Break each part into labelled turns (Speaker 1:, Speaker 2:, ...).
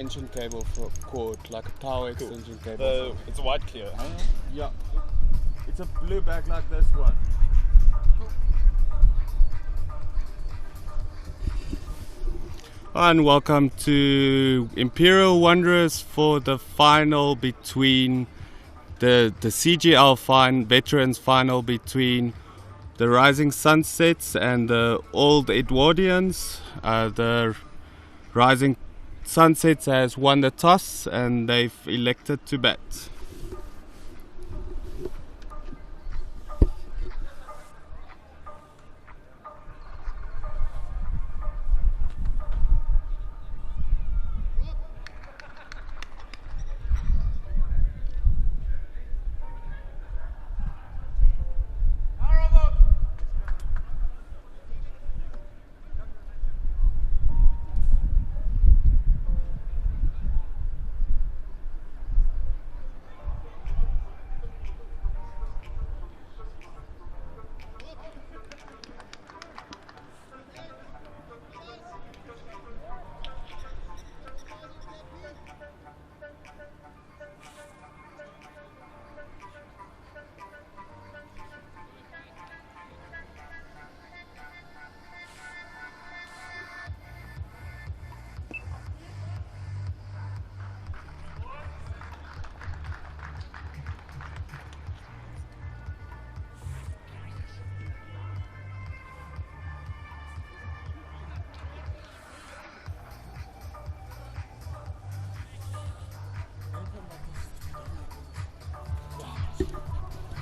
Speaker 1: extension cable for cord, like a power extension cable.
Speaker 2: It's a white clear, huh?
Speaker 1: Yeah. It's a blue bag like this one. And welcome to Imperial Wanderers for the final between the CGL Veterans final between the Rising Sunsets and the Old Edwardians. The Rising Sunsets has won the toss and they've elected to bat.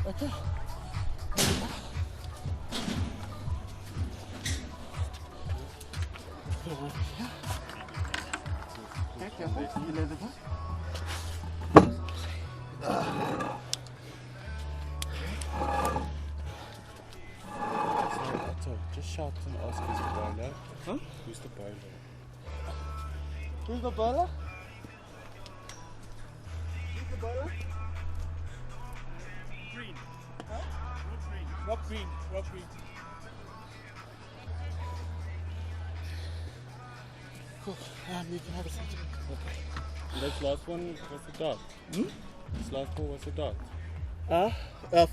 Speaker 3: Okay.
Speaker 1: Just shout and ask who's the bowler.
Speaker 3: Huh?
Speaker 1: Who's the bowler?
Speaker 3: Who's the bowler? Who's the bowler?
Speaker 4: Green.
Speaker 3: Huh?
Speaker 4: Rob Green. Rob Green.
Speaker 3: Cool. You can have a seat.
Speaker 1: And this last one was the dot. This last ball was the dot.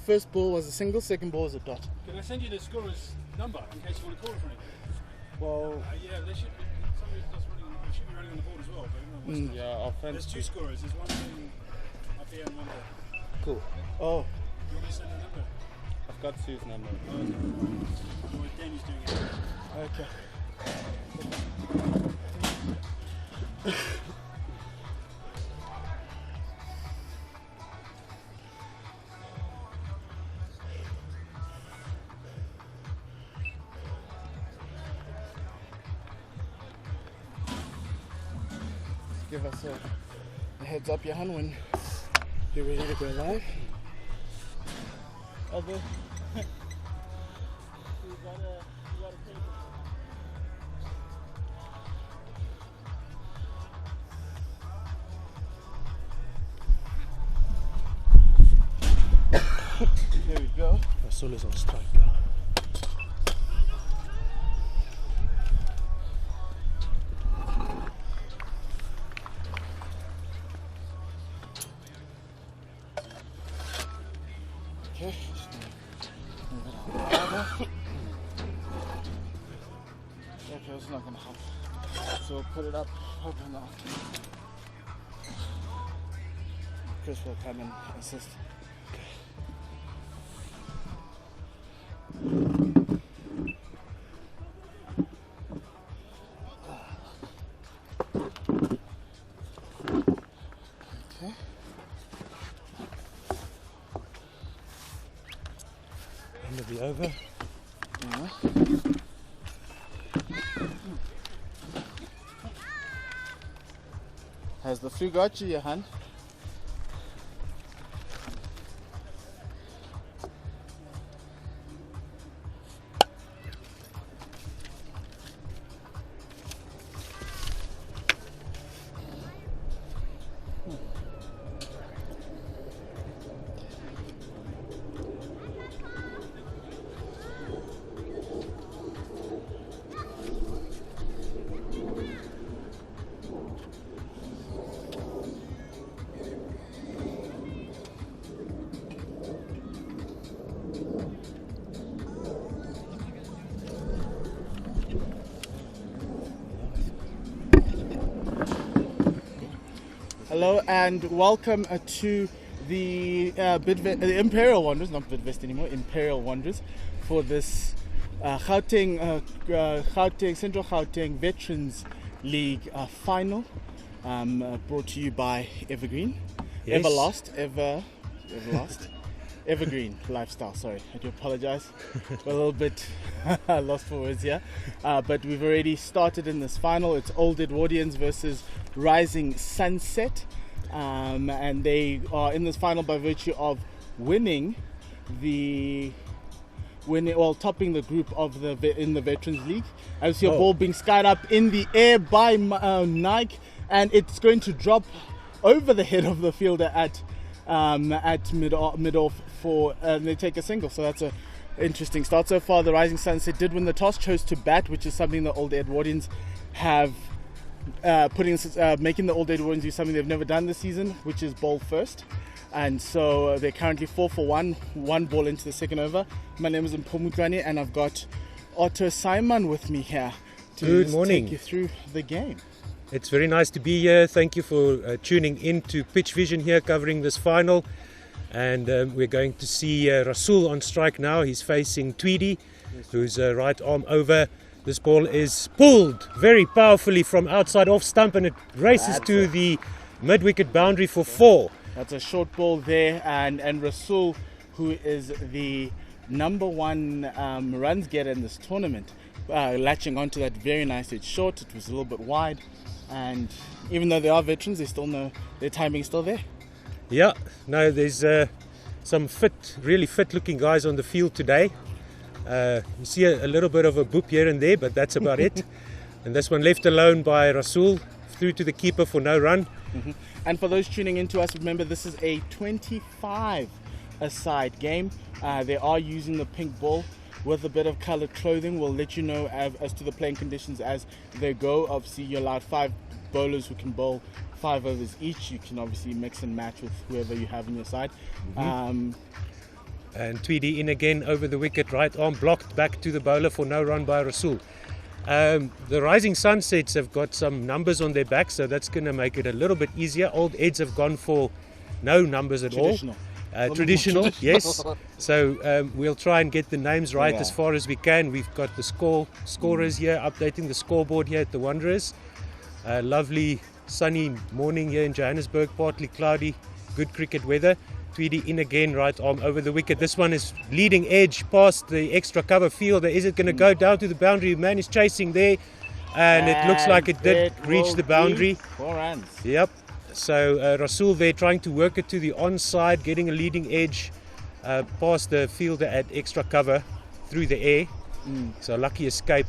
Speaker 3: First ball was a single, second ball was a dot.
Speaker 4: Can I send you the scorer's number in case you want to call it for anything?
Speaker 1: Well,
Speaker 4: Yeah, they should be. Somebody that's running. They should be running on the board as well. But I don't know.
Speaker 1: yeah, I'll
Speaker 4: There's
Speaker 1: fancy.
Speaker 4: two scorers. There's one in up here and one there.
Speaker 3: Cool. Oh,
Speaker 4: You want me to send the number?
Speaker 1: I've got Sue's number.
Speaker 4: Or Danny's doing it.
Speaker 3: okay. Give us a heads up, Johan, when you're ready to go live.
Speaker 4: You got a
Speaker 3: There we go.
Speaker 1: Rasul is on strike now.
Speaker 3: Okay. Move it out farther. Okay, it's not gonna help. So put it up, open up. Chris will come and assist. Okay.
Speaker 1: End of the over.
Speaker 3: Yeah. Has the flu got you, Johan? Hello and welcome to the the Imperial Wanderers, not Bidvest anymore, Imperial Wanderers, for this Central Gauteng Veterans League final, brought to you by Evergreen.
Speaker 2: Yes.
Speaker 3: Evergreen Lifestyle, sorry, I do apologize. We're a little bit lost for words here. But we've already started in this final. It's Old Edwardians versus Rising Sunset. And they are in this final by virtue of topping the group of in the Veterans League. I see a ball being skied up in the air by Nike, and it's going to drop over the head of the fielder at mid-off for they take a single. So that's a interesting start so far. The Rising Sunset did win the toss, chose to bat, which is something the Old Edwardians have making the Old Edwardians do something they've never done this season, which is bowl first. And so they're currently 4 for 1 ball into the second over. My name is Mpumutlwane, and I've got Otto Simon with me here to take you through the game.
Speaker 2: It's very nice to be here. Thank you for tuning in to Pitch Vision here, covering this final. And we're going to see Rasul on strike now. He's facing Tweedy, who's right arm over. This ball is pulled very powerfully from outside off stump, and it races to the mid-wicket boundary for 4.
Speaker 3: That's a short ball there, and Rasul, who is the number 1 runs getter in this tournament, latching onto that very nice. It's short, it was a little bit wide, and even though they are veterans, they still know their timing is still there.
Speaker 2: Yeah, no, there's some really fit-looking guys on the field today. You see a little bit of a boop here and there, but that's about it. And this one left alone by Rasul, through to the keeper for no run.
Speaker 3: Mm-hmm. And for those tuning in to us, remember this is a 25-a-side game. They are using the pink ball with a bit of coloured clothing. We'll let you know as to the playing conditions as they go. Obviously, you're allowed 5 bowlers who can bowl 5 overs each. You can obviously mix and match with whoever you have on your side.
Speaker 2: Mm-hmm. And Tweedy in again over the wicket, right arm blocked back to the bowler for no run by Rasul. The Rising Sunsets have got some numbers on their back, so that's going to make it a little bit easier. Old Eds have gone for no numbers at all. Traditional, yes. So we'll try and get the names right as far as we can. We've got the scorers here, updating the scoreboard here at the Wanderers. Lovely sunny morning here in Johannesburg, partly cloudy, good cricket weather. Tweedy in again, right arm over the wicket. This one is leading edge past the extra cover fielder. Is it going to go down to the boundary? Man is chasing there, and it looks like it did reach the boundary.
Speaker 3: 4 runs.
Speaker 2: Yep. So Rasul there trying to work it to the onside, getting a leading edge past the fielder at extra cover through the air. So lucky escape.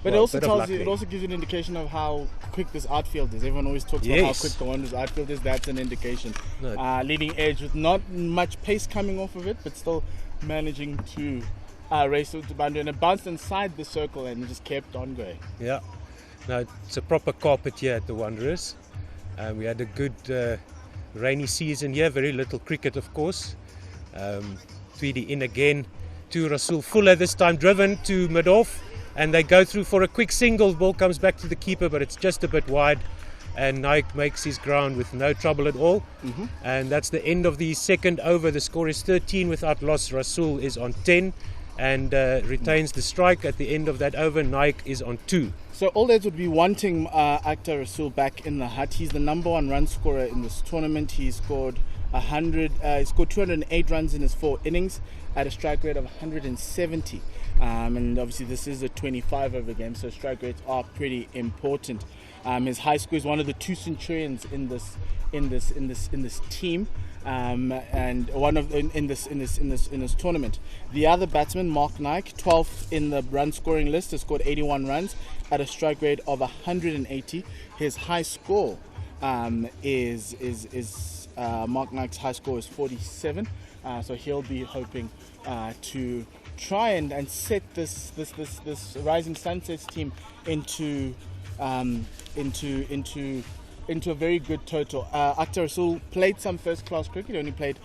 Speaker 3: But it also tells you, it also gives you an indication of how quick this outfield is. Everyone always talks about how quick the Wanderers outfield is. That's an indication. Leading edge with not much pace coming off of it, but still managing to race to the boundary. And it bounced inside the circle and just kept on going. Yeah.
Speaker 2: No, it's a proper carpet here at the Wanderers. We had a good rainy season here. Very little cricket, of course. Tweedy in again to Rasul. Fuller this time driven to mid-off. And they go through for a quick single. Ball comes back to the keeper, but it's just a bit wide. And Nike makes his ground with no trouble at all. Mm-hmm. And that's the end of the second over. The score is 13 without loss. Rasul is on 10 and retains the strike at the end of that over. Nike is on 2.
Speaker 3: So Old Eds would be wanting Akhtar Rasul back in the hut. He's the number 1 run scorer in this tournament. He scored 208 runs in his 4 innings at a strike rate of 170. And obviously this is a 25 over game, so strike rates are pretty important. His high score is one of the 2 centurions in this team, and one of in this tournament. The other batsman, Mark Nike, 12th in the run scoring list, has scored 81 runs at a strike rate of 180. His high score is Mark Nike's high score is 47. So he'll be hoping to try and set this Rising Sunsets team into a very good total. Akhtar Rasul played some first class cricket. He only played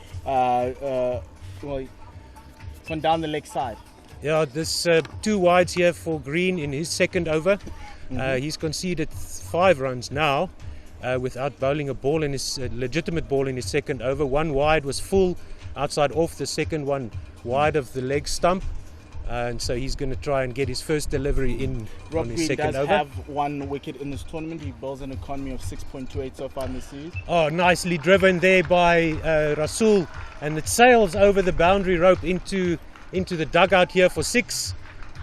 Speaker 3: from down the leg side.
Speaker 2: Yeah, there's 2 wides here for Green in his second over. He's conceded 5 runs now. without bowling a ball in his legitimate ball in his second over. One wide was full outside off, the second one wide of the leg stump. And so he's going to try and get his first delivery in
Speaker 3: Rob
Speaker 2: on his
Speaker 3: Green
Speaker 2: second
Speaker 3: does
Speaker 2: over.
Speaker 3: have one wicket in this tournament. He bowls an economy of 6.28 so far in the series.
Speaker 2: Oh, nicely driven there by Rasool, and it sails over the boundary rope into the dugout here for 6.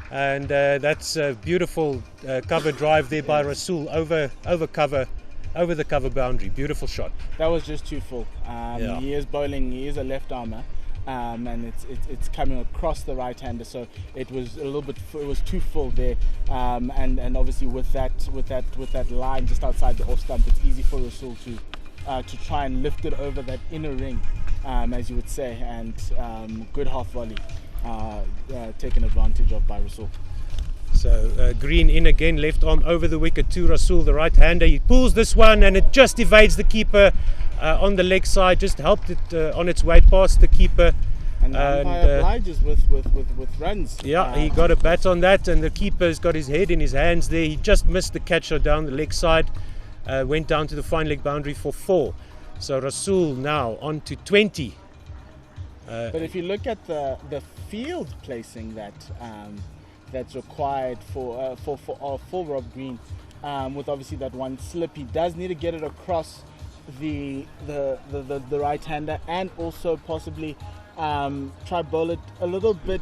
Speaker 2: And that's a beautiful cover drive there by Rasool over the cover boundary. Beautiful shot.
Speaker 3: That was just too full.
Speaker 2: Yeah.
Speaker 3: He is bowling. He is a left armer. And it's coming across the right hander, so it was a little bit. It was too full there, and obviously with that line just outside the off stump, it's easy for Rasool to try and lift it over that inner ring, as you would say, and good half volley taken advantage of by Rasool.
Speaker 2: So Green in again, left arm over the wicket to Rasool, the right hander. He pulls this one and it just evades the keeper on the leg side, just helped it on its way past the keeper.
Speaker 3: And the umpire obliges with runs.
Speaker 2: Yeah, he got a bat on that, and the keeper's got his head in his hands there. He just missed the catcher down the leg side, went down to the fine leg boundary for 4. So Rasool now on to 20.
Speaker 3: But if you look at the field placing that's required for Rob Green, with obviously that one slip, he does need to get it across the right hander, and also possibly try bowl it a little bit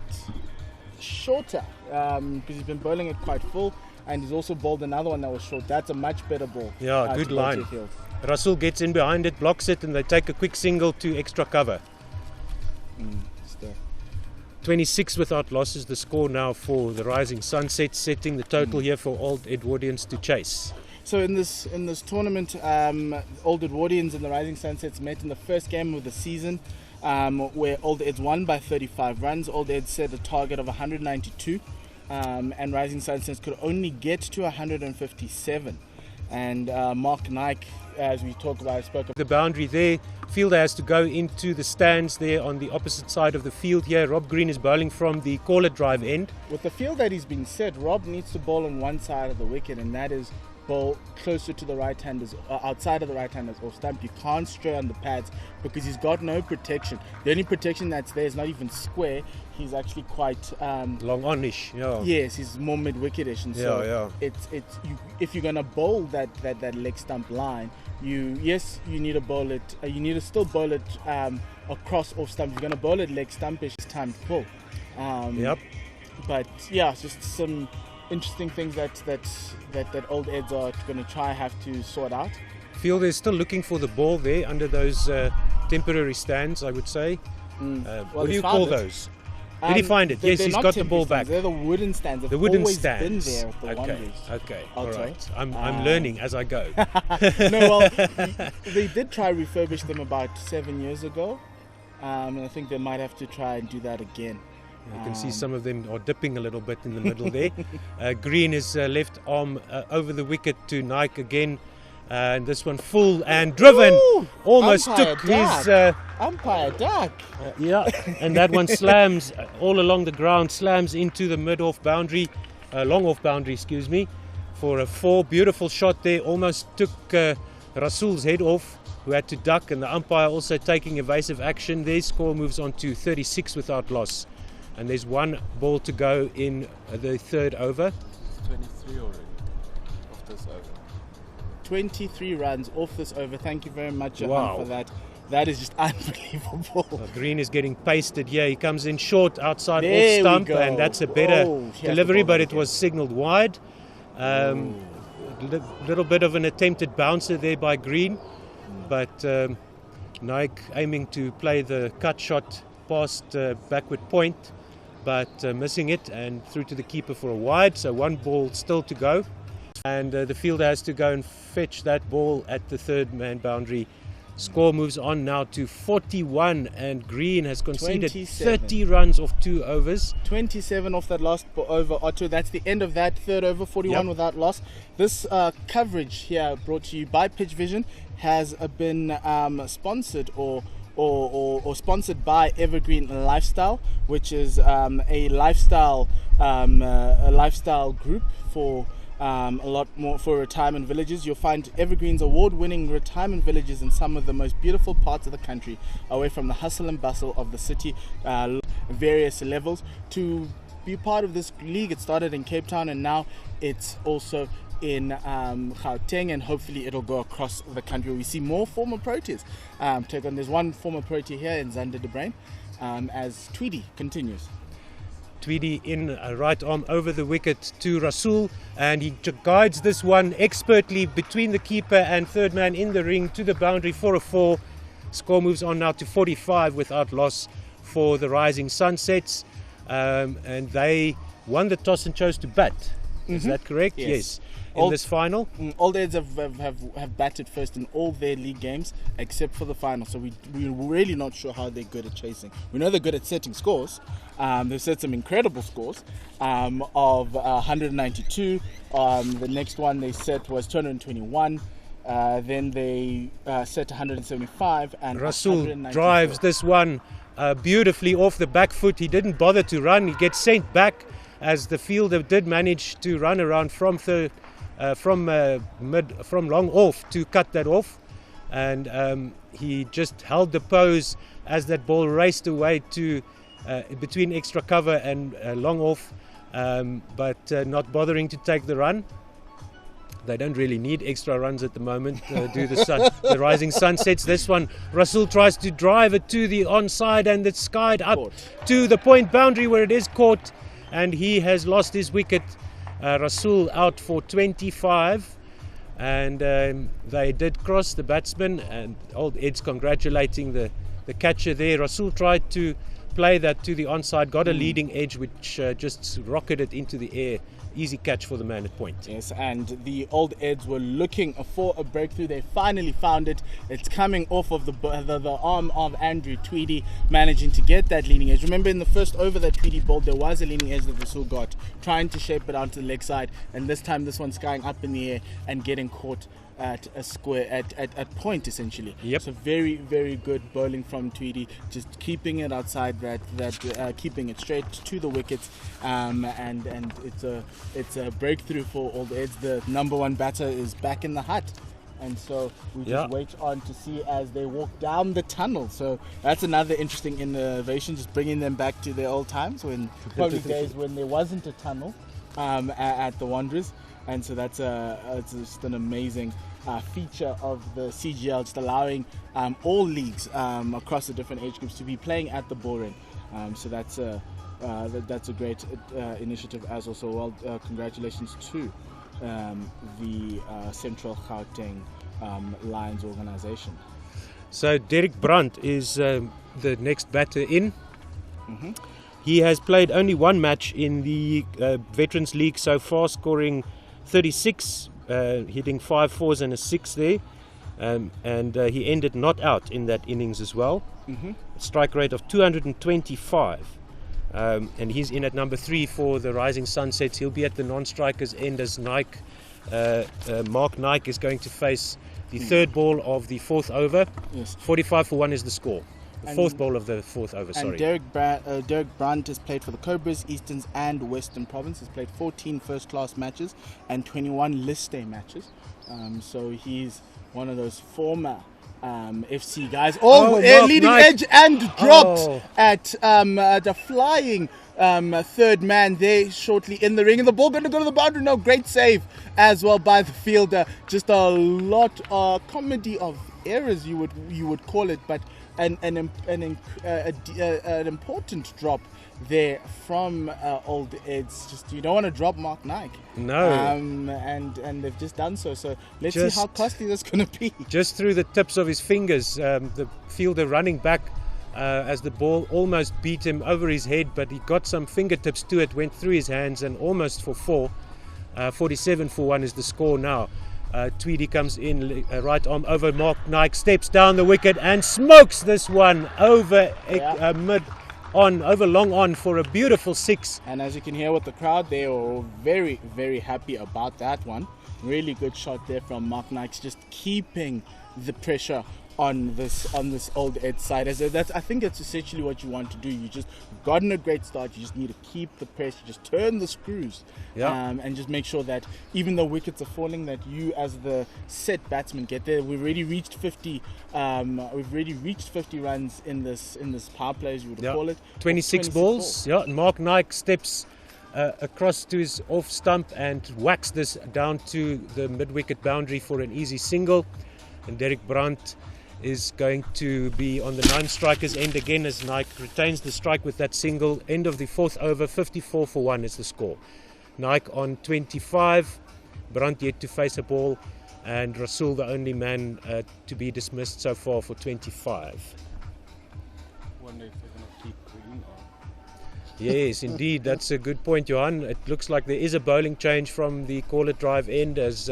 Speaker 3: shorter, because he's been bowling it quite full, and he's also bowled another one that was short. That's a much better ball.
Speaker 2: Yeah, good line. Rasool gets in behind it, blocks it, and they take a quick single to extra cover. 26 without losses, the score now for the Rising Sunset, setting the total here for Old Edwardians to chase.
Speaker 3: So in this tournament, Old Edwardians and the Rising Sunsets met in the first game of the season, where Old Eds won by 35 runs. Old Eds set a target of 192, and Rising Sunsets could only get to 157. And Mark Nike, as we spoke about
Speaker 2: the boundary there. Fielder has to go into the stands there on the opposite side of the field here. Rob Green is bowling from the caller drive end.
Speaker 3: With the field that he's been set, Rob needs to bowl on one side of the wicket, and that is bowl closer to the right-handers, outside of the right-handers off stump. You can't stray on the pads because he's got no protection. The only protection that's there is not even square. He's actually quite
Speaker 2: long on-ish. Yeah.
Speaker 3: Yes, he's more mid-wicketish, and so if you're gonna bowl that leg stump line, you need to bowl it. You need to still bowl it across off stump. You're gonna bowl it leg stumpish, time full. But yeah, just some interesting things that Old Eds are going to have to sort out.
Speaker 2: Fielder is still looking for the ball there under those temporary stands, I would say. What do you call those? Did he find it? Yes, he's got the ball back.
Speaker 3: They're the wooden stands.
Speaker 2: The wooden stands.
Speaker 3: Been there with the Wanderers.
Speaker 2: Okay, all right. I'm learning as I go.
Speaker 3: No, well, they did try refurbish them about 7 years ago, and I think they might have to try and do that again.
Speaker 2: You can see some of them are dipping a little bit in the middle there. Green is left arm over the wicket to Nike again. And this one full and driven.
Speaker 3: Ooh,
Speaker 2: almost took his...
Speaker 3: umpire duck.
Speaker 2: And that one slams all along the ground, slams into the mid-off boundary, long-off boundary, excuse me, for a 4. Beautiful shot there. Almost took Rasool's head off, who had to duck, and the umpire also taking evasive action. Their score moves on to 36 without loss. And there's 1 ball to go in the 3rd over.
Speaker 1: 23 already off this over.
Speaker 3: 23 runs off this over. Thank you very much,
Speaker 2: Wow.
Speaker 3: for that. That is just unbelievable.
Speaker 2: Green is getting pasted here. He comes in short outside
Speaker 3: There
Speaker 2: off stump,
Speaker 3: we go.
Speaker 2: and that's a better
Speaker 3: He has
Speaker 2: delivery,
Speaker 3: to bowl
Speaker 2: but
Speaker 3: that
Speaker 2: it was signalled wide. Little bit of an attempted bouncer there by Green, but Nike aiming to play the cut shot past backward point, but missing it and through to the keeper for a wide. So 1 ball still to go, and the fielder has to go and fetch that ball at the 3rd man boundary. Score moves on now to 41, and Green has conceded
Speaker 3: 27.
Speaker 2: 30 runs off 2 overs.
Speaker 3: 27 off that last over, Otto. That's the end of that 3rd over, 41 without loss. This coverage here, brought to you by Pitch Vision, has been sponsored or sponsored by Evergreen Lifestyle, which is a lifestyle group for a lot more for retirement villages. You'll find Evergreen's award-winning retirement villages in some of the most beautiful parts of the country, away from the hustle and bustle of the city, various levels. To be part of this league, it started in Cape Town and now it's also in Gauteng, and hopefully it'll go across the country. We see more former Proteas take on. There's one former Protea here in Zander de Bruin, as Tweedy continues.
Speaker 2: Tweedy in a right arm over the wicket to Rasool, and he guides this one expertly between the keeper and third man in the ring to the boundary for a 4. Score moves on now to 45 without loss for the Rising Sunsets, and they won the toss and chose to bat. Is that correct? Yes. In this final?
Speaker 3: All the Eds have batted first in all their league games except for the final, so we're really not sure how they're good at chasing. We know they're good at setting scores. They've set some incredible scores of 192. The next one they set was 221. Then they set 175, and
Speaker 2: Rasool drives this one beautifully off the back foot. He didn't bother to run. He gets sent back as the fielder did manage to run around from long off to cut that off, and he just held the pose as that ball raced away to between extra cover and long off, but not bothering to take the run. They don't really need extra runs at the moment, do the Rising Sunsets. This one, Rasool tries to drive it to the onside, and it's skied up to the point boundary where it is caught, and he has lost his wicket. Rasool out for 25, and they did cross the batsman, and Old Ed's congratulating the catcher there. Rasool tried to play that to the onside, got a leading edge which just rocketed into the air. Easy catch for the man at point.
Speaker 3: Yes, and the Old Eds were looking for a breakthrough. They finally found it. It's coming off of the arm of Andrew Tweedy, managing to get that leading edge. Remember, in the first over that Tweedy bowled, there was a leading edge that Rasool got, trying to shape it onto the leg side, and this time this one's skying up in the air and getting caught at a square, at point essentially.
Speaker 2: Yep.
Speaker 3: So very, very good bowling from Tweedy, just keeping it outside keeping it straight to the wickets, and it's a breakthrough for Old Eds. The number one batter is back in the hut, and so we just wait on to see as they walk down the tunnel. So that's another interesting innovation, just bringing them back to their old times, when probably days when there wasn't a tunnel at the Wanderers. And so that's it's just an amazing feature of the CGL, just allowing all leagues across the different age groups to be playing at the ballroom. So that's a great initiative as well. So congratulations to the Central Gauteng Lions organisation.
Speaker 2: So Derek Brandt is the next batter in. He has played only one match in the Veterans League so far, scoring 36, hitting 5 4s and a 6 there, and he ended not out in that innings as well. Strike rate of 225, and he's in at number 3 for the Rising Sunsets. He'll be at the non-strikers end as Mark Nike is going to face the third ball of the fourth over. 45 for 1 is the score. The fourth ball of the fourth over,
Speaker 3: and Derek Brandt has played for the Cobras, Easterns and Western Province. He's played 14 first-class matches and 21 list day matches. So he's one of those former FC guys. Leading edge and dropped at the flying third man there shortly in the ring. And the ball going to go to the boundary. No, great save as well by the fielder. Just a lot of comedy of errors, you would call it, but an important drop there from Old Eds. Just, you don't want to drop Mark Nike.
Speaker 2: No.
Speaker 3: And they've just done so. So let's see how costly this is going to be.
Speaker 2: Just through the tips of his fingers, the fielder running back as the ball almost beat him over his head, but he got some fingertips to it, went through his hands and almost for 4. 47 for 1 is the score now. Tweedy comes in, right arm over Mark Nike, steps down the wicket and smokes this one over over long on for a beautiful 6.
Speaker 3: And as you can hear with the crowd, they were very, very happy about that one. Really good shot there from Mark Nike, just keeping the pressure on this Old Ed side. I think that's essentially what you want to do. You just gotten a great start. You just need to keep the press. You just turn the screws, and just make sure that even though wickets are falling, that you as the set batsman get there. We've already reached 50. We've already reached 50 runs in this power play, as you would call it.
Speaker 2: 26 balls. Yeah, and Mark Nike steps across to his off stump and whacks this down to the mid-wicket boundary for an easy single. And Derek Brandt is going to be on the 9 strikers end again as Nike retains the strike with that single. End of the 4th over, 54 for 1 is the score. Nike on 25, Brandt yet to face a ball, and Rasool the only man to be dismissed so far for 25.
Speaker 1: Wonder if they're going to keep Green on.
Speaker 2: Yes, indeed, that's a good point, Johan. It looks like there is a bowling change from the call-it drive end as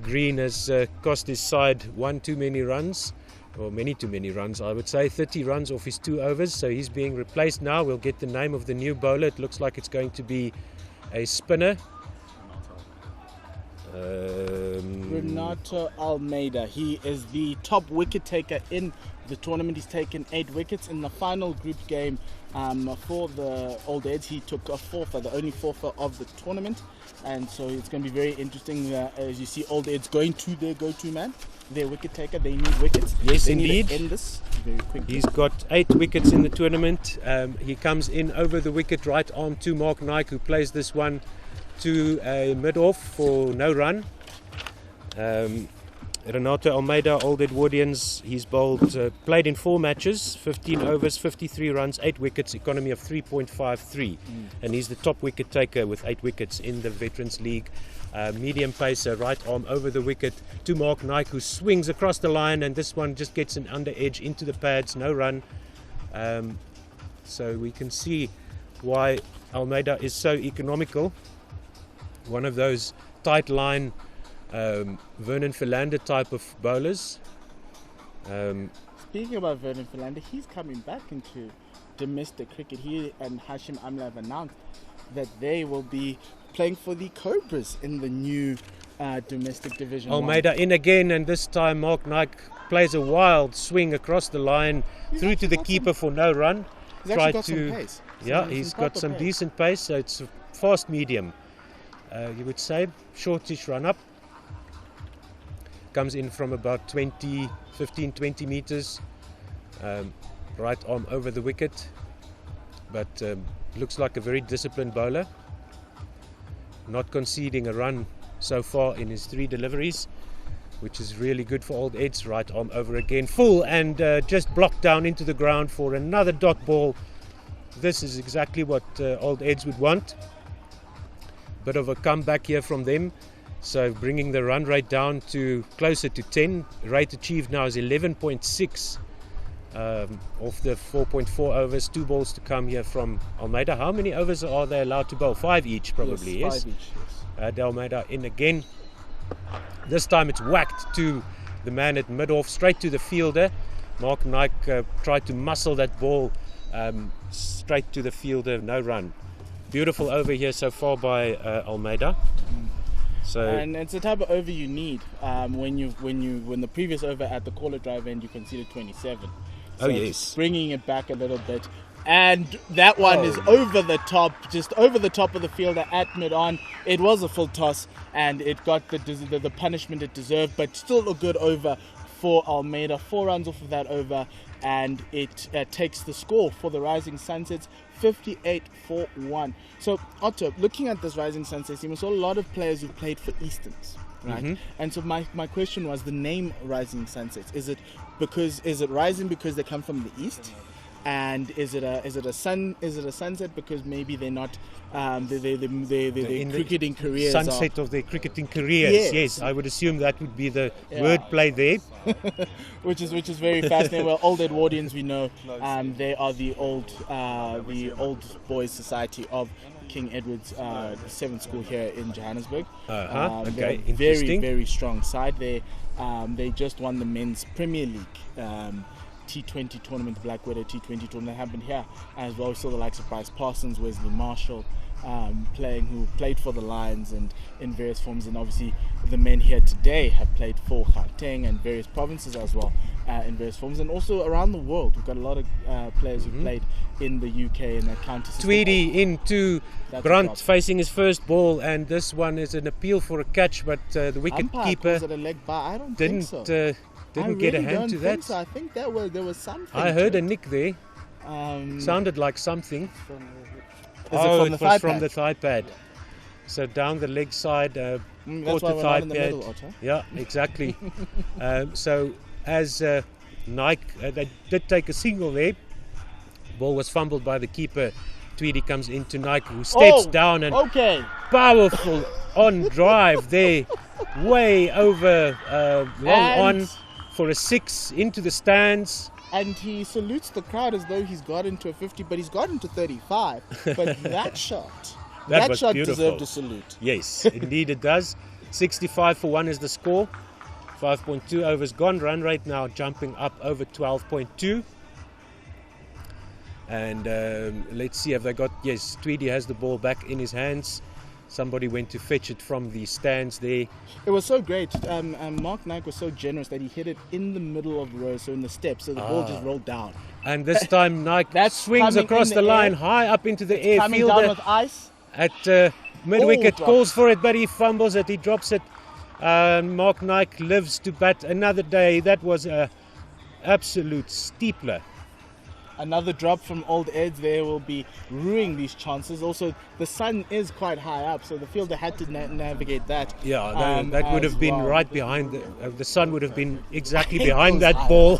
Speaker 2: Green has cost his side one too many runs. Or many too many runs, I would say. 30 runs off his 2 overs, so he's being replaced now. We'll get the name of the new bowler. It looks like it's going to be a spinner.
Speaker 3: Renato Almeida. He is the top wicket taker in the tournament. He's taken 8 wickets in the final group game for the Old Eds. He took a fourfer, the only fourfer of the tournament, and so it's going to be very interesting as you see Old Eds going to their go-to man, their wicket taker. They need wickets.
Speaker 2: Yes,
Speaker 3: they
Speaker 2: indeed.
Speaker 3: Need to end this very quickly.
Speaker 2: He's got 8 wickets in the tournament. He comes in over the wicket, right arm to Mark Nike, who plays this one to a mid-off for no run. Renato Almeida, Old Edwardians, he's bowled, played in 4 matches, 15 overs, 53 runs, 8 wickets, economy of 3.53. And he's the top wicket taker with 8 wickets in the Veterans League. Medium pacer, right arm over the wicket to Mark Nike, who swings across the line, and this one just gets an under edge into the pads, no run. So we can see why Almeida is so economical. One of those tight line Vernon Philander type of bowlers.
Speaker 3: Speaking about Vernon Philander, he's coming back into domestic cricket. He and Hashim Amla have announced that they will be playing for the Cobras in the new domestic division.
Speaker 2: Almeida in again, and this time Mark Nike plays a wild swing across the line through to the keeper for no run.
Speaker 3: He's actually got some pace.
Speaker 2: Yeah, he's got some decent pace, so it's a fast medium. You would say shortish run up. Comes in from about 15, 20 meters. Right arm over the wicket. But looks like a very disciplined bowler. Not conceding a run so far in his 3 deliveries, which is really good for Old Eds. Right arm over again. Full and just blocked down into the ground for another dot ball. This is exactly what Old Eds would want. Bit of a comeback here from them. So bringing the run rate down to closer to 10. Rate achieved now is 11.6 off the 4.4 overs. 2 balls to come here from Almeida. How many overs are they allowed to bowl? 5 each probably, yes?
Speaker 3: 5 each, yes.
Speaker 2: Almeida in again. This time it's whacked to the man at mid-off, straight to the fielder. Mark Nike tried to muscle that ball straight to the fielder, no run. Beautiful over here so far by Almeida. So,
Speaker 3: and it's the type of over you need when the previous over at the call-it drive end you conceded 27. So
Speaker 2: yes,
Speaker 3: bringing it back a little bit, and that one is over the top, just over the top of the fielder at mid-on. It was a full toss, and it got the punishment it deserved, but still a good over for Almeida. 4 runs off of that over, and it takes the score for the Rising Sunsets 58 for 1. So Otto, looking at this Rising Sunsets team, we saw a lot of players who played for Easterns, right? Mm-hmm. And so my question was the name Rising Sunsets. Is it rising because they come from the east? And is it a sunset because maybe they're not their cricketing careers
Speaker 2: sunset of their cricketing careers? Yes, I would assume that would be the wordplay there.
Speaker 3: which is very fascinating. Well, Old Edwardians, we know they are the old boys society of King Edward's 7th school here in Johannesburg.
Speaker 2: Okay,
Speaker 3: very, very strong side. They just won the men's Premier League T20 tournament, the Black Widow T20 tournament that happened here as well. We saw the likes of Bryce Parsons, Wesley Marshall, who played for the Lions and in various forms, and obviously the men here today have played for Gauteng and various provinces as well in various forms, and also around the world. We've got a lot of players who played in the UK in that county system.
Speaker 2: Tweedy into
Speaker 3: That's
Speaker 2: Brunt
Speaker 3: a
Speaker 2: facing his first ball, and this one is an appeal for a catch, but the wicket
Speaker 3: Umpire
Speaker 2: keeper
Speaker 3: calls it a leg bye. I don't
Speaker 2: didn't
Speaker 3: think so.
Speaker 2: didn't
Speaker 3: I
Speaker 2: get a
Speaker 3: really
Speaker 2: hand
Speaker 3: don't
Speaker 2: to
Speaker 3: think
Speaker 2: that.
Speaker 3: so. I think there was something.
Speaker 2: I heard
Speaker 3: to
Speaker 2: a nick there.
Speaker 3: it.
Speaker 2: Sounded like something.
Speaker 3: Is it from the thigh
Speaker 2: from
Speaker 3: pad?
Speaker 2: the thigh pad. So down the leg side,
Speaker 3: That's
Speaker 2: caught
Speaker 3: why
Speaker 2: the
Speaker 3: we're
Speaker 2: thigh
Speaker 3: not in the
Speaker 2: pad.
Speaker 3: middle, Otto.
Speaker 2: Yeah, exactly. So as Nike, they did take a single there. Ball was fumbled by the keeper. Tweedy comes into Nike, who steps down and
Speaker 3: Okay.
Speaker 2: powerful on drive there, way over long
Speaker 3: And-
Speaker 2: on for a 6 into the stands.
Speaker 3: And he salutes the crowd as though he's got into a 50, but he's got into 35. But that shot,
Speaker 2: That was
Speaker 3: shot
Speaker 2: beautiful.
Speaker 3: deserved a salute.
Speaker 2: Yes, indeed it does. 65 for 1 is the score. 5.2 overs gone. Run rate now jumping up over 12.2. And let's see, have they got... Yes, Tweedy has the ball back in his hands. Somebody went to fetch it from the stands there.
Speaker 3: It was so great. Mark Nike was so generous that he hit it in the middle of the row, so in the steps, so the ball just rolled down.
Speaker 2: And this time Nike
Speaker 3: That's
Speaker 2: swings
Speaker 3: coming
Speaker 2: across
Speaker 3: in
Speaker 2: the
Speaker 3: the
Speaker 2: line,
Speaker 3: air.
Speaker 2: high up into the air.
Speaker 3: Coming down
Speaker 2: Fielder
Speaker 3: with ice.
Speaker 2: at mid-wicket
Speaker 3: Oh,
Speaker 2: calls for it, but he fumbles it, he drops it. Mark Nike lives to bat another day. That was a absolute steepler.
Speaker 3: Another drop from Old Eds there will be ruining these chances. Also, the sun is quite high up, so the fielder had to navigate that.
Speaker 2: Yeah, that would
Speaker 3: as
Speaker 2: have been
Speaker 3: well.
Speaker 2: right behind the sun would have been exactly
Speaker 3: hate
Speaker 2: behind
Speaker 3: those
Speaker 2: that
Speaker 3: high
Speaker 2: ball.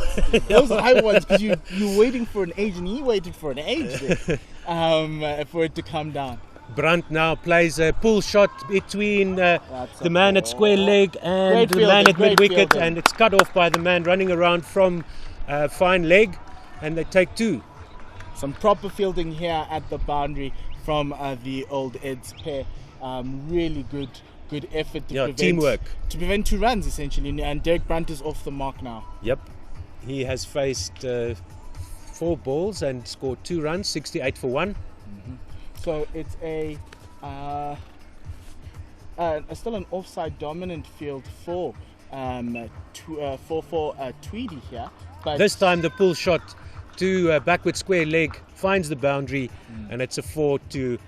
Speaker 3: Those high ones, because you're waiting for an age, and he waited for an age there, for it to come down.
Speaker 2: Brunt now plays a pull shot between the
Speaker 3: a
Speaker 2: man at square leg and
Speaker 3: Great
Speaker 2: the
Speaker 3: fielding,
Speaker 2: man at
Speaker 3: great
Speaker 2: mid-wicket,
Speaker 3: fielding.
Speaker 2: and it's cut off by the man running around from fine leg, and they take 2.
Speaker 3: Some proper fielding here at the boundary from the Old Eds pair. Really good effort to
Speaker 2: teamwork.
Speaker 3: to prevent 2 runs essentially. And Derek Brunt is off the mark now.
Speaker 2: Yep, he has faced 4 balls and scored 2 runs, 68 for 1.
Speaker 3: So it's still an offside dominant field for Tweedy here. But
Speaker 2: This time the pull shot to backward square leg finds the boundary, and it's a 4 to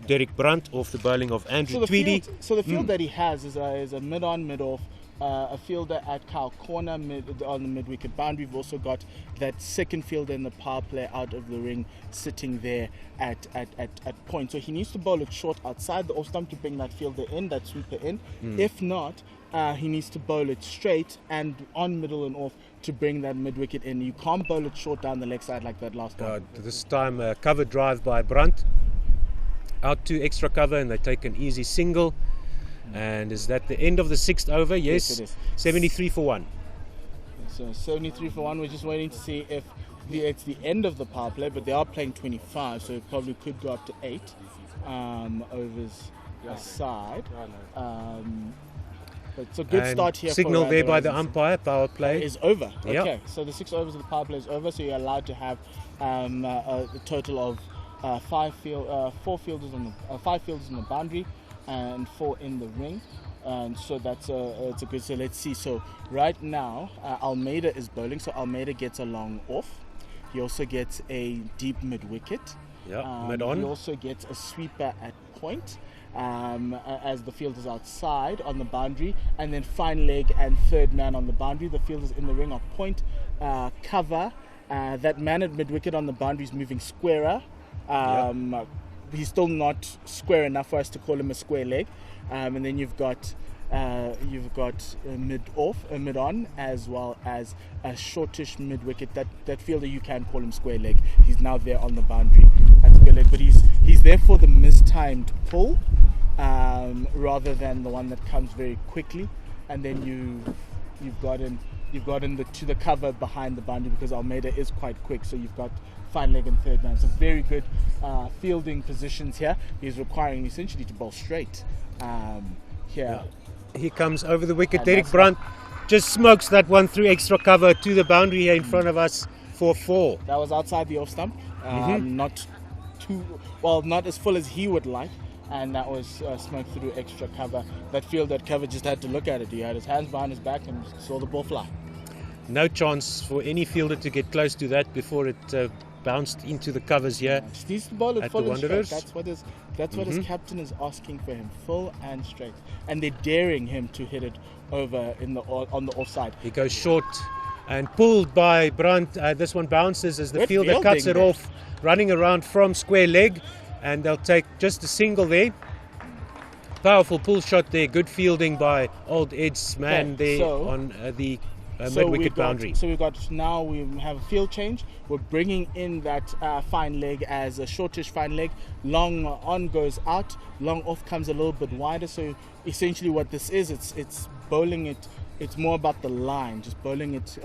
Speaker 2: Derek Brunt off the bowling of Andrew Tweedy.
Speaker 3: The field that he has is a mid-on, mid-off, a fielder at Kyle Corner on the mid-wicket boundary. We've also got that second fielder in the power play out of the ring sitting there at point. So he needs to bowl it short outside the off stump to bring that fielder in, that sweeper in. If not, he needs to bowl it straight and on middle and off to bring that mid-wicket in. You can't bowl it short down the leg side like that last time.
Speaker 2: This time a cover drive by Brunt. Out to extra cover, and they take an easy single. And is that the end of the 6th over? Yes,
Speaker 3: Yes, it is.
Speaker 2: 73 for 1.
Speaker 3: So 73 for 1. We're just waiting to see if it's the end of the power play, but they are playing 25, so it probably could go up to 8 overs aside. But it's a good
Speaker 2: And
Speaker 3: start here.
Speaker 2: signal
Speaker 3: for,
Speaker 2: there by the
Speaker 3: Rising
Speaker 2: umpire. Power play.
Speaker 3: is over.
Speaker 2: Yep.
Speaker 3: Okay, so the 6 overs of the power play is over, so you're allowed to have a total of 5 fielders on the boundary and 4 in the ring. And so that's it's a good. So let's see. So right now, Almeida is bowling. So Almeida gets a long off. He also gets a deep mid wicket.
Speaker 2: Yeah, mid on.
Speaker 3: He also gets a sweeper at point. As the field is outside on the boundary, and then fine leg and third man on the boundary. The field is in the ring of point, cover. That man at mid wicket on the boundary is moving squarer. He's still not square enough for us to call him a square leg. And then you've got a mid off, a mid on, as well as a shortish mid wicket. That fielder, you can call him square leg. He's now there on the boundary at square leg, but he's there for the mistimed pull rather than the one that comes very quickly. And then you've gotten to the cover behind the boundary because Almeida is quite quick. So you've got fine leg and third man. So very good fielding positions here. He's requiring essentially to bowl straight here.
Speaker 2: He comes over the wicket.
Speaker 3: And
Speaker 2: Derek
Speaker 3: that's
Speaker 2: Brunt just smokes that one through extra cover to the boundary here in front of us. for 4.
Speaker 3: That was outside the off stump. Not as full as he would like. And that was smoked through extra cover. That fielder cover just had to look at it. He had his hands behind his back and saw the ball fly.
Speaker 2: No chance for any fielder to get close to that before it bounced into the covers here.
Speaker 3: Just needs to bowl it
Speaker 2: at
Speaker 3: full
Speaker 2: the
Speaker 3: and straight.
Speaker 2: Wanderers.
Speaker 3: That's what his captain is asking for him, full and straight. And they're daring him to hit it over on the offside.
Speaker 2: He goes short and pulled by Brandt. This one bounces as the
Speaker 3: Good
Speaker 2: fielder cuts it
Speaker 3: fielding
Speaker 2: off, running around from square leg, and they'll take just a single there. Powerful pull shot there. Good fielding by Old Ed's man on the mid-wicket boundary.
Speaker 3: So we have a field change. We're bringing in that fine leg as a shortish fine leg. Long on goes out. Long off comes a little bit wider. So essentially what this is, it's bowling it. It's more about the line, just bowling it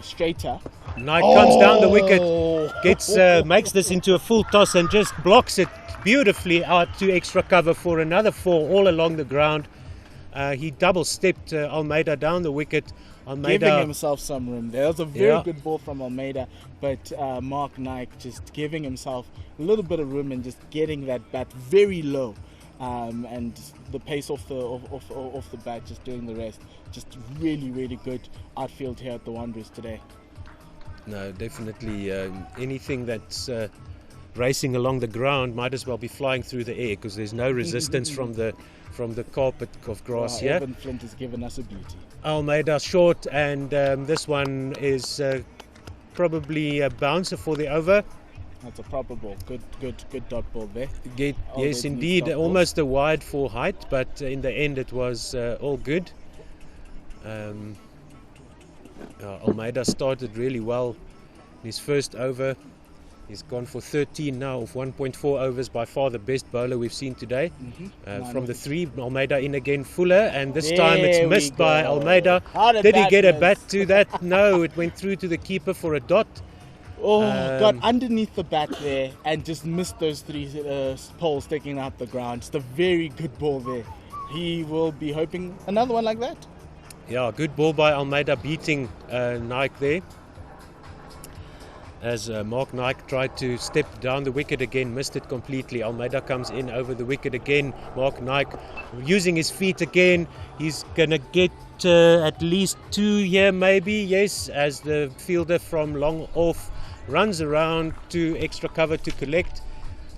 Speaker 3: straighter.
Speaker 2: Knight comes down the wicket, makes this into a full toss and just blocks it beautifully out to extra cover for another 4 all along the ground. He double-stepped Almeida down the wicket. Almeida
Speaker 3: giving himself some room. There was a very good ball from Almeida, but Mark Knight just giving himself a little bit of room and just getting that bat very low. And the pace off the bat, just doing the rest. Just really, really good outfield here at the Wanderers today.
Speaker 2: No, definitely anything that's racing along the ground might as well be flying through the air because there's no resistance from the carpet of grass here.
Speaker 3: Evan Flint has given us a beauty.
Speaker 2: Almeida short, and this one is probably a bouncer for the over.
Speaker 3: That's a proper ball. Good dot ball there.
Speaker 2: Yes, indeed. Almost a wide for height, but in the end it was all good. Almeida started really well in his first over. He's gone for 13 now of 1.4 overs, by far the best bowler we've seen today. From the 3, Almeida in again, Fuller, and this time it's missed by Almeida. Did he get a bat to that? No, it went through to the keeper for a dot.
Speaker 3: Got underneath the bat there and just missed those 3 poles sticking out the ground. Just a very good ball there. He will be hoping another one like that.
Speaker 2: Yeah, good ball by Almeida beating Nike there. As Mark Nike tried to step down the wicket again, missed it completely. Almeida comes in over the wicket again. Mark Nike using his feet again. He's going to get at least 2 here maybe, yes, as the fielder from long off runs around to extra cover to collect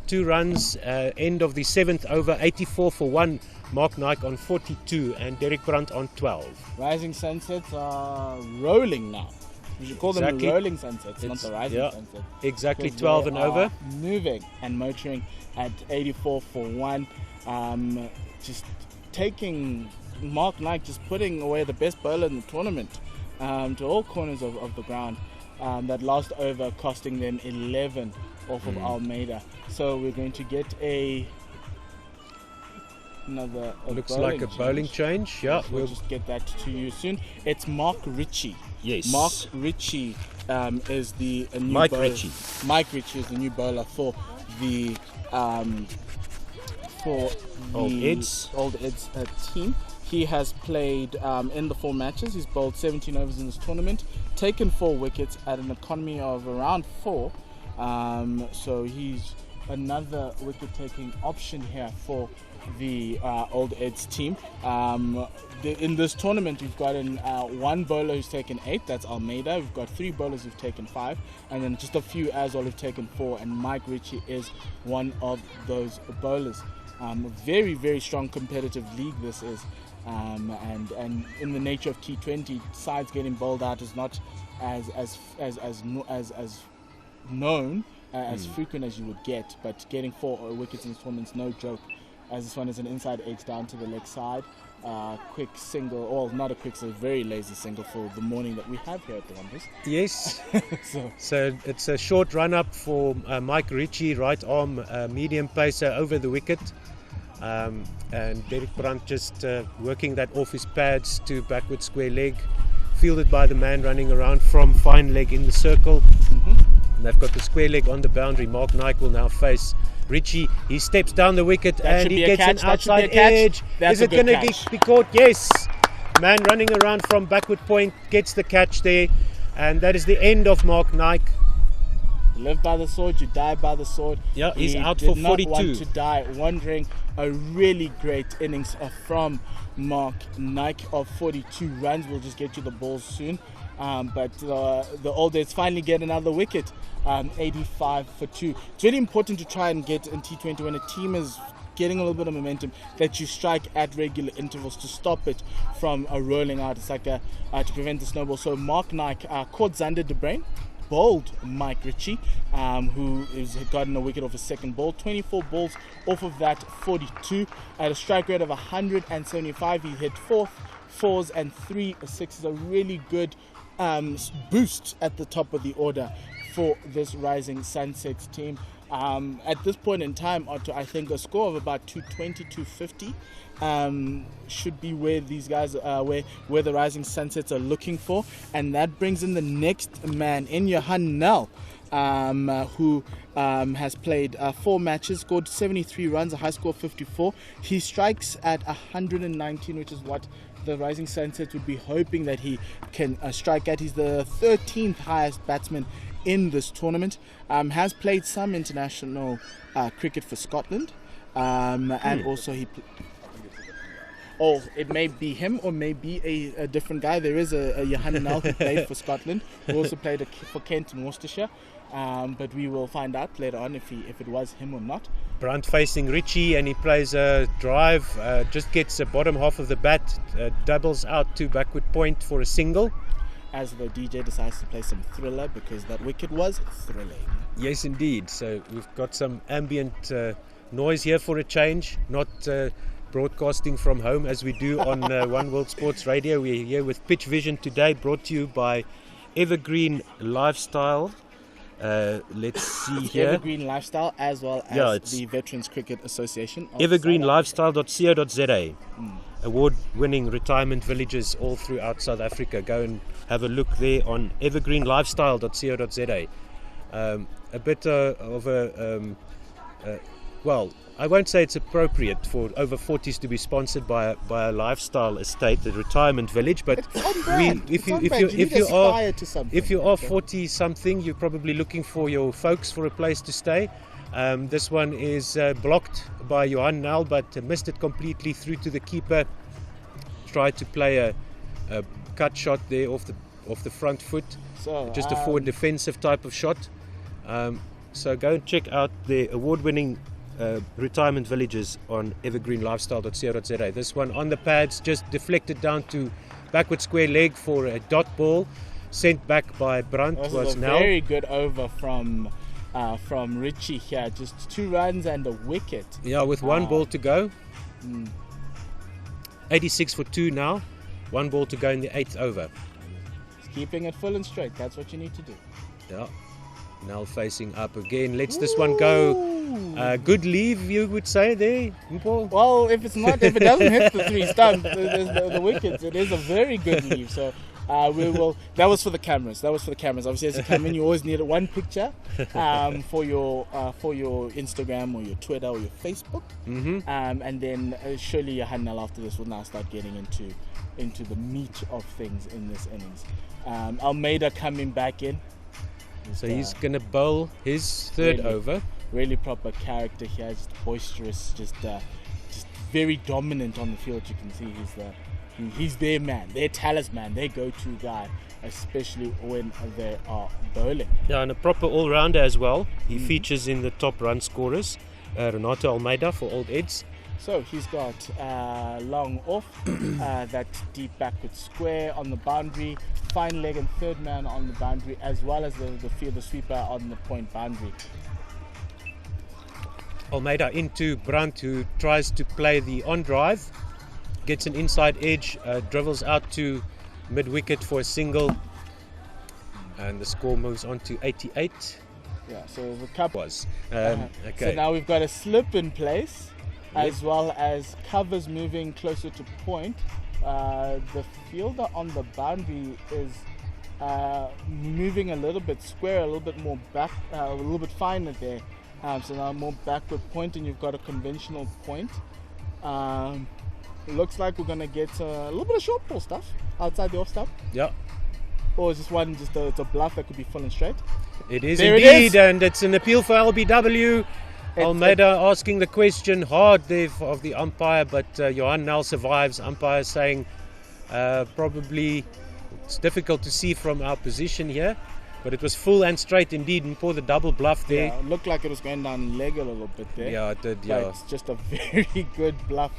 Speaker 2: 2 runs. End of the 7th over, 84 for 1. Mark Nike on 42 and Derek Brandt on 12.
Speaker 3: Rising sunsets are rolling now. We should call them the rolling sunsets, not the rising sunsets.
Speaker 2: Exactly, 12 and over.
Speaker 3: Moving and motoring at 84 for 1. Just taking Mark Knight, just putting away the best bowler in the tournament to all corners of the ground. That last over costing them 11 off of Almeida. So we're going to get another
Speaker 2: looks like a bowling change. Yeah,
Speaker 3: we'll just get that to you soon. It's Mark Ritchie.
Speaker 2: Yes,
Speaker 3: Mark Ritchie is the new
Speaker 2: Mike
Speaker 3: bowler.
Speaker 2: Ritchie.
Speaker 3: Mike Ritchie is the new bowler for the Old Ed's team. He has played in the 4 matches. He's bowled 17 overs in this tournament, taken 4 wickets at an economy of around 4. So he's another wicket-taking option here for the Old Ed's team. In this tournament, we've got one bowler who's taken 8. That's Almeida. We've got 3 bowlers who've taken 5, and then just a few as well who've taken 4. And Mike Ritchie is one of those bowlers. Very, very strong competitive league this is. And in the nature of T20, sides getting bowled out is not as known as frequent as you would get, but getting 4 wickets in this tournament is no joke, as this one is an inside edge down to the leg side. Quick single, or not a quick, so very lazy single for the morning that we have here at the Wanderers.
Speaker 2: Yes. So it's a short run up for Mike Ritchie, right arm medium pacer over the wicket. And Derek Brandt just working that off his pads to backward square leg, fielded by the man running around from fine leg in the circle. And they've got the square leg on the boundary. Mark Nike will now face Ritchie. He steps down the wicket and he gets an outside edge. Is it going to be caught? Yes. Man running around from backward point gets the catch there. And that is the end of Mark Nike.
Speaker 3: You live by the sword, you die by the sword.
Speaker 2: Yeah, he's
Speaker 3: He
Speaker 2: out
Speaker 3: did
Speaker 2: for
Speaker 3: not
Speaker 2: 42.
Speaker 3: want to die wondering. A really great innings from Mark Nike of 42 runs. We'll just get you the balls soon. But the All Days finally get another wicket, 85 for 2. It's really important to try and get in T20 when a team is getting a little bit of momentum that you strike at regular intervals to stop it from rolling out. It's like to prevent the snowball. So Mark Nike caught Xander de Bruyn, bowled Mike Ritchie, who has gotten a wicket off his second ball. 24 balls off of that 42 at a strike rate of 175. He hit 4s and 3 6s. A really good boost at the top of the order for this Rising Sunsets team. At this point in time, Otto, I think a score of about 220, 250 should be where these guys, where the Rising Sunsets are looking for. And that brings in the next man in, Johan Nel, who has played 4 matches, scored 73 runs, a high score of 54. He strikes at 119, which is what the Rising Sunsets would be hoping that he can strike at. He's the 13th highest batsman in this tournament. Has played some international cricket for Scotland, and also it may be him or may be a different guy. There is a Johan Nel who played for Scotland, who also played for Kent and Worcestershire, but we will find out later on if it was him or not.
Speaker 2: Brunt facing Ritchie, and he plays a drive, just gets the bottom half of the bat, doubles out to backward point for a single.
Speaker 3: As the DJ decides to play some Thriller, because that wicket was thrilling.
Speaker 2: Yes, indeed. So we've got some ambient noise here for a change, not broadcasting from home as we do on One World Sports Radio. We're here with Pitch Vision today, brought to you by Evergreen Lifestyle. Let's see here.
Speaker 3: Evergreen Lifestyle, as well as the Veterans Cricket Association.
Speaker 2: Evergreenlifestyle.co.za. Award-winning retirement villages all throughout South Africa. Go and have a look there on evergreenlifestyle.co.za. A bit of a well, I won't say it's appropriate for over 40s to be sponsored by a lifestyle estate, a retirement village, but if you are 40 something, you're probably looking for your folks for a place to stay. This one is blocked by Johan Nel, but missed it completely through to the keeper. Tried to play a cut shot there off the front foot, so, just a forward defensive type of shot. So go and check out the award-winning retirement villages on evergreenlifestyle.co.za. This one on the pads, just deflected down to backward square leg for a dot ball, sent back by Brunt. Was
Speaker 3: a
Speaker 2: now
Speaker 3: very good over from Ritchie here. Just 2 runs and a wicket.
Speaker 2: Yeah, with 1 ball to go. 86 for 2 now. 1 ball to go in the 8th over.
Speaker 3: Just keeping it full and straight. That's what you need to do.
Speaker 2: Yeah. Nel facing up again. Lets this one go. Good leave, you would say there, Paul?
Speaker 3: Well, if it doesn't hit the 3 stumps, the wickets, it is a very good leave. So we will. That was for the cameras. Obviously, as you come in, you always need 1 picture for your Instagram or your Twitter or your Facebook, and then surely Johan Nel after this will now start getting into the meat of things in this innings. Almeida coming back in.
Speaker 2: So he's going to bowl his 3rd over.
Speaker 3: Really proper character here, just boisterous, just very dominant on the field. You can see he's their man, their talisman, their go-to guy, especially when they are bowling.
Speaker 2: Yeah, and a proper all-rounder as well. He features in the top run scorers. Renato Almeida for Old Eds.
Speaker 3: So he's got long off, that deep backward square on the boundary, fine leg and 3rd man on the boundary, as well as the sweeper on the point boundary.
Speaker 2: Almeida into Brunt, who tries to play the on drive, gets an inside edge, dribbles out to mid wicket for a single, and the score moves on to 88.
Speaker 3: Yeah, so the cup
Speaker 2: was
Speaker 3: okay. So now we've got a slip in place, as well as covers moving closer to point. The fielder on the boundary is moving a little bit square, a little bit more back, a little bit finer there. So now more backward point, and you've got a conventional point. It looks like we're going to get a little bit of short ball stuff outside the off stump.
Speaker 2: Yeah.
Speaker 3: Or is this one just it's a bluff that could be full and straight?
Speaker 2: It is
Speaker 3: There it
Speaker 2: indeed,
Speaker 3: is.
Speaker 2: and it's an appeal for LBW. Almeida asking the question hard there of the umpire, but Johan Nel survives. Umpire saying probably it's difficult to see from our position here, but it was full and straight indeed, and for the double bluff there.
Speaker 3: Yeah, it looked like it was going down leg a little bit there.
Speaker 2: Yeah, it did,
Speaker 3: But
Speaker 2: yeah.
Speaker 3: it's just a very good bluff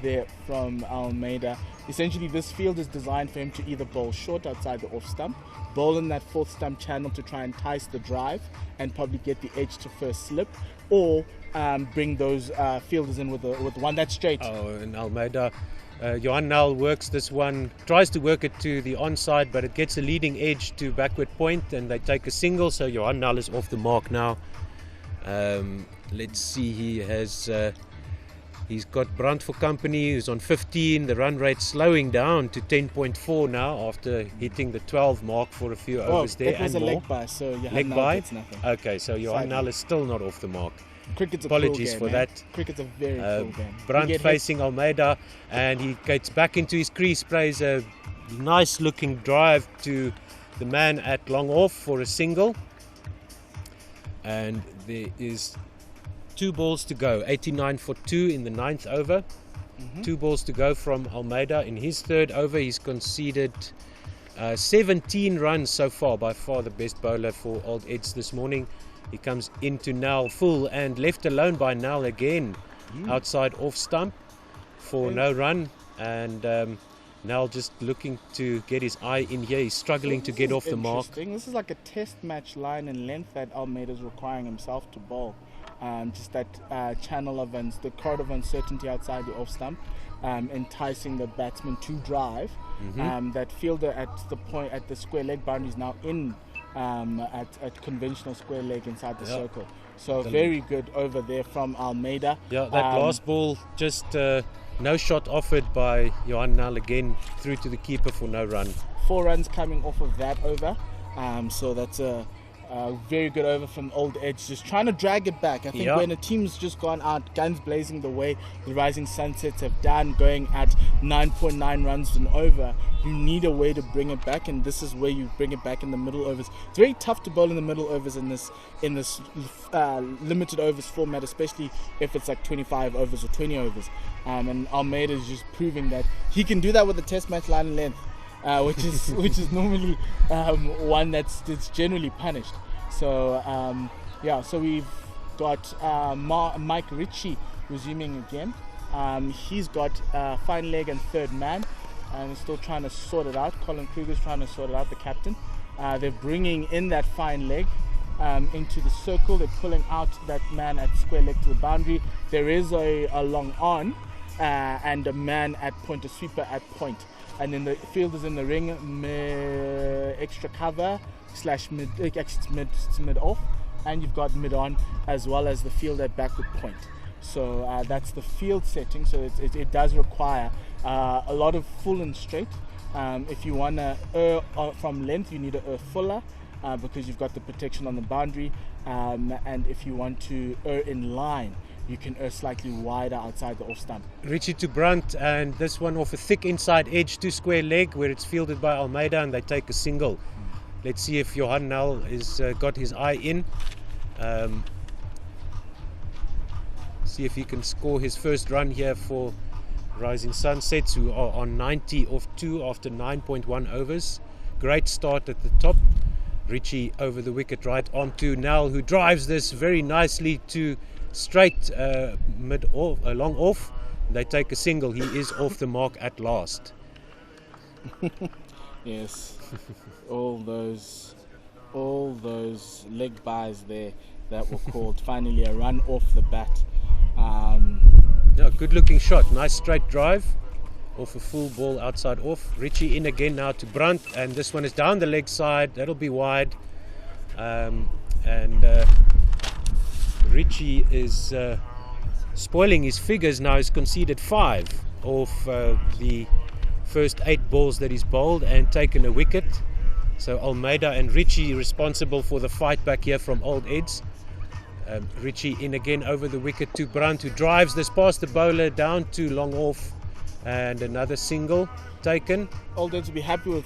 Speaker 3: there from Almeida. Essentially, this field is designed for him to either bowl short outside the off stump, bowl in that fourth stump channel to try and entice the drive and probably get the edge to first slip, or bring those fielders in with one that's straight.
Speaker 2: Oh, and Almeida, Johan Nel works this one, tries to work it to the onside, but it gets a leading edge to backward point, and they take a single, so Johan Nel is off the mark now. Let's see, he's got Brandt for company, who's on 15. The run rate slowing down to 10.4 now after hitting the 12 mark for a few overs there.
Speaker 3: It was
Speaker 2: and
Speaker 3: a
Speaker 2: more.
Speaker 3: leg by, so Johan
Speaker 2: Leg
Speaker 3: Nel
Speaker 2: by?
Speaker 3: gets nothing.
Speaker 2: Okay, so Johan
Speaker 3: Side
Speaker 2: Nel
Speaker 3: leg.
Speaker 2: is still not off the mark.
Speaker 3: Cricket's a
Speaker 2: Apologies
Speaker 3: cool game,
Speaker 2: for
Speaker 3: man.
Speaker 2: that.
Speaker 3: Cricket's a very cool game.
Speaker 2: Brandt
Speaker 3: You get
Speaker 2: facing Almeida, and he gets back into his crease, plays a nice looking drive to the man at long off for a single, and there is 2 balls to go, 89 for 2 in the 9th over. 2 balls to go from Almeida. In his 3rd over, he's conceded 17 runs so far, by far the best bowler for Old Eds this morning. He comes into Nel full and left alone by Nel again, outside off stump for no run, and Nel just looking to get his eye in here. He's struggling to get off the mark.
Speaker 3: This is like a test match line and length that Almeida is requiring himself to bowl. Just that channel of the corridor of uncertainty outside the off stump, enticing the batsman to drive. That fielder at the point at the square leg boundary is now in at conventional square leg inside the circle. So very good over there from Almeida.
Speaker 2: Yeah, that last ball just no shot offered by Johan Nel again, through to the keeper for no run.
Speaker 3: 4 runs coming off of that over. So that's a very good over from Old Edge, just trying to drag it back. I think when a team's just gone out guns blazing the way the Rising Sunsets have done, going at 9.9 runs and over, you need a way to bring it back, and this is where you bring it back in the middle overs. It's very tough to bowl in the middle overs in this limited overs format, especially if it's like 25 overs or 20 overs. And Almeida is just proving that he can do that with the test match line and length. Which is normally one that's generally punished. So so we've got Mike Ritchie resuming again. He's got fine leg and 3rd man, and he's still trying to sort it out. Colin Kruger's trying to sort it out, the captain. They're bringing in that fine leg into the circle. They're pulling out that man at square leg to the boundary. There is a long on and a man at point, a sweeper at point. And then the field is in the ring, extra cover / mid off, and you've got mid on as well as the field at backward point. So that's the field setting. So it does require a lot of full and straight. If you want to from length, you need a fuller because you've got the protection on the boundary. And if you want to in line, you can slightly wider outside the off stump.
Speaker 2: Richie to Brandt, and this one off a thick inside edge to square leg, where it's fielded by Almeida, and they take a single. Let's see if Johan Nel has got his eye in. See if he can score his first run here for Rising Sunsets, who are on 90 off 2 after 9.1 overs. Great start at the top. Richie over the wicket right onto Nel, who drives this very nicely to straight mid off, long off. They take a single. He is off the mark at last.
Speaker 3: Yes, all those leg buys there that were called. Finally a run off the bat.
Speaker 2: Yeah, good looking shot. Nice straight drive off a full ball outside off. Richie in again now to Brandt, and this one is down the leg side. That'll be wide. Richie is spoiling his figures now. He's conceded 5 off the first 8 balls that he's bowled and taken a wicket. So Almeida and Richie responsible for the fight back here from Old Eds. Richie in again over the wicket to Brandt, who drives this past the bowler down to long off, and another single. taken.
Speaker 3: Old Eds will be happy with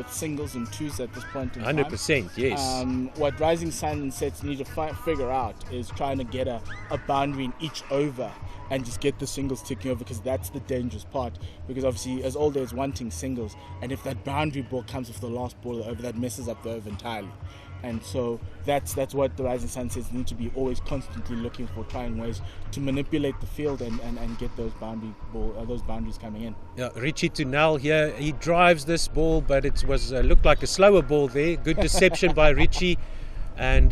Speaker 3: singles and twos at this point in time.
Speaker 2: 100%, yes.
Speaker 3: What Rising Sunsets need to figure out is trying to get a boundary in each over and just get the singles ticking over, because that's the dangerous part. Because obviously, as Old Eds wanting singles, and if that boundary ball comes with the last ball of the over, that messes up the over entirely. And so that's what the Rising Sunsets need to be always constantly looking for, trying ways to manipulate the field and get those boundaries coming in.
Speaker 2: Yeah, Richie to Nal here. He drives this ball, but it was looked like a slower ball there. Good deception by Richie. And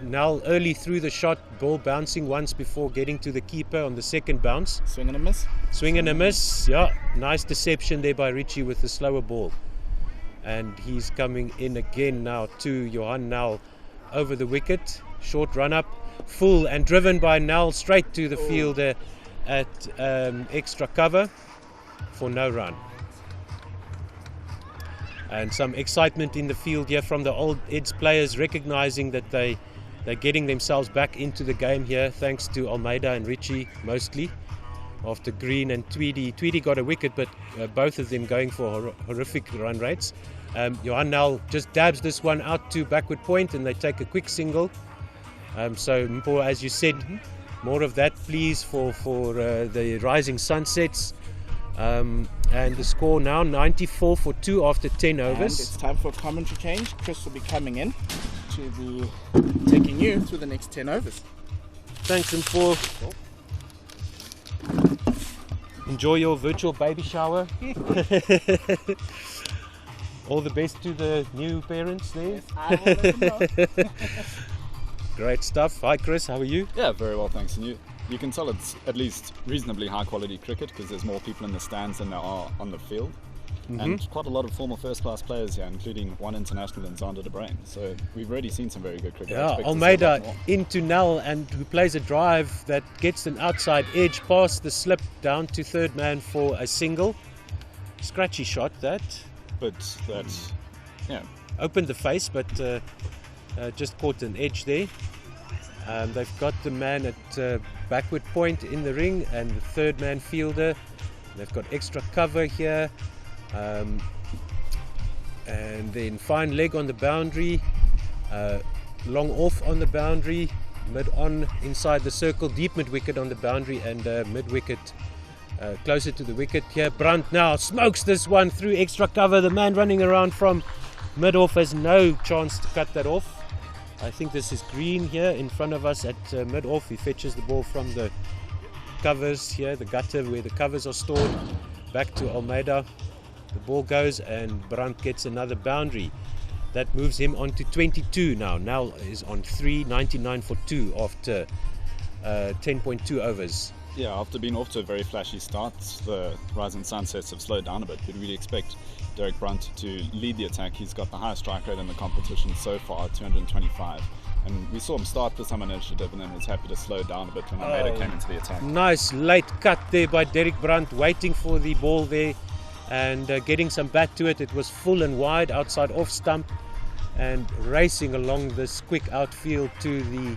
Speaker 2: Nal early through the shot, ball bouncing once before getting to the keeper on the second bounce.
Speaker 3: Swing and a miss.
Speaker 2: Swing and a miss. Yeah, nice deception there by Richie with the slower ball. And he's coming in again now to Johan Nal over the wicket. Short run up, full and driven by Nal straight to the fielder at extra cover for no run. And some excitement in the field here from the Old Eds players, recognizing that they're getting themselves back into the game here, thanks to Almeida and Richie mostly. After Green and Tweedy. Tweedy got a wicket, but both of them going for horrific run rates. Johan Nal just dabs this one out to backward point, and they take a quick single. So, Mpo, as you said, more of that, please, for the Rising Sunsets. And the score now 94 for 2 after 10 overs.
Speaker 3: And it's time for a commentary change. Chris will be coming in to be taking you through the next 10 overs.
Speaker 2: Thanks, Mpo. Enjoy your virtual baby shower. All the best to the new parents there.
Speaker 3: Yes, I will let them know.
Speaker 2: Great stuff. Hi Chris, how are you?
Speaker 5: Yeah, very well, thanks. And you can tell it's at least reasonably high quality cricket, because there's more people in the stands than there are on the field. And quite a lot of former first class players here, including one international in Zander de Bruin. So we've already seen some very good cricket. I
Speaker 2: Yeah,
Speaker 5: expect to see a
Speaker 2: Almeida
Speaker 5: lot more.
Speaker 2: into Nal, and who plays a drive that gets an outside edge past the slip down to third man for a single. Scratchy shot that.
Speaker 5: But that, yeah,
Speaker 2: Opened the face, but just caught an edge there. They've got the man at backward point in the ring and the third man fielder. They've got extra cover here. And then fine leg on the boundary, long off on the boundary, mid on inside the circle, deep mid wicket on the boundary, and mid wicket closer to the wicket here. Brandt now smokes this one through extra cover. The man running around from mid off has no chance to cut that off. I think this is Green here in front of us at mid off. He fetches the ball from the covers here, the gutter where the covers are stored, back to Almeida. The ball goes and Brandt gets another boundary. That moves him on to 22 now. Nal is on 3.99 for 2 after 10.2 overs.
Speaker 5: yeah, after being off to a very flashy start, the Rising Sunsets have slowed down a bit. We'd really expect Derek Brunt to lead the attack. He's got the highest strike rate in the competition so far, 225. And we saw him start with some initiative and then was happy to slow down a bit when Almeida came into the attack.
Speaker 2: Nice late cut there by Derek Brunt, waiting for the ball there and getting some bat to it. It was full and wide outside off stump and racing along this quick outfield to the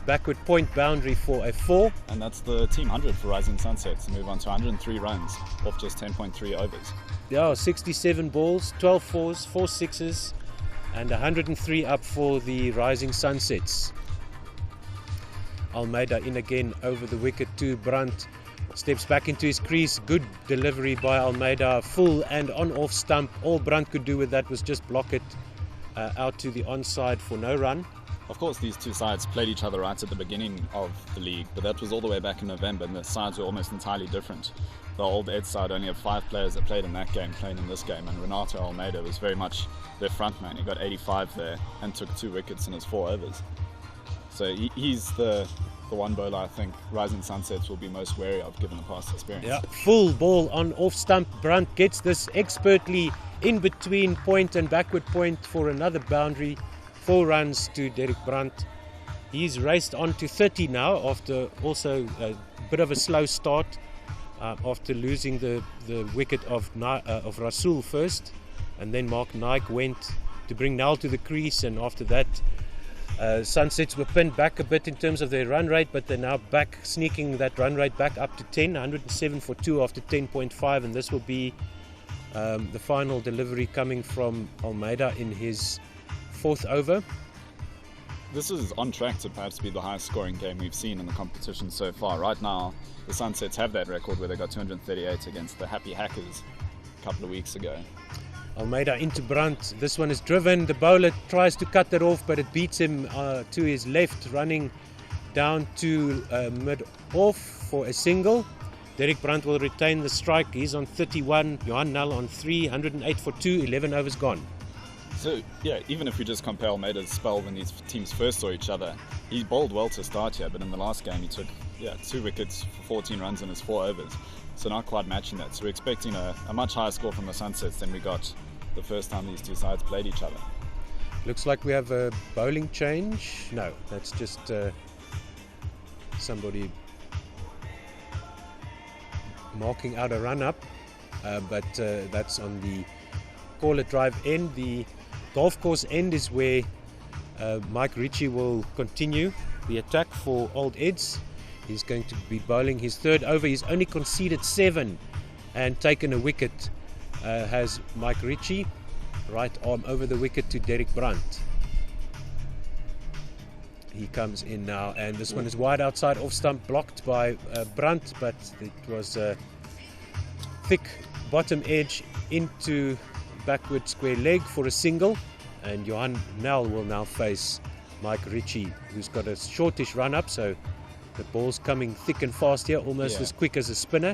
Speaker 2: backward point boundary for a 4.
Speaker 5: And that's the team 100 for Rising Sunsets to move on to 103 runs off just 10.3 overs.
Speaker 2: Yeah, 67 balls, 12 fours, 4 sixes, and 103 up for the Rising Sunsets. Almeida in again over the wicket to Brunt. Steps back into his crease. Good delivery by Almeida. Full and on off stump. All Brunt could do with that was just block it out to the onside for no run.
Speaker 5: Of course, these two sides played each other right at the beginning of the league, but that was all the way back in November, and the sides were almost entirely different. The old Ed side only had 5 players that played in that game playing in this game, and Renato Almeida was very much their front man. He got 85 there and took 2 wickets in his 4 overs. So he's the one bowler I think Rising Sunsets will be most wary of given the past experience.
Speaker 2: Yeah, full ball on off stump. Brunt gets this expertly in between point and backward point for another boundary. 4 runs to Derek Brunt. He's raced on to 30 now after also a bit of a slow start after losing the wicket of Rasool first, and then Mark Naik went to bring Nal to the crease, and after that Sunsets were pinned back a bit in terms of their run rate, but they're now back, sneaking that run rate back up to 10, 107 for 2 after 10.5, and this will be The final delivery coming from Almeida in his 4th over.
Speaker 5: This is on track to perhaps be the highest scoring game we've seen in the competition so far. Right now, the Sunsets have that record where they got 238 against the Happy Hackers a couple of weeks ago.
Speaker 2: Almeida into Brandt. This one is driven. The bowler tries to cut that off, but it beats him to his left, running down to mid-off for a single. Derek Brandt will retain the strike. He's on 31. Johan Nel on 3. 108 for 2. 11 overs gone.
Speaker 5: So, yeah, even if we just compare Almeida's spell when these teams first saw each other, he bowled well to start here, but in the last game he took 2 wickets for 14 runs in his 4 overs. So not quite matching that. So we're expecting a much higher score from the Sunsets than we got the first time these two sides played each other.
Speaker 2: Looks like we have a bowling change. No, that's just somebody marking out a run-up, but that's on the caller drive end. The golf course end is where Mike Ritchie will continue the attack for Old Eds. He's going to be bowling his 3rd over. He's only conceded 7 and taken a wicket. Has Mike Ritchie. Right arm over the wicket to Derek Brandt. He comes in now, and this one is wide outside off stump, blocked by Brandt, but it was a thick bottom edge into backward square leg for a single, and Johan Nel will now face Mike Ritchie, who's got a shortish run up, so the ball's coming thick and fast here, almost as quick as a spinner.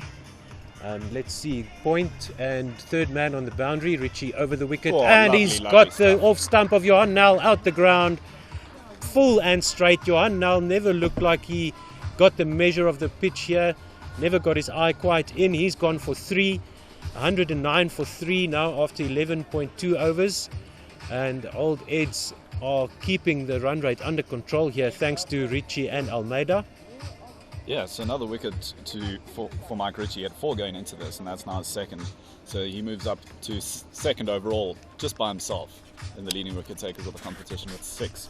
Speaker 2: Let's see, point and 3rd man on the boundary. Ritchie over the wicket, and
Speaker 5: lovely,
Speaker 2: he's
Speaker 5: lovely
Speaker 2: got
Speaker 5: stuff.
Speaker 2: the off stump of Johan Nel out the ground, full and straight. Johan Nel never looked like he got the measure of the pitch here, never got his eye quite in. He's gone for 3, 109 for 3 now after 11.2 overs, and Old Eds are keeping the run rate under control here thanks to Ritchie and Almeida.
Speaker 5: Yeah, so another wicket for Mike Ritchie. He had 4 going into this, and that's now his 2nd. So he moves up to 2nd overall just by himself in the leading wicket takers of the competition with 6.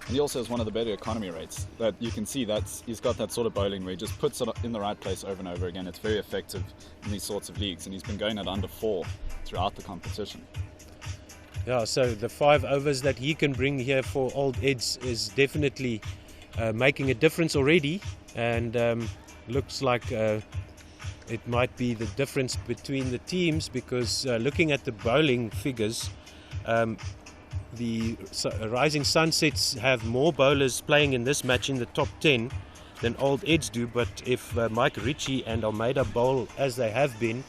Speaker 5: And he also has one of the better economy rates. That you can see that he's got that sort of bowling where he just puts it in the right place over and over again. It's very effective in these sorts of leagues, and he's been going at under 4 throughout the competition.
Speaker 2: Yeah, so the 5 overs that he can bring here for Old Eds is definitely making a difference already, and looks like it might be the difference between the teams, because looking at the bowling figures, the Rising Sunsets have more bowlers playing in this match in the top 10 than Old Eds do, but if Mike Ritchie and Almeida bowl as they have been,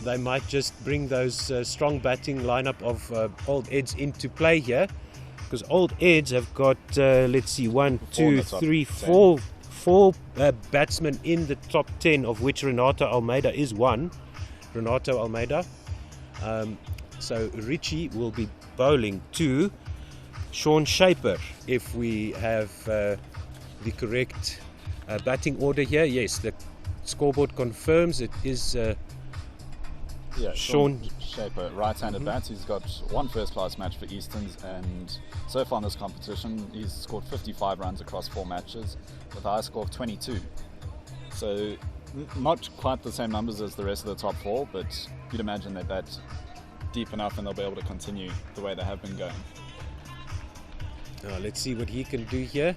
Speaker 2: they might just bring those strong batting lineup of Old Eds into play here, because Old Eds have got let's see, 1, 2, 3, 4 batsmen in the top 10, of which Renato Almeida is one. Renato Almeida. So Ritchie will be bowling to Sean Shaper if we have the correct batting order here. Yes, the scoreboard confirms it is Sean
Speaker 5: Shaper, right-handed bat. He's got 1 first-class match for Easterns, and so far in this competition he's scored 55 runs across 4 matches with a high score of 22. So not quite the same numbers as the rest of the top 4, but you'd imagine they're that deep enough and they'll be able to continue the way they have been going.
Speaker 2: Now let's see what he can do here.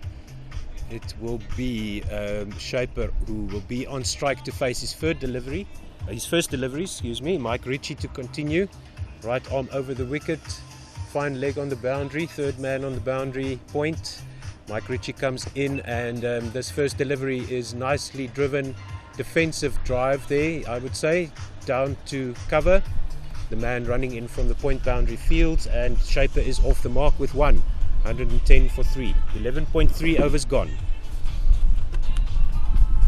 Speaker 2: It will be Shaper who will be on strike to face his first delivery. Mike Ritchie to continue. Right arm over the wicket. Fine leg on the boundary. 3rd man on the boundary point. Mike Ritchie comes in, and this first delivery is nicely driven. Defensive drive there, I would say. Down to cover. The man running in from the point boundary fields, and Shaper is off the mark with 1. 110 for 3. 11.3 overs gone.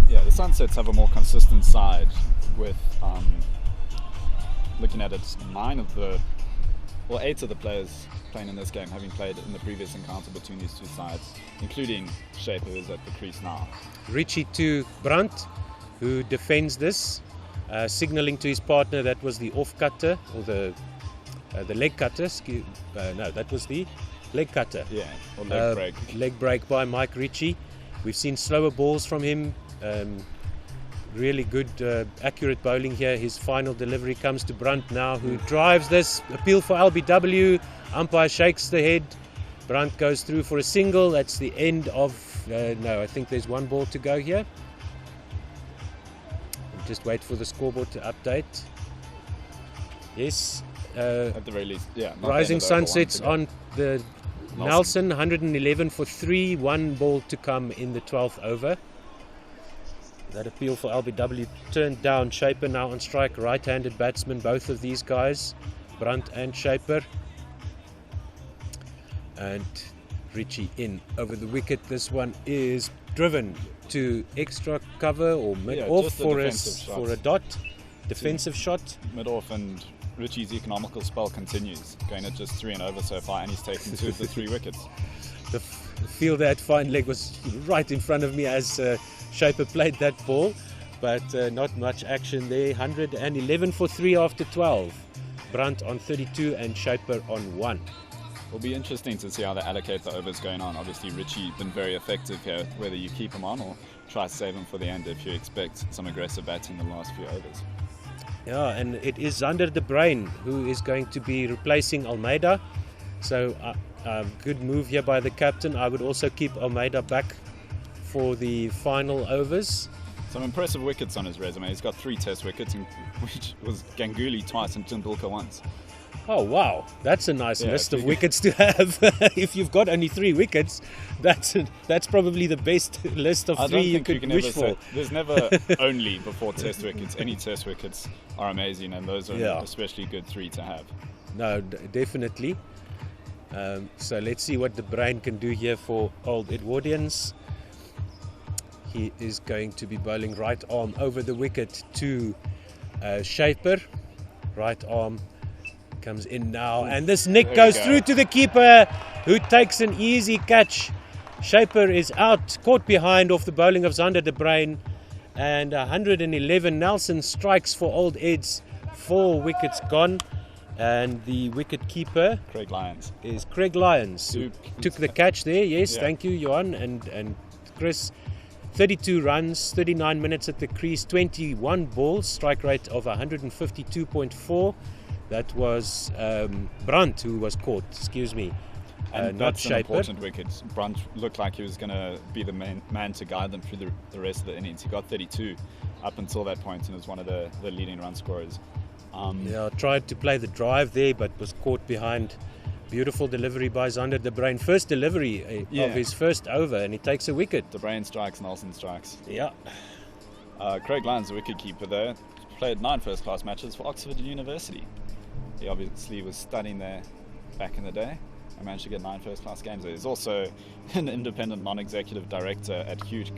Speaker 5: Yeah, the Sunsets have a more consistent side with, looking at it, 8 of the players playing in this game having played in the previous encounter between these two sides, including Shaper, who's at the crease now.
Speaker 2: Ritchie to Brandt, who defends this, signalling to his partner that was the off cutter, or the leg cutter. No, that was the leg cutter.
Speaker 5: Yeah, or leg break.
Speaker 2: Leg break by Mike Ritchie. We've seen slower balls from him really good, accurate bowling here. His final delivery comes to Brunt now, who drives this. Appeal for LBW. Umpire shakes the head. Brunt goes through for a single. That's the end of... no, I think there's one ball to go here. Just wait for the scoreboard to update. Yes.
Speaker 5: At the very least, yeah. not the
Speaker 2: Rising
Speaker 5: end of over, one
Speaker 2: Sunsets
Speaker 5: to go.
Speaker 2: on the Nelson, 111 for 3. One ball to come in the 12th over. That appeal for LBW turned down. Shaper now on strike. Right-handed batsman, both of these guys. Brunt and Shaper. And Richie in over the wicket. This one is driven to extra cover or mid-off
Speaker 5: just a
Speaker 2: for
Speaker 5: defensive shot.
Speaker 2: a dot. Defensive shot.
Speaker 5: Mid-off, and Richie's economical spell continues, going at just 3 and over so far, and he's taken 2 of the 3 wickets.
Speaker 2: The fielder at fine leg was right in front of me as Shaper played that ball, but not much action there. 111 for 3 after 12. Brunt on 32 and Shaper on 1.
Speaker 5: It'll be interesting to see how they allocate the overs going on. Obviously, Richie been very effective here, whether you keep him on or try to save him for the end if you expect some aggressive batting in the last few overs.
Speaker 2: Yeah, and it is Zander de Bruin who is going to be replacing Almeida. So good move here by the captain. I would also keep Almeida back for the final overs.
Speaker 5: Some impressive wickets on his resume. He's got 3 test wickets, which was Ganguly twice and Tendulkar once.
Speaker 2: Oh wow, that's a nice list
Speaker 5: if
Speaker 2: of
Speaker 5: you-
Speaker 2: wickets to have. If you've got only 3 wickets, that's probably the best list of
Speaker 5: I
Speaker 2: 3
Speaker 5: don't
Speaker 2: you
Speaker 5: think you
Speaker 2: could
Speaker 5: can
Speaker 2: wish
Speaker 5: ever
Speaker 2: for.
Speaker 5: say there's never only before test wickets. Any test wickets are amazing, and those are
Speaker 2: Yeah.
Speaker 5: especially good 3 to have.
Speaker 2: No, definitely. So let's see what the brain can do here for old Edwardians. He is going to be bowling right arm over the wicket to Shaper. Right arm comes in now, and this nick
Speaker 5: There
Speaker 2: goes
Speaker 5: we go.
Speaker 2: through to the keeper, who takes an easy catch. Shaper is out, caught behind off the bowling of Zander de Bruin, and 111. Nelson strikes for old Eds. 4 wickets gone, and the wicket keeper
Speaker 5: Craig Lyons.
Speaker 2: is Craig Lyons, who took the catch there. Yes,
Speaker 5: Yeah.
Speaker 2: thank you, Johan and Chris. 32 runs, 39 minutes at the crease, 21 balls, strike rate of 152.4. That was Brunt who was caught, excuse me,
Speaker 5: And
Speaker 2: not
Speaker 5: that's an
Speaker 2: Shaper.
Speaker 5: important wicket. Brunt looked like he was going to be the man to guide them through the rest of the innings. He got 32 up until that point and was one of the leading run scorers.
Speaker 2: Yeah, tried to play the drive there, but was caught behind. Beautiful delivery by Zander de Bruin. First delivery
Speaker 5: Yeah.
Speaker 2: of his first over, and he takes a wicket.
Speaker 5: The brain strikes, Nelson strikes.
Speaker 2: Yeah.
Speaker 5: Craig Lyons, the wicketkeeper there, played 9 first-class matches for Oxford University. He obviously was studying there back in the day. I managed to get 9 first-class games there. He's also an independent non-executive director at Huge,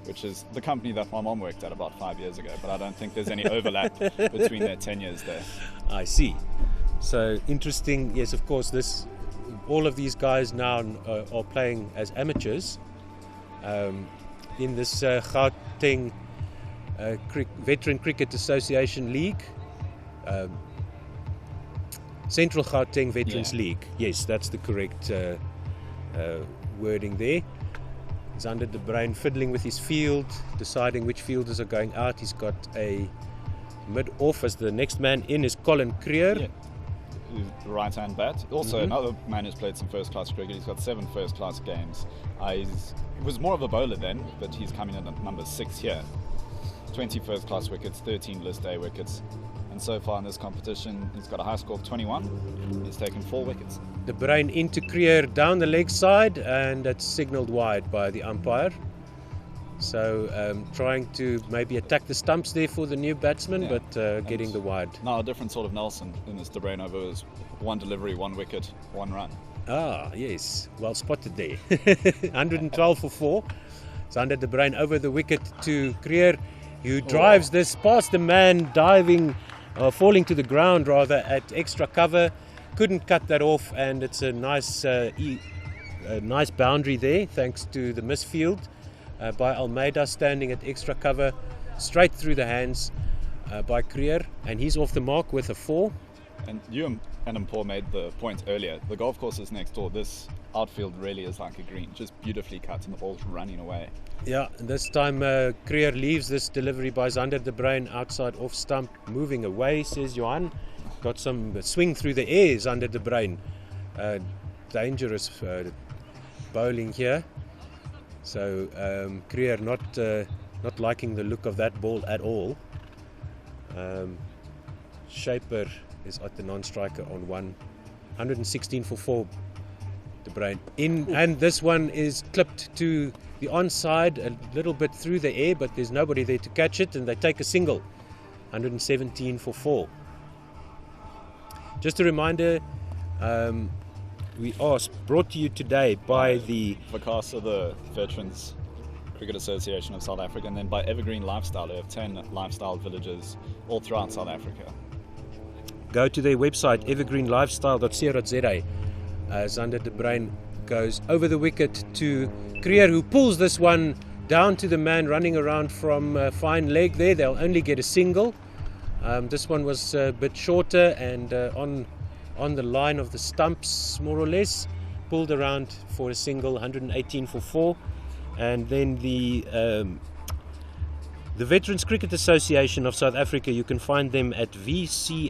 Speaker 5: which is the company that my mom worked at about 5 years ago, but I don't think there's any overlap between their tenures there.
Speaker 2: I see. So interesting. Yes, of course. All of these guys now are playing as amateurs in this Gauteng Veteran Cricket Association League. Central Gauteng Veterans League. Yes, that's the correct wording there. Zander de Bruin fiddling with his field, deciding which fielders are going out. He's got a mid-off as the next man in is Colin Creer.
Speaker 5: Yeah. The right-hand bat. Also, another man who's played some first-class cricket. He's got 7 first-class games. He was more of a bowler then, but he's coming in at number 6 here. 20 first-class wickets, 13 List A wickets. And so far in this competition, he's got a high score of 21. He's taken 4 wickets.
Speaker 2: De Bruin into Creer down the leg side, and that's signalled wide by the umpire. So trying to maybe attack the stumps there for the new batsman,
Speaker 5: Yeah.
Speaker 2: but getting the wide.
Speaker 5: Now a different sort of Nelson in this De Bruin over is 1 delivery, 1 wicket, 1 run.
Speaker 2: Ah, yes, well spotted there. 112 for 4. Zander de Bruin over the wicket to Creer, who drives this past the man diving, falling to the ground rather, at extra cover. Couldn't cut that off, and it's a nice nice boundary there thanks to the misfield by Almeida, standing at extra cover, straight through the hands by Creer, and he's off the mark with a 4.
Speaker 5: And you and Paul made the point earlier. The golf course is next door. This outfield really is like a green, just beautifully cut, and the ball's running away.
Speaker 2: Yeah, and this time Creer leaves this delivery by Zander de Bruin outside off stump, moving away, says Johan. Got some swing through the air, Zander de Bruin. Dangerous bowling here. So Creer not liking the look of that ball at all. Shaper is at the non-striker on 116 for 4. De Bruin in, and this one is clipped to the onside a little bit through the air, but there's nobody there to catch it, and they take a single. 117 for 4. Just a reminder, we are brought to you today by the
Speaker 5: Vakasa, the Veterans Cricket Association of South Africa, and then by Evergreen Lifestyle. They have 10 lifestyle villages all throughout South Africa.
Speaker 2: Go to their website, evergreenlifestyle.co.za. Zander de Bruin goes over the wicket to Creer, who pulls this one down to the man running around from fine leg there. They'll only get a single. This one was a bit shorter and on the line of the stumps, more or less. Pulled around for a single, 118 for 4. And then the Veterans Cricket Association of South Africa, you can find them at vcasa.co.za.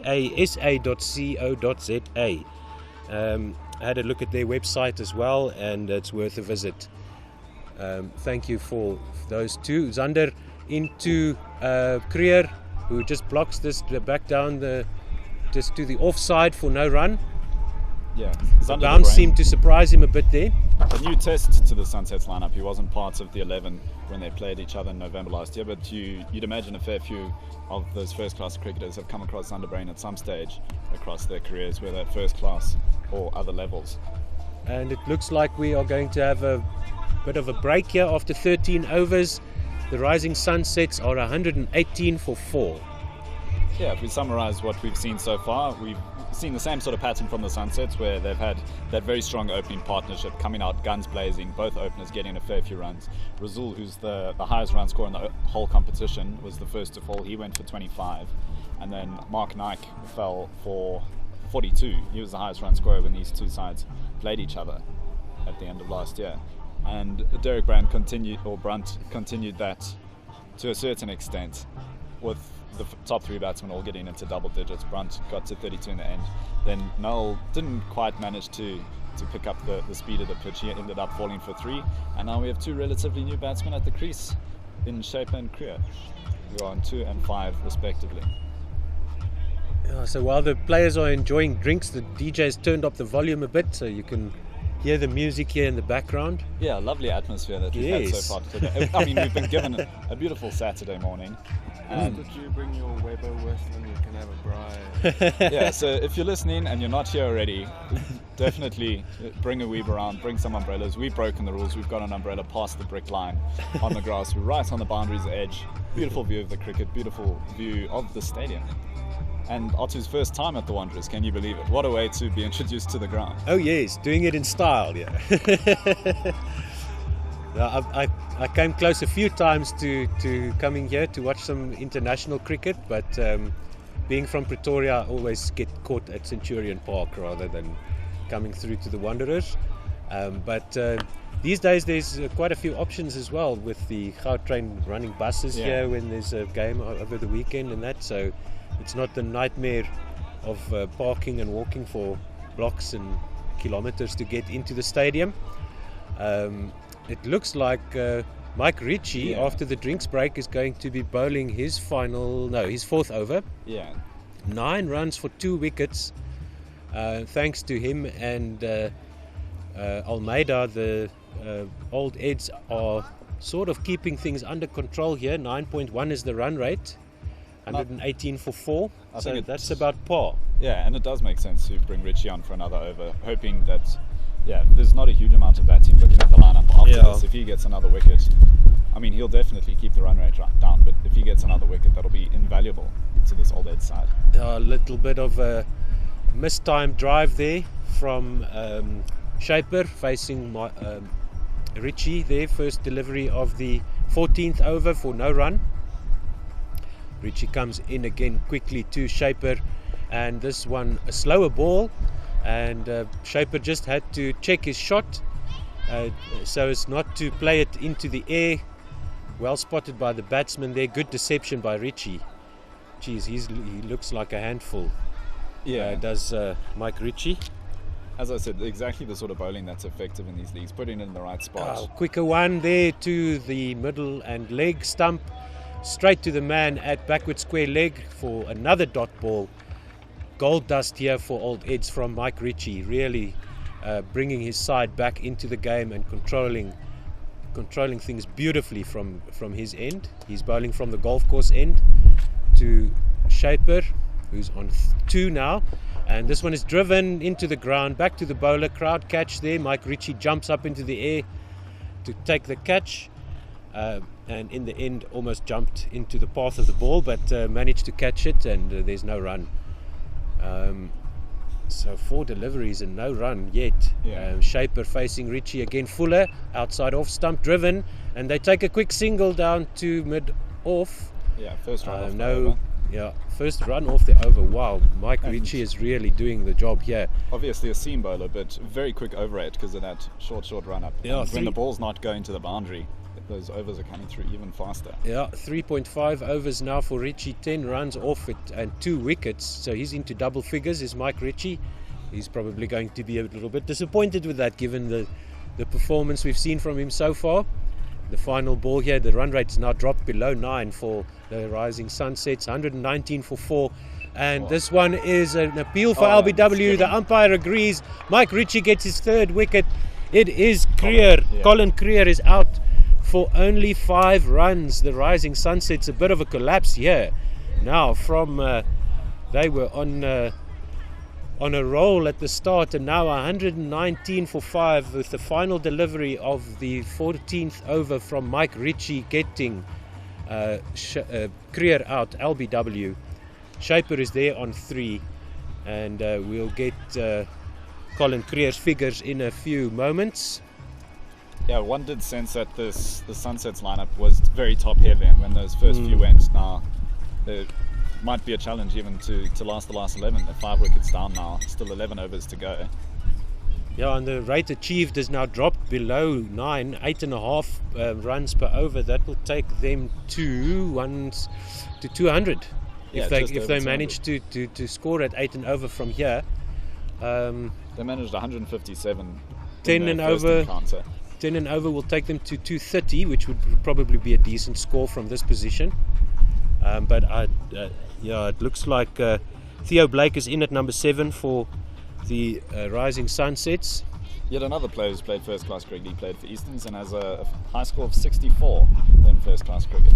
Speaker 2: I had a look at their website as well, and it's worth a visit. Thank you for those two. Zander into Creer, who just blocks this back down just to the offside for no run.
Speaker 5: Yeah,
Speaker 2: The bounce seemed to surprise him a bit there.
Speaker 5: A new test to the Sunsets lineup. He wasn't part of the 11 when they played each other in November last year, but you'd imagine a fair few of those first-class cricketers have come across Zander de Bruin at some stage across their careers, whether at first class or other levels.
Speaker 2: And it looks like we are going to have a bit of a break here after 13 overs. The Rising Sunsets are 118 for 4.
Speaker 5: Yeah, if we summarise what we've seen so far, we've seen the same sort of pattern from the Sunsets, where they've had that very strong opening partnership coming out guns blazing, both openers getting a fair few runs. Rasul, who's the highest run scorer in the whole competition, was the first to fall. He went for 25. And then Mark Nike fell for 42. He was the highest run scorer when these two sides played each other at the end of last year. And Derek Brandt continued that to a certain extent, with the top 3 batsmen all getting into double digits. Brandt got to 32 in the end. Then Noel didn't quite manage to pick up the speed of the pitch. He ended up falling for 3. And now we have 2 relatively new batsmen at the crease in Shaper and Creer, who are on 2 and 5 respectively.
Speaker 2: So while the players are enjoying drinks, the DJ's turned up the volume a bit so you can hear the music here in the background.
Speaker 5: Yeah, lovely atmosphere that we've had so far today. I mean, we've been given a beautiful Saturday morning.
Speaker 6: Could you bring your Weber with and you can have a braai?
Speaker 5: Yeah, so if you're listening and you're not here already, definitely bring a Weber around, bring some umbrellas. We've broken the rules. We've got an umbrella past the brick line on the grass. We're right on the boundary's edge. Beautiful view of the cricket, beautiful view of the stadium. And Otto's first time at the Wanderers, can you believe it? What a way to be introduced to the ground.
Speaker 2: Oh yes, doing it in style, yeah. I came close a few times to coming here to watch some international cricket, but being from Pretoria, I always get caught at Centurion Park rather than coming through to the Wanderers. But these days there's quite a few options as well, with the Gautrain running buses here when there's a game over the weekend and that, so it's not the nightmare of parking and walking for blocks and kilometers to get into the stadium. It looks like Mike Ritchie, after the drinks break, is going to be bowling his 4th over.
Speaker 5: Yeah.
Speaker 2: 9 runs for 2 wickets. Thanks to him and Almeida, the old Eds are sort of keeping things under control here. 9.1 is the run rate. 118 for 4. So that's about par.
Speaker 5: Yeah, and it does make sense to bring Ritchie on for another over, hoping that there's not a huge amount of batting looking at the lineup after this. If he gets another wicket, I mean, he'll definitely keep the run rate down, but if he gets another wicket, that'll be invaluable to this old Ed side.
Speaker 2: A little bit of a mistimed drive there from Shaper facing Ritchie there. First delivery of the 14th over for no run. Ritchie comes in again quickly to Shaper, and this one a slower ball, and Shaper just had to check his shot so as not to play it into the air. Well spotted by the batsman there. Good deception by Richie. Geez, he looks like a handful.
Speaker 5: Yeah.
Speaker 2: Does Mike Ritchie.
Speaker 5: As I said, exactly the sort of bowling that's effective in these leagues, putting it in the right spot.
Speaker 2: Oh, quicker one there to the middle and leg stump, straight to the man at backward square leg for another dot ball. Gold dust here for old Eds from Mike Ritchie, really bringing his side back into the game and controlling things beautifully from his end. He's bowling from the golf course end to Shaper, who's on 2 now. And this one is driven into the ground, back to the bowler. Crowd catch there. Mike Ritchie jumps up into the air to take the catch. And in the end almost jumped into the path of the ball, but managed to catch it, and there's no run. So 4 deliveries and no run yet.
Speaker 5: Yeah.
Speaker 2: Shaper facing Ritchie again. Fuller outside off stump, driven, and they take a quick single down to mid off.
Speaker 5: Yeah, first run off the over.
Speaker 2: Yeah, first run off the over. Wow, Mike Ritchie is really doing the job here.
Speaker 5: Obviously a seam bowler, but very quick over rate because of that short run up.
Speaker 2: Yeah,
Speaker 5: and when the ball's not going to the boundary, those overs are coming through even faster.
Speaker 2: Yeah, 3.5 overs now for Ritchie, 10 runs off it and 2 wickets. So he's into double figures, is Mike Ritchie. He's probably going to be a little bit disappointed with that, given the performance we've seen from him so far. The final ball here, the run rate's now dropped below 9 for the Rising Sunsets, 119 for 4. And this one is an appeal for LBW. The umpire agrees. Mike Ritchie gets his 3rd wicket. It is Creer. Colin Creer is out for only 5 runs. The Rising Sunsets, a bit of a collapse here. Now from they were on a roll at the start, and now 119 for 5 with the final delivery of the 14th over from Mike Ritchie, getting Creer out, LBW. Shaper is there on 3, and we'll get Colin Creer's figures in a few moments.
Speaker 5: Yeah, one did sense that the Sunsets lineup was very top heavy, and when those first few went, now there might be a challenge even to last the last 11. They're 5 wickets down now, still 11 overs to go.
Speaker 2: Yeah, and the rate achieved has now dropped below 9, 8.5 runs per over. That will take them to 200.
Speaker 5: Yeah,
Speaker 2: if they manage to score at 8 and over from here.
Speaker 5: They managed 157.
Speaker 2: 10 and over.
Speaker 5: Encounter.
Speaker 2: 10 and over will take them to 230, which would probably be a decent score from this position. But it looks like Theo Blake is in at number 7 for the Rising Sunsets.
Speaker 5: Yet another player who's played first class cricket. He played for Easterns and has a high score of 64 in first class cricket.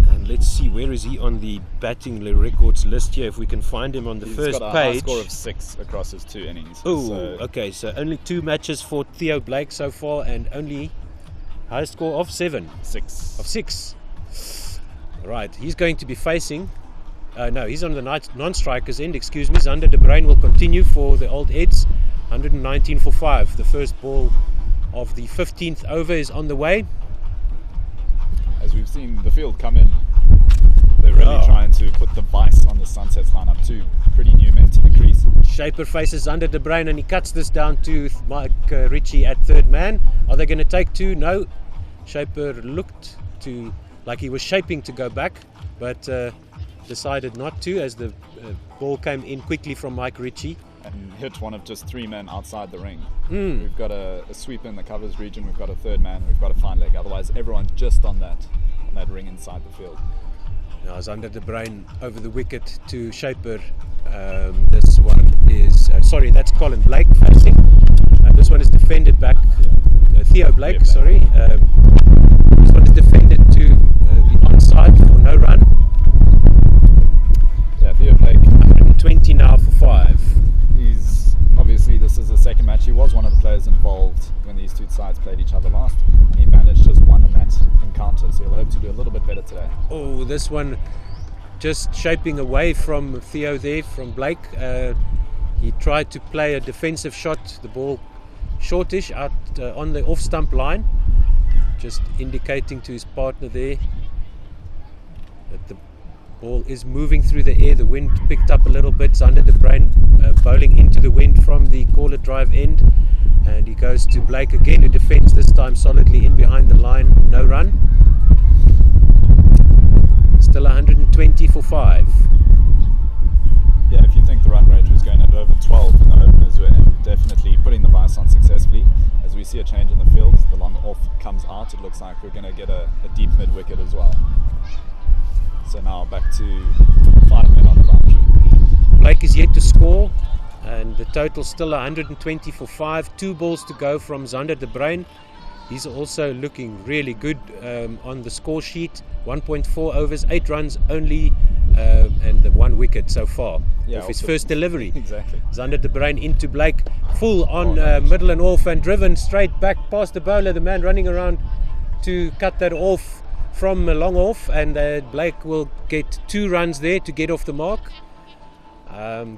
Speaker 2: And let's see, where is he on the batting records list here? If we can find him on the first
Speaker 5: got a
Speaker 2: page.
Speaker 5: High score of 6 across his 2 innings.
Speaker 2: Oh, okay. So only 2 matches for Theo Blake so far, and only high score of 7.
Speaker 5: 6.
Speaker 2: Right, he's going to be facing. No, he's on the non-strikers end. Excuse me. Zander de Bruin will continue for the Old Eds. 119 for 5. The first ball of the 15th over is on the way.
Speaker 5: As we've seen the field come in, they're really trying to put the vice on the Sunsets lineup. 2 pretty new men to the crease.
Speaker 2: Shaper faces Zander de Bruin, and he cuts this down to Mike Ritchie at 3rd man. Are they going to take 2? No. Shaper looked like he was shaping to go back, but decided not to, as the ball came in quickly from Mike Ritchie.
Speaker 5: And hit one of just 3 men outside the ring. We've got a sweep in the covers region, we've got a 3rd man, we've got a fine leg. Otherwise, everyone's just on that ring inside the field.
Speaker 2: Now Zander de Bruin over the wicket to Shaper. This one is, that's Colin Blake facing. This one is defended back, Theo Blake, sorry. This one is defended to the onside for no run.
Speaker 5: Yeah, Theo Blake.
Speaker 2: 120 now for 5.
Speaker 5: Obviously, this is the second match. He was one of the players involved when these 2 sides played each other last, and he managed just 1 in that encounter, so he'll hope to do a little bit better today.
Speaker 2: Oh, this one just shaping away from Theo there, from Blake. He tried to play a defensive shot, the ball shortish out on the off-stump line, just indicating to his partner there that the Ball is moving through the air. The wind picked up a little bit. Zander de Bruin bowling into the wind from the corner drive end. And he goes to Blake again, who defends this time solidly in behind the line. No run. Still 120 for 5.
Speaker 5: Yeah, if you think the run rate was going at over 12 and the openers were definitely putting the vice on successfully, as we see a change in the field, the long off comes out, it looks like we're going to get a deep mid wicket as well. So now back to 5 men on the boundary.
Speaker 2: Blake is yet to score, and the total still 120 for 5. 2 balls to go from Zander de Bruin. He's also looking really good on the score sheet. 1.4 overs, 8 runs only, and the 1 wicket so far of his first delivery.
Speaker 5: Exactly.
Speaker 2: Zander de Bruin into Blake, full on middle and off, and driven straight back past the bowler. The man running around to cut that off from a long off, and Blake will get 2 runs there to get off the mark.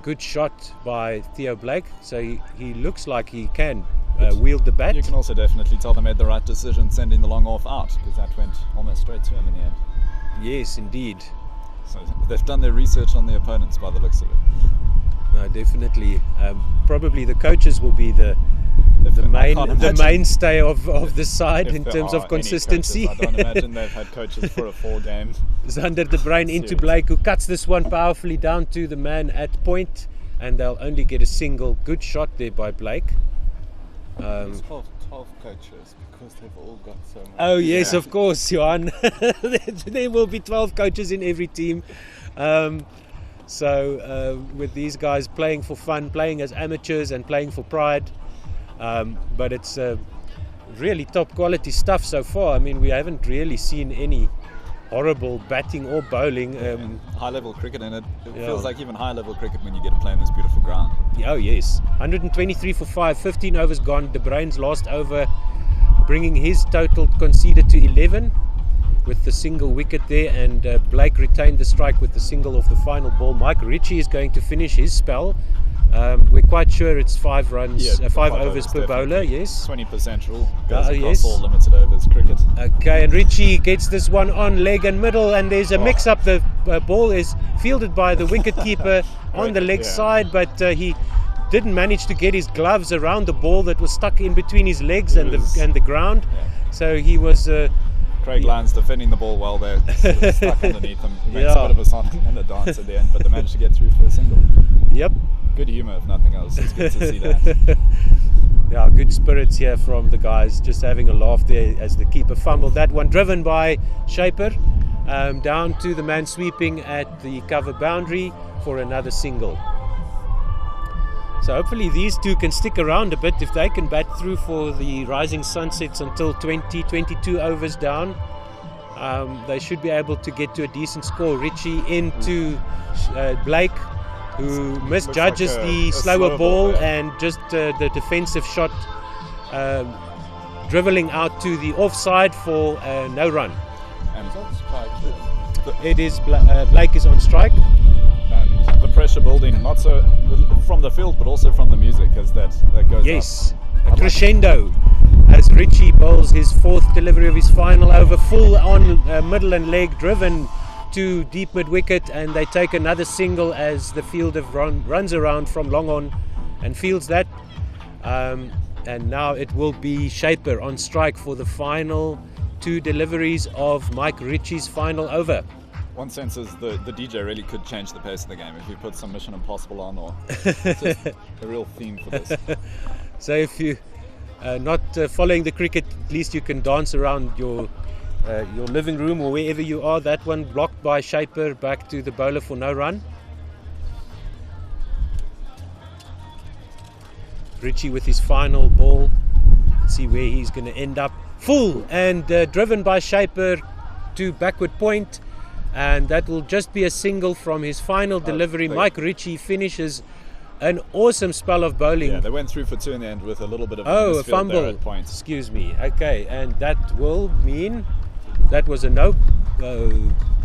Speaker 2: Good shot by Theo Blake. So he looks like he can wield the bat.
Speaker 5: You can also definitely tell they made the right decision sending the long off out, because that went almost straight to him in the end.
Speaker 2: Yes, indeed.
Speaker 5: So they've done their research on the opponents by the looks of it.
Speaker 2: No, definitely. Probably the coaches will be the mainstay of the side in terms of consistency.
Speaker 5: Coaches, I don't imagine they've had coaches for a 4 game.
Speaker 2: Zander de Bruin into Blake, who cuts this one powerfully down to the man at point, and they'll only get a single. Good shot there by Blake.
Speaker 6: There's 12 coaches because they've all got so much.
Speaker 2: Oh yes, of course, Johan. There will be 12 coaches in every team. So with these guys playing for fun, playing as amateurs and playing for pride, but it's really top quality stuff so far. I mean, we haven't really seen any horrible batting or bowling.
Speaker 5: High level cricket, and it feels like even high level cricket when you get to play on this beautiful ground.
Speaker 2: Oh yes, 123 for 5, 15 overs gone. De Bruin's last over, bringing his total conceded to 11 with the single wicket there, and Blake retained the strike with the single off the final ball. Mike Ritchie is going to finish his spell. We're quite sure it's 5 runs, 5 overs per bowler. Yes,
Speaker 5: 20% rule goes across
Speaker 2: yes.
Speaker 5: all limited overs cricket.
Speaker 2: Okay, and Ritchie gets this one on leg and middle, and there's a mix-up. The ball is fielded by the wicket-keeper on the leg side, but he didn't manage to get his gloves around the ball that was stuck in between his legs and the ground. Yeah. So he was.
Speaker 5: Craig Lyons defending the ball well there, sort of stuck underneath him. Makes a bit of a song and a dance at the end, but they managed to get through for a single.
Speaker 2: Yep.
Speaker 5: Good humour, if nothing else. It's good to see that.
Speaker 2: Yeah, good spirits here from the guys, just having a laugh there as the keeper fumbled that one, driven by Shaper, down to the man sweeping at the cover boundary for another single. So hopefully these two can stick around a bit. If they can bat through for the Rising Sunsets until 22 overs down, they should be able to get to a decent score. Ritchie into Blake, who misjudges the slower ball and just the defensive shot dribbling out to the offside for no run.
Speaker 5: And
Speaker 2: it is Blake is on strike.
Speaker 5: And the pressure building, not so from the field, but also from the music, as that goes
Speaker 2: yes,
Speaker 5: up.
Speaker 2: A crescendo as Ritchie bowls his 4th delivery of his final over, full on middle and leg, driven to deep mid wicket, and they take another single as the fielder runs around from long on and fields that. And now it will be Shaper on strike for the final 2 deliveries of Mike Ritchie's final over.
Speaker 5: One sense is the DJ really could change the pace of the game if you put some Mission Impossible on, or just a real theme for this.
Speaker 2: So if you not following the cricket, at least you can dance around your living room or wherever you are. That one blocked by Shaper, back to the bowler for no run. Ritchie with his final ball. Let's see where he's going to end up. Full and driven by Shaper to backward point, and that will just be a single from his final delivery. Mike Ritchie finishes an awesome spell of bowling.
Speaker 5: Yeah, they went through for 2 in the end with a little bit of
Speaker 2: a fumble
Speaker 5: there at points.
Speaker 2: Excuse me. Okay, and that will mean that was a no.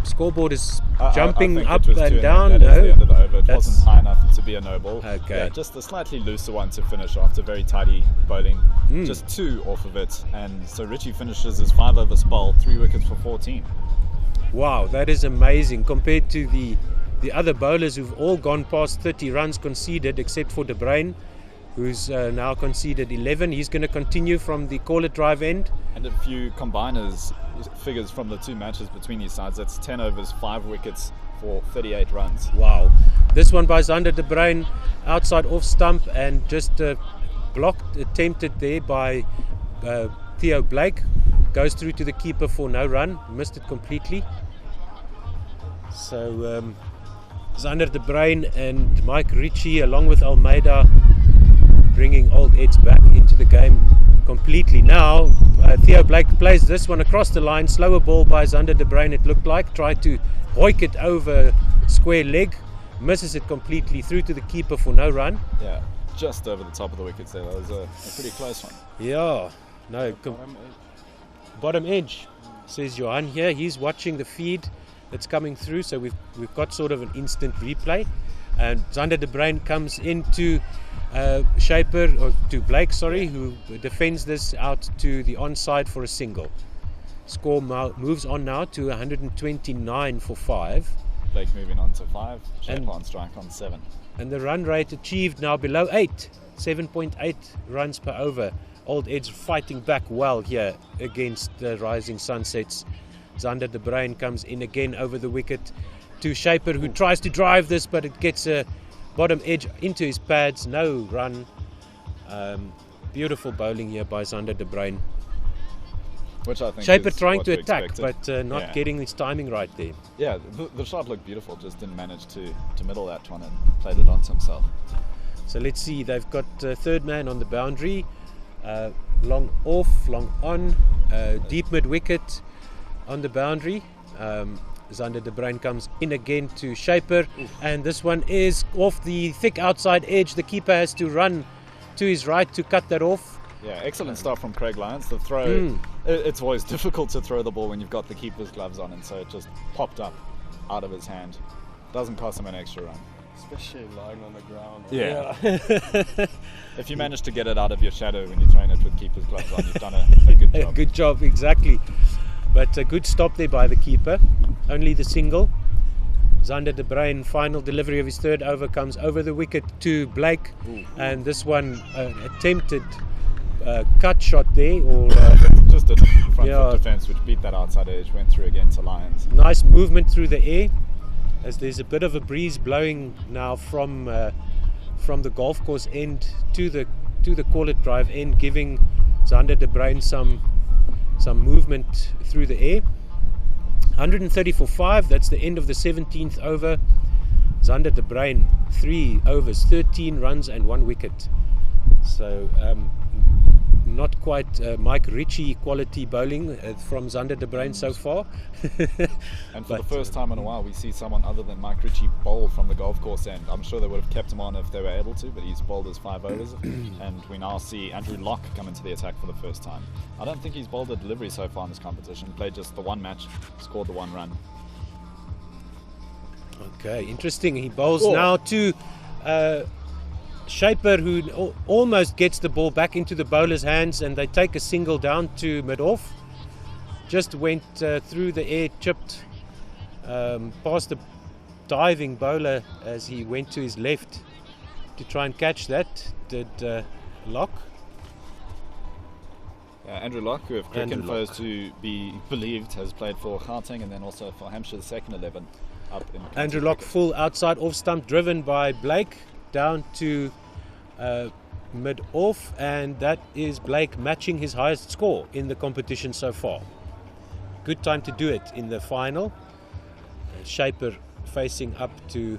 Speaker 2: Scoreboard is jumping up and down.
Speaker 5: That is the end of the over. It wasn't high enough to be a no ball.
Speaker 2: Okay.
Speaker 5: Yeah, just a slightly looser one to finish after very tidy bowling. Just 2 off of it, and so Ritchie finishes his 5 over spell, 3 wickets for 14.
Speaker 2: Wow, that is amazing compared to the other bowlers who've all gone past 30 runs conceded, except for De Bruyn, who's now conceded 11. He's going to continue from the call-it drive end.
Speaker 5: And if you combine his figures from the two matches between these sides, that's 10 overs, 5 wickets for 38 runs.
Speaker 2: Wow. This one by Zander De Bruyn, outside off stump, and just blocked, attempted there by Theo Blake. Goes through to the keeper for no run. Missed it completely. So Zander De Bruyn and Mike Ritchie, along with Almeida, bringing Old Eds back into the game completely. Now Theo Blake plays this one across the line. Slower ball by Zander De Bruyn, it looked like. Tried to hoik it over square leg. Misses it completely, through to the keeper for no run.
Speaker 5: Yeah, just over the top of the wickets there. That was a pretty close one.
Speaker 2: Yeah, no, bottom edge, says Johan here. He's watching the feed that's coming through, so we've got sort of an instant replay. And Zander De Bruyn comes into Shaper, or to Blake, sorry, who defends this out to the onside for a single. Score moves on now to 129 for 5.
Speaker 5: Blake moving on to 5, Shaper on strike on 7.
Speaker 2: And the run rate achieved now below 8, 7.8 runs per over. Old Eds fighting back well here against the Rising Sunsets. Zander De Bruyn comes in again over the wicket to Shaper, who tries to drive this, but it gets a bottom edge into his pads. No run. Beautiful bowling here by Zander De Bruyn.
Speaker 5: Which I think
Speaker 2: Shaper
Speaker 5: is
Speaker 2: trying
Speaker 5: what
Speaker 2: to
Speaker 5: we
Speaker 2: attack,
Speaker 5: expected.
Speaker 2: but not getting his timing right there.
Speaker 5: Yeah, the shot looked beautiful, just didn't manage to middle that one and played it onto himself.
Speaker 2: So let's see, they've got third man on the boundary. Long off, long on, deep mid wicket on the boundary. Zander De Bruyn comes in again to Shaper, and this one is off the thick outside edge. The keeper has to run to his right to cut that off.
Speaker 5: Yeah, excellent stuff from Craig Lyons. The throw, it's always difficult to throw the ball when you've got the keeper's gloves on, and so it just popped up out of his hand. Doesn't cost him an extra run.
Speaker 6: Especially lying on the ground.
Speaker 5: Yeah. If you manage to get it out of your shadow when you're throwing it with keeper's gloves on, you've done a good job.
Speaker 2: A good job, exactly. But a good stop there by the keeper. Only the single. Zander De Bruyn, final delivery of his third over, comes over the wicket to Blake. And this one attempted cut shot there, or
Speaker 5: just a front foot defence which beat that outside edge, went through again to Lyons.
Speaker 2: Nice movement through the air, as there's a bit of a breeze blowing now from the golf course end to the call-it drive end, giving Zander De Bruyn some movement through the air. 130 for 5, that's the end of the 17th over. Zander De Bruyn, 3 overs, 13 runs and 1 wicket. So not quite Mike Ritchie quality bowling from Zander De Bruyn so far.
Speaker 5: And for the first time in a while, we see someone other than Mike Ritchie bowl from the golf course end. I'm sure they would have kept him on if they were able to, but he's bowled his 5 overs. And we now see Andrew Locke come into the attack for the first time. I don't think he's bowled a delivery so far in this competition. Played just the one match, scored the 1 run.
Speaker 2: Okay, interesting. He bowls now to Shaper, who almost gets the ball back into the bowler's hands, and they take a single down to mid-off. Just went through the air, chipped past the diving bowler as he went to his left to try and catch that. Did Locke.
Speaker 5: Andrew Locke, who if cricket info is to be believed, has played for Gauteng and then also for Hampshire's second 11 up in
Speaker 2: Andrew Locke full outside off stump, driven by Blake down to mid off, and that is Blake matching his highest score in the competition so far. Good time to do it in the final. Shaper facing up to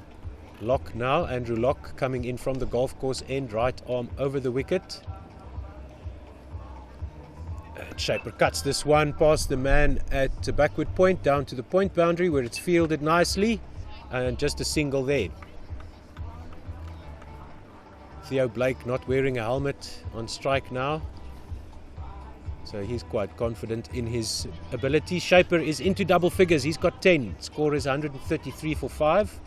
Speaker 2: Locke now. Andrew Locke coming in from the golf course end, right arm over the wicket. And Shaper cuts this one past the man at the backward point, down to the point boundary where it's fielded nicely, and just a single there. Theo Blake not wearing a helmet on strike now, so he's quite confident in his ability. Shaper is into double figures, he's got 10. Score is 133 for 5.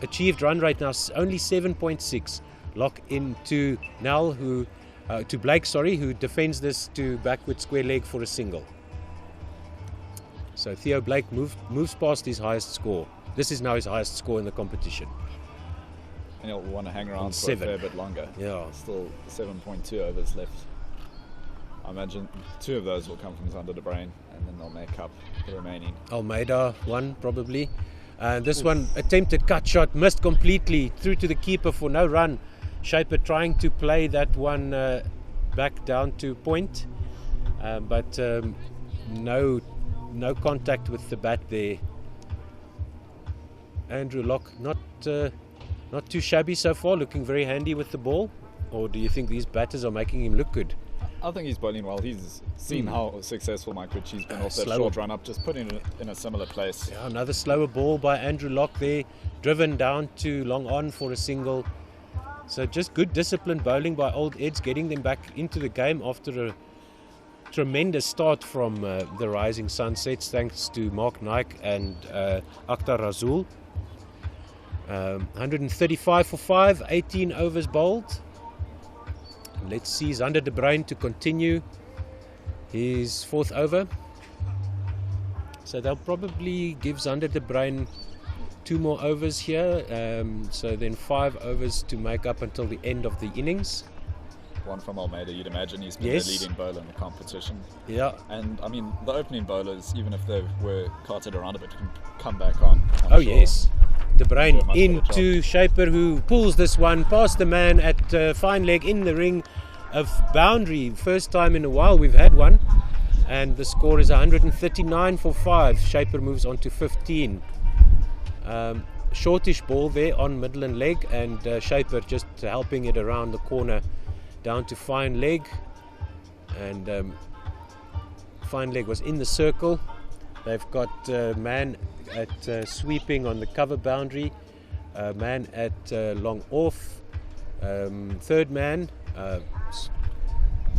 Speaker 2: Achieved run rate now only 7.6. Lock into Nell, to Blake, who defends this to backward square leg for a single. So Theo Blake moves past his highest score. This is now his highest score in the competition.
Speaker 5: And he'll want to hang around
Speaker 2: On
Speaker 5: for
Speaker 2: 7.
Speaker 5: a fair bit longer.
Speaker 2: Yeah.
Speaker 5: Still 7.2 overs left. I imagine 2 of those will come from Zander de Bruin, and then they'll make up the remaining.
Speaker 2: Almeida one probably. And this one, attempted cut shot, missed completely, through to the keeper for no run. Shaper trying to play that one back down to point, but no contact with the bat there. Andrew Locke not too shabby so far, looking very handy with the ball. Or do you think these batters are making him look good?
Speaker 5: I think he's bowling well. He's seen how successful Mike Ritchie's been off that
Speaker 2: Slower.
Speaker 5: short run up, just putting it in a similar place.
Speaker 2: Yeah, another slower ball by Andrew Locke there, driven down to long on for a single. So just good disciplined bowling by Old Eds, getting them back into the game after a tremendous start from the Rising Sunsets, thanks to Mark Naik and Akhtar Razul. 135 for 5, 18 overs bowled. Let's see Zander de Bruin to continue his 4th over. So they'll probably give Zander de Bruin 2 more overs here. So then 5 overs to make up until the end of the innings.
Speaker 5: One from Almeida, you'd imagine he's been
Speaker 2: Yes.
Speaker 5: the leading bowler in the competition.
Speaker 2: Yeah.
Speaker 5: And I mean, the opening bowlers, even if they were carted around a bit, can come back on. I'm
Speaker 2: Oh
Speaker 5: sure.
Speaker 2: yes. De Bruin
Speaker 5: Yeah, much better
Speaker 2: into Shaper, who pulls this one past the man at fine leg in the ring of boundary. First time in a while we've had one. And the score is 139 for 5. Shaper moves on to 15. Shortish ball there on middle and leg, and Shaper just helping it around the corner down to fine leg. And fine leg was in the circle. They've got man at sweeping on the cover boundary, man at long off, third man.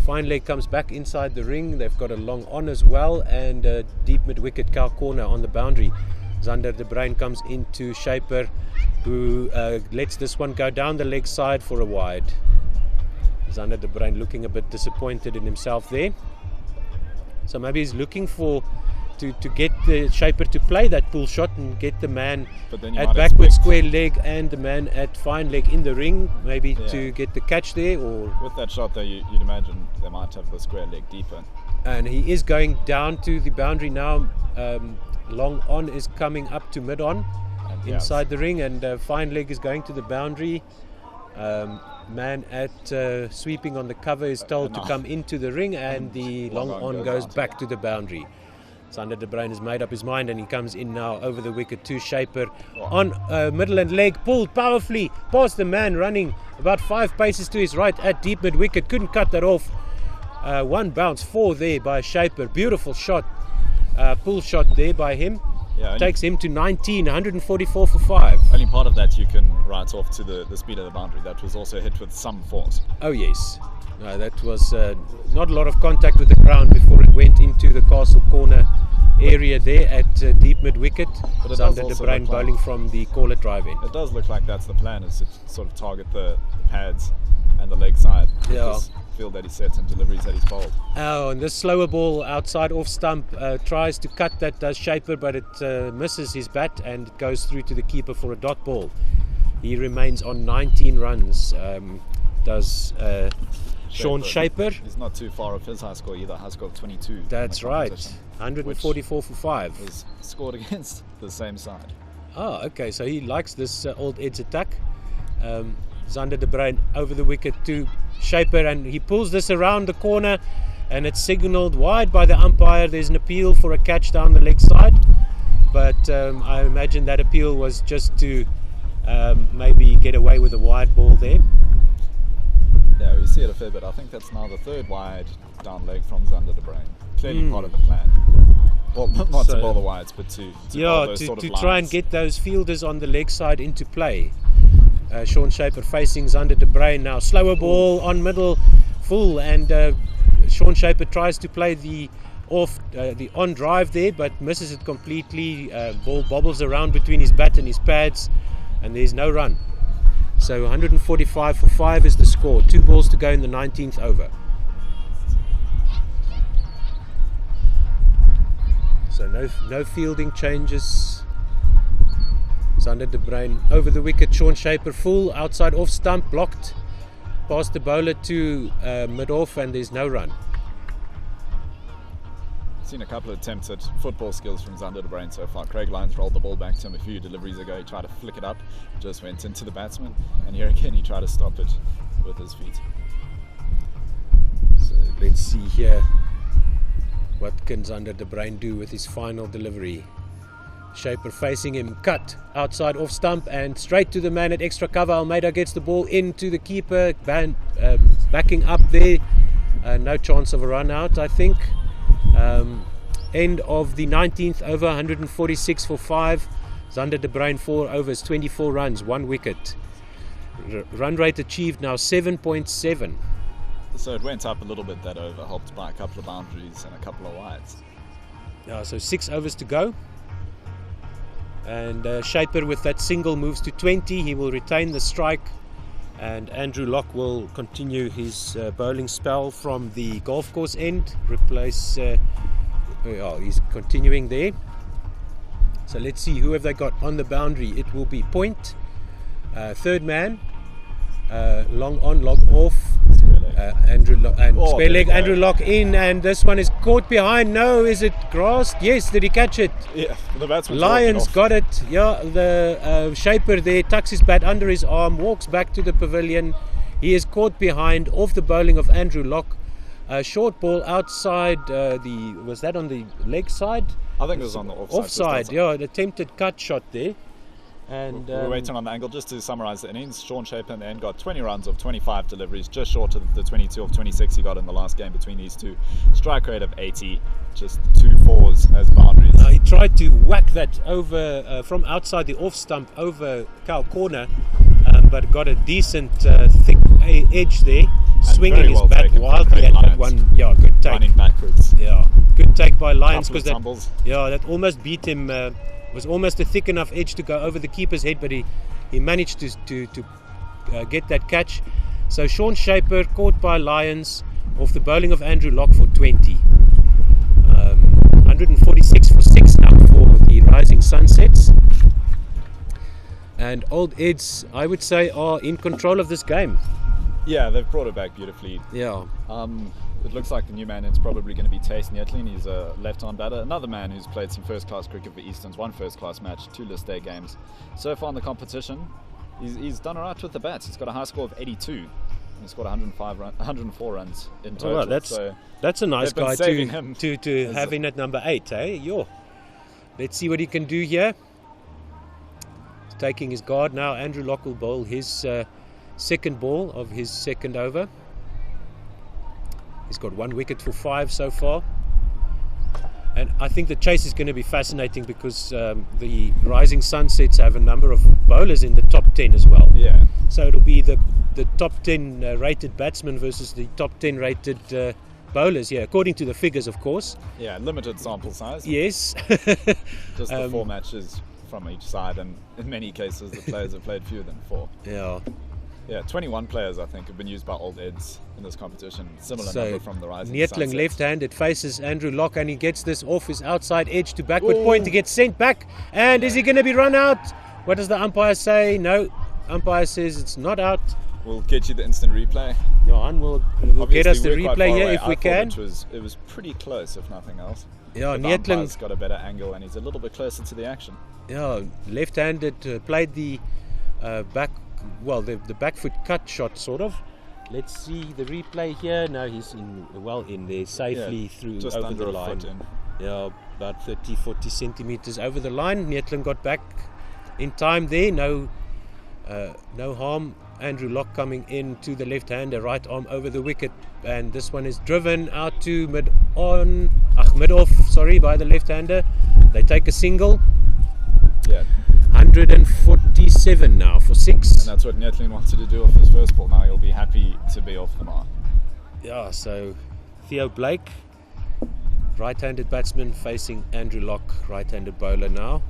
Speaker 2: Fine leg comes back inside the ring. They've got a long on as well, and a deep mid wicket cow corner on the boundary. Zander de Bruin comes into Shaper, who lets this one go down the leg side for a wide. Zander de Bruin looking a bit disappointed in himself there. So maybe he's looking for to get the Shaper to play that pull shot and get the man
Speaker 5: But then you
Speaker 2: at
Speaker 5: might
Speaker 2: backward
Speaker 5: expect-
Speaker 2: square leg and the man at fine leg in the ring, maybe
Speaker 5: Yeah.
Speaker 2: to get the catch there. Or
Speaker 5: With that shot, though, you'd imagine they might have the square leg deeper.
Speaker 2: and he is going down to the boundary now. Long on is coming up to mid on
Speaker 5: And yeah,
Speaker 2: inside the ring, and fine leg is going to the boundary. Man at sweeping on the cover is told to
Speaker 5: Enough.
Speaker 2: come into the ring, and the long on goes back to the boundary. Zander de Bruin has made up his mind, and he comes in now over the wicket to Shaper on middle and leg, pulled powerfully past the man running about 5 paces to his right at deep mid wicket. Couldn't cut that off. One bounce 4 there by Shaper. Beautiful shot, pull shot there by him.
Speaker 5: Yeah, only,
Speaker 2: Takes him to 19, 144 for 5.
Speaker 5: only part of that you can write off to the speed of the boundary. That was also hit with some force.
Speaker 2: Oh yes, that was not a lot of contact with the ground before it went into the castle corner area there at deep mid wicket.
Speaker 5: But it does
Speaker 2: Zander de
Speaker 5: also
Speaker 2: Bruin
Speaker 5: look like-
Speaker 2: bowling from the caller drive in.
Speaker 5: It does look like that's the plan, is to sort of target the pads and the leg side. with
Speaker 2: Yeah.
Speaker 5: this field that he sets and deliveries that he's bowled.
Speaker 2: Oh, and this slower ball outside off stump tries to cut that, does Shaper, but it misses his bat and it goes through to the keeper for a dot ball. He remains on 19 runs. Does Sean Shaper.
Speaker 5: He's not too far off his high score either. High score of 22. in
Speaker 2: That's
Speaker 5: the
Speaker 2: right.
Speaker 5: competition,
Speaker 2: 144 for 5.
Speaker 5: was scored against the same side.
Speaker 2: Oh, okay. So he likes this Old Ed's attack. Zander de Bruin over the wicket to Shaper, and he pulls this around the corner, and it's signalled wide by the umpire. There's an appeal for a catch down the leg side, but I imagine that appeal was just to maybe get away with a wide ball there.
Speaker 5: Yeah, we see it a fair bit. I think that's now the third wide down leg from Zander de Bruin. Clearly part of the plan. Well, not
Speaker 2: So-
Speaker 5: to bowl the wides, but to bowl those
Speaker 2: to
Speaker 5: sort of
Speaker 2: try and
Speaker 5: lines.
Speaker 2: get those fielders on the leg side into play. Sean Shaper facing Zander de Bruin now. Slower ball on middle, full, and Sean Shaper tries to play the on drive there, but misses it completely. Ball bobbles around between his bat and his pads, and there's no run. So 145 for 5 is the score. 2 balls to go in the 19th over. So no fielding changes. Sander de Bruin over the wicket. Sean Shaper full, outside off stump, blocked. Past the bowler to mid-off, and there's no run.
Speaker 5: Seen a couple of attempts at football skills from Sander de Bruin so far. Craig Lyons rolled the ball back to him a few deliveries ago. He tried to flick it up, just went into the batsman, and here again he tried to stop it with his feet.
Speaker 2: So let's see here, what can Sander de Bruin do with his final delivery? Shaper facing him, cut outside off stump and straight to the man at extra cover. Almeida gets the ball into the keeper, backing up there. No chance of a run out, I think. End of the 19th over, 146 for 5. Sander de Bruin 4 overs, 24 runs, 1 wicket. Run rate achieved now 7.7.
Speaker 5: So it went up a little bit that over, helped by a couple of boundaries and a couple of wides.
Speaker 2: Yeah, so 6 overs to go. And Shaper with that single moves to 20. He will retain the strike, and Andrew Locke will continue his bowling spell from the golf course end. Replace. He's continuing there. So let's see who have they got on the boundary. It will be Point, third man, long on, long off. Andrew Locke in, and this one is caught behind. No, is it grassed? Yes, did he catch it?
Speaker 5: Yeah, the batsman.
Speaker 2: Lyons got it. Yeah, the Shaper there tucks his bat under his arm, walks back to the pavilion. He is caught behind off the bowling of Andrew Locke. Short ball outside was that on the leg side?
Speaker 5: I think it was on the offside.
Speaker 2: Offside, yeah, an attempted cut shot there. And
Speaker 5: we're waiting on the angle. Just to summarise the innings, Sean Shaper in the end got 20 runs of 25 deliveries, just short of the 22 of 26 he got in the last game between these two. Strike rate of 80, just 2 fours as boundaries.
Speaker 2: He tried to whack that over from outside the off stump over cow corner, but got a decent thick edge there, swinging his bat wildly at that one. Yeah, good take.
Speaker 5: Running backwards.
Speaker 2: Yeah, good take by Lyons, because that almost beat him. Was almost a thick enough edge to go over the keeper's head, but he managed to get that catch. So Sean Shaper caught by Lyons off the bowling of Andrew Locke for 20. 146 for 6 now for the Rising Sunsets. And Old Eds, I would say, are in control of this game.
Speaker 5: Yeah, they've brought it back beautifully.
Speaker 2: Yeah.
Speaker 5: It looks like the new man is probably going to be Tace Nyetlin. He's a left-arm batter. Another man who's played some first-class cricket for Easterns, 1 first-class match, 2 list day games. So far in the competition, he's done all right with the bats. He's got a high score of 82. He scored 104 runs in total.
Speaker 2: Oh, well, that's a nice guy to have in at number 8, eh? Yo. Let's see what he can do here. He's taking his guard now. Andrew Locke will bowl his second ball of his second over. He's got 1 wicket for 5 so far. And I think the chase is going to be fascinating, because the Rising Sunsets have a number of bowlers in the top 10 as well.
Speaker 5: Yeah.
Speaker 2: So it'll be the top 10 rated batsmen versus the top 10 rated bowlers here, according to the figures, of course.
Speaker 5: Yeah, limited sample size.
Speaker 2: Yes.
Speaker 5: Just the 4 matches from each side, and in many cases the players have played fewer than 4.
Speaker 2: Yeah.
Speaker 5: Yeah, 21 players I think have been used by Old Eds in this competition. Similar number from the Rising
Speaker 2: Nyetlin
Speaker 5: Sunsets.
Speaker 2: left-handed faces Andrew Locke, and he gets this off his outside edge to backward point. He gets sent back, and is he going to be run out? What does the umpire say? No, umpire says it's not out.
Speaker 5: We'll get you the instant replay.
Speaker 2: Johan will get us the replay here if we can.
Speaker 5: It was pretty close, if nothing else.
Speaker 2: Yeah,
Speaker 5: the umpire's got a better angle, and he's a little bit closer to the action.
Speaker 2: Yeah, left-handed played the back. Well, the back foot cut shot, sort of. Let's see the replay here. No, he's in there safely through
Speaker 5: just
Speaker 2: over
Speaker 5: under
Speaker 2: the
Speaker 5: a
Speaker 2: line.
Speaker 5: foot in.
Speaker 2: Yeah, about 30-40 centimeters over the line. Nyetlin got back in time there. No harm. Andrew Locke coming in to the left-hander, right arm over the wicket, and this one is driven out to mid-off. Sorry, by the left-hander. They take a single.
Speaker 5: Yeah.
Speaker 2: 147 now for 6.
Speaker 5: And that's what Nyetlin wanted to do off his first ball. Now he'll be happy to be off the mark.
Speaker 2: Yeah, so Theo Blake, right-handed batsman, facing Andrew Locke, right-handed bowler now.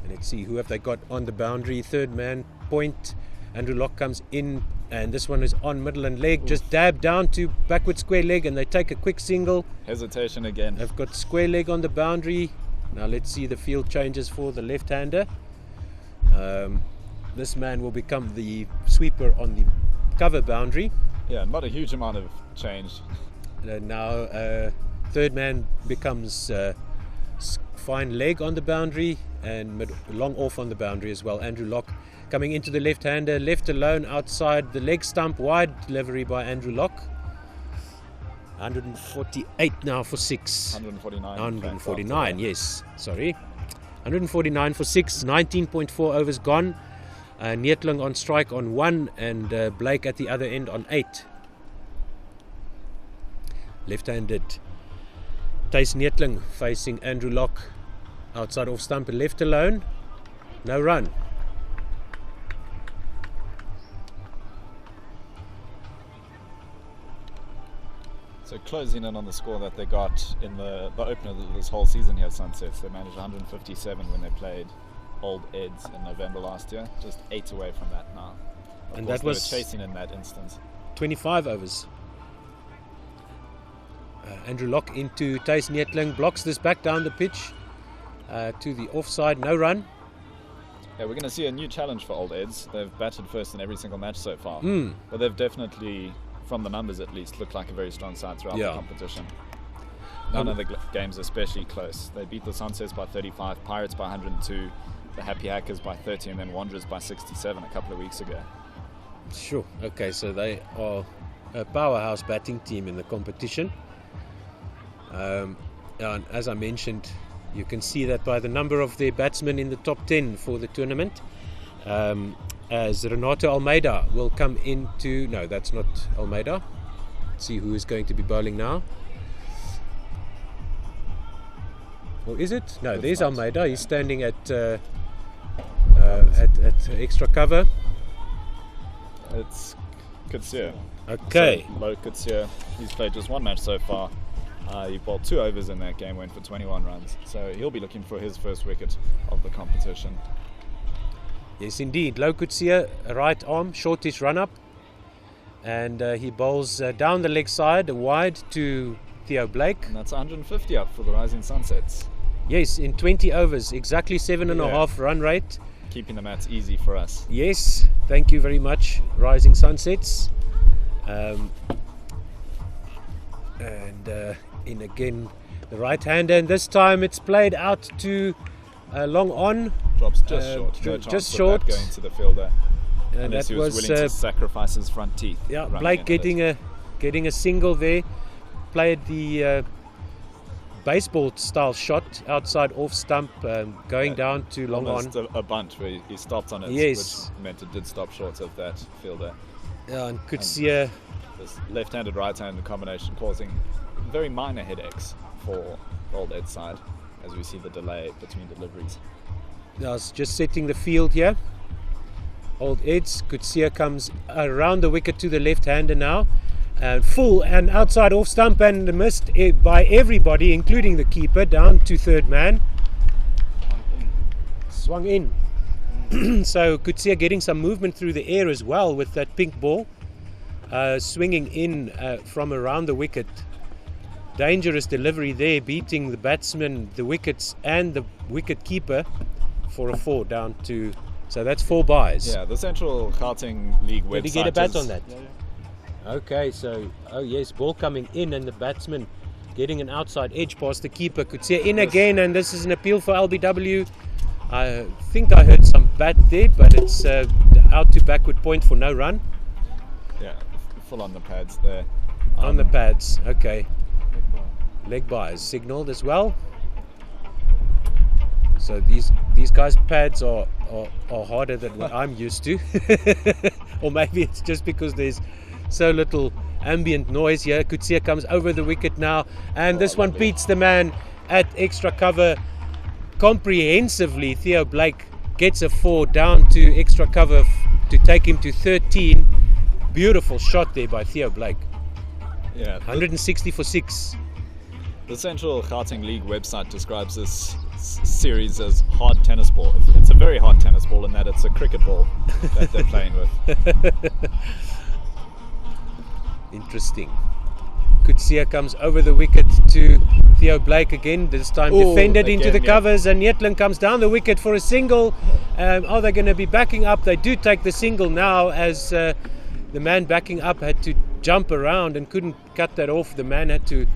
Speaker 2: And let's see, who have they got on the boundary? Third man, Point. Andrew Locke comes in And this one is on middle and leg, just dab down to backward square leg, and they take a quick single.
Speaker 5: Hesitation again.
Speaker 2: They've got square leg on the boundary. Now let's see the field changes for the left-hander. This man will become the sweeper on the cover boundary.
Speaker 5: Yeah, not a huge amount of change.
Speaker 2: Now third man becomes fine leg on the boundary and long off on the boundary as well. Andrew Locke coming into the left-hander, left alone outside the leg stump, wide delivery by Andrew Locke. 148 now for 6.
Speaker 5: 149.
Speaker 2: 149, yes, sorry. 149 for 6, 19.4 overs gone. Neetling on strike on 1 and Blake at the other end on 8. Left-handed Thys Neetling facing Andrew Locke outside off stump and left alone. No run.
Speaker 5: So closing in on the score that they got in the opener of this whole season here, Sunsets. They managed 157 when they played Old Eds in November last year. Just 8 away from that now. Of
Speaker 2: And
Speaker 5: course,
Speaker 2: that was
Speaker 5: they were chasing in that instance.
Speaker 2: 25 overs. Andrew Locke into Thys Neetling, blocks this back down the pitch to the offside, no run.
Speaker 5: Yeah, we're going to see a new challenge for Old Eds. They've batted first in every single match so far.
Speaker 2: Mm.
Speaker 5: But they've definitely, from the numbers at least, looked like a very strong side throughout the competition. None of the games especially close. They beat the Sunsets by 35, Pirates by 102, the Happy Hackers by 30, and then Wanderers by 67 a couple of weeks ago.
Speaker 2: Sure, okay, so they are a powerhouse batting team in the competition. And as I mentioned, you can see that by the number of their batsmen in the top 10 for the tournament. As Renato Almeida will come into... No, that's not Almeida. Let's see who is going to be bowling now. Or is it? No, there's Almeida. He's standing at extra cover.
Speaker 5: It's Kutsia.
Speaker 2: Okay.
Speaker 5: So, Lo Kutsia, he's played just one match so far. He bowled 2 overs in that game, went for 21 runs. So he'll be looking for his first wicket of the competition.
Speaker 2: Yes, indeed. Lo Kutsia, right arm, shortish run-up. And he bowls down the leg side, wide to Theo Blake.
Speaker 5: And that's 150 up for the Rising Sunsets.
Speaker 2: Yes, in 20 overs, exactly 7.5 run rate.
Speaker 5: Keeping the mats easy for us.
Speaker 2: Yes, thank you very much, Rising Sunsets. In again the right hander, and this time it's played out to long on.
Speaker 5: Drops just short. No
Speaker 2: just
Speaker 5: chance
Speaker 2: short.
Speaker 5: Of that going to the fielder.
Speaker 2: And
Speaker 5: Unless
Speaker 2: that
Speaker 5: he was willing to sacrifice his front teeth.
Speaker 2: Yeah, Blake getting a single there. Played the baseball style shot outside off stump, going down to long on.
Speaker 5: Almost a bunt where he stopped on it,
Speaker 2: Yes.
Speaker 5: which meant it did stop short of that fielder.
Speaker 2: Yeah, and Kutsia.
Speaker 5: This left-handed, right-handed combination causing very minor headaches for Old Ed's side as we see the delay between deliveries.
Speaker 2: I was just setting the field here. Old Ed's, Kutsia comes around the wicket to the left-hander now. Full and outside off stump and missed by everybody, including the keeper, down to third man. Swung in. So Kutsia getting some movement through the air as well with that pink ball. Swinging in from around the wicket. Dangerous delivery there, beating the batsman, the wickets and the wicket keeper for a 4 down to... So that's 4 byes.
Speaker 5: Yeah, the Central Gauteng League website.
Speaker 2: Did he get a bat on that? Yeah. Okay, so, oh yes, ball coming in and the batsman getting an outside edge past the keeper. Kutsia in again, and this is an appeal for LBW. I think I heard some bat there, but it's out to backward point for no run.
Speaker 5: Yeah, full on the pads there.
Speaker 2: On the pads, okay. Leg by is signalled as well. So these guys' pads are harder than what I'm used to. Or maybe it's just because there's so little ambient noise here. Kutsia comes over the wicket now, and this one beats the man at extra cover comprehensively. Theo Blake gets a 4 down to extra cover to take him to 13. Beautiful shot there by Theo Blake.
Speaker 5: Yeah,
Speaker 2: 160 for 6.
Speaker 5: The Central Gauteng League website describes this series as hard tennis ball. It's a very hard tennis ball in that it's a cricket ball that they're playing with.
Speaker 2: Interesting. Kutsia comes over the wicket to Theo Blake again, this time defended into the covers, and Netlin comes down the wicket for a single. Are they going to be backing up? They do take the single now, as the man backing up had to jump around and couldn't cut that off. The man had to,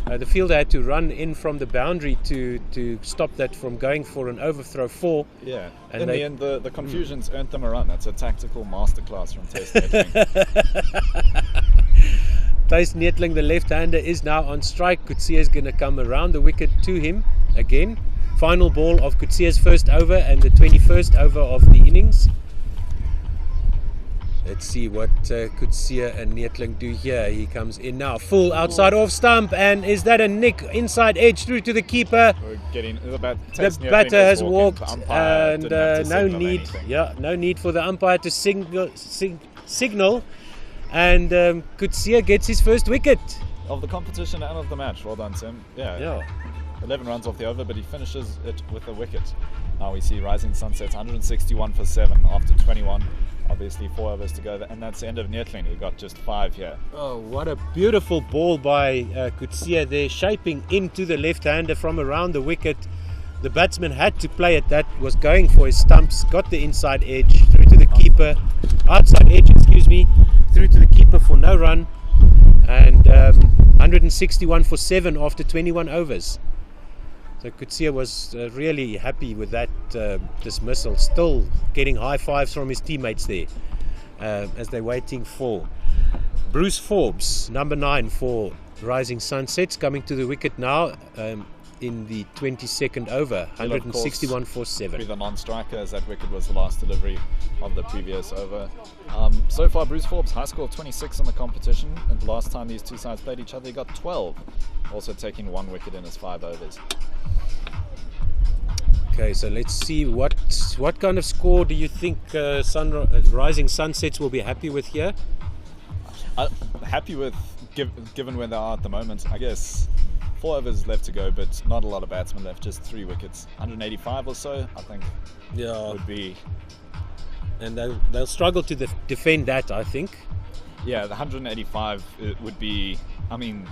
Speaker 2: the fielder had to run in from the boundary to stop that from going for an overthrow 4.
Speaker 5: Yeah,
Speaker 2: and
Speaker 5: in the end, the confusions earned them a run. That's a tactical masterclass from Test Netling.
Speaker 2: Thijs Netlin, the left-hander, is now on strike. Kutsia is going to come around the wicket to him again. Final ball of Kutsia's first over and the 21st over of the innings. Let's see what Kutsia and Netlin do here. He comes in now, full outside off stump, and is that a nick inside edge through to the keeper?
Speaker 5: We're getting the
Speaker 2: batter has walked, and no need. Yeah, no need for the umpire to signal. And Kutsia gets his first wicket
Speaker 5: of the competition and of the match. Well done, Tim. Yeah. 11 runs off the over, but he finishes it with a wicket. Now we see Rising Sunsets 161 for 7 after 21. Obviously 4 overs to go, and that's the end of Netlin, who got just 5 here.
Speaker 2: Oh, what a beautiful ball by Kutsia there, shaping into the left-hander from around the wicket. The batsman had to play it. That was going for his stumps, got the inside edge through to the keeper, outside edge, through to the keeper for no run, and 161 for 7 after 21 overs. So Kutsia was really happy with that dismissal, still getting high fives from his teammates there as they're waiting for Bruce Forbes, number 9 for Rising Sunsets, coming to the wicket now in the 22nd over, 161 for 7.
Speaker 5: With a non-striker, as that wicket was the last delivery of the previous over. So far, Bruce Forbes, high score 26 in the competition, and the last time these two sides played each other, he got 12, also taking 1 wicket in his 5 overs.
Speaker 2: Okay, so let's see what kind of score do you think Rising Sunsets will be happy with here?
Speaker 5: Happy with, given where they are at the moment, I guess. 4 overs left to go, but not a lot of batsmen left, just 3 wickets. 185 or so, I think, would be.
Speaker 2: And they'll struggle to defend that, I think.
Speaker 5: Yeah, the 185 would be, I mean,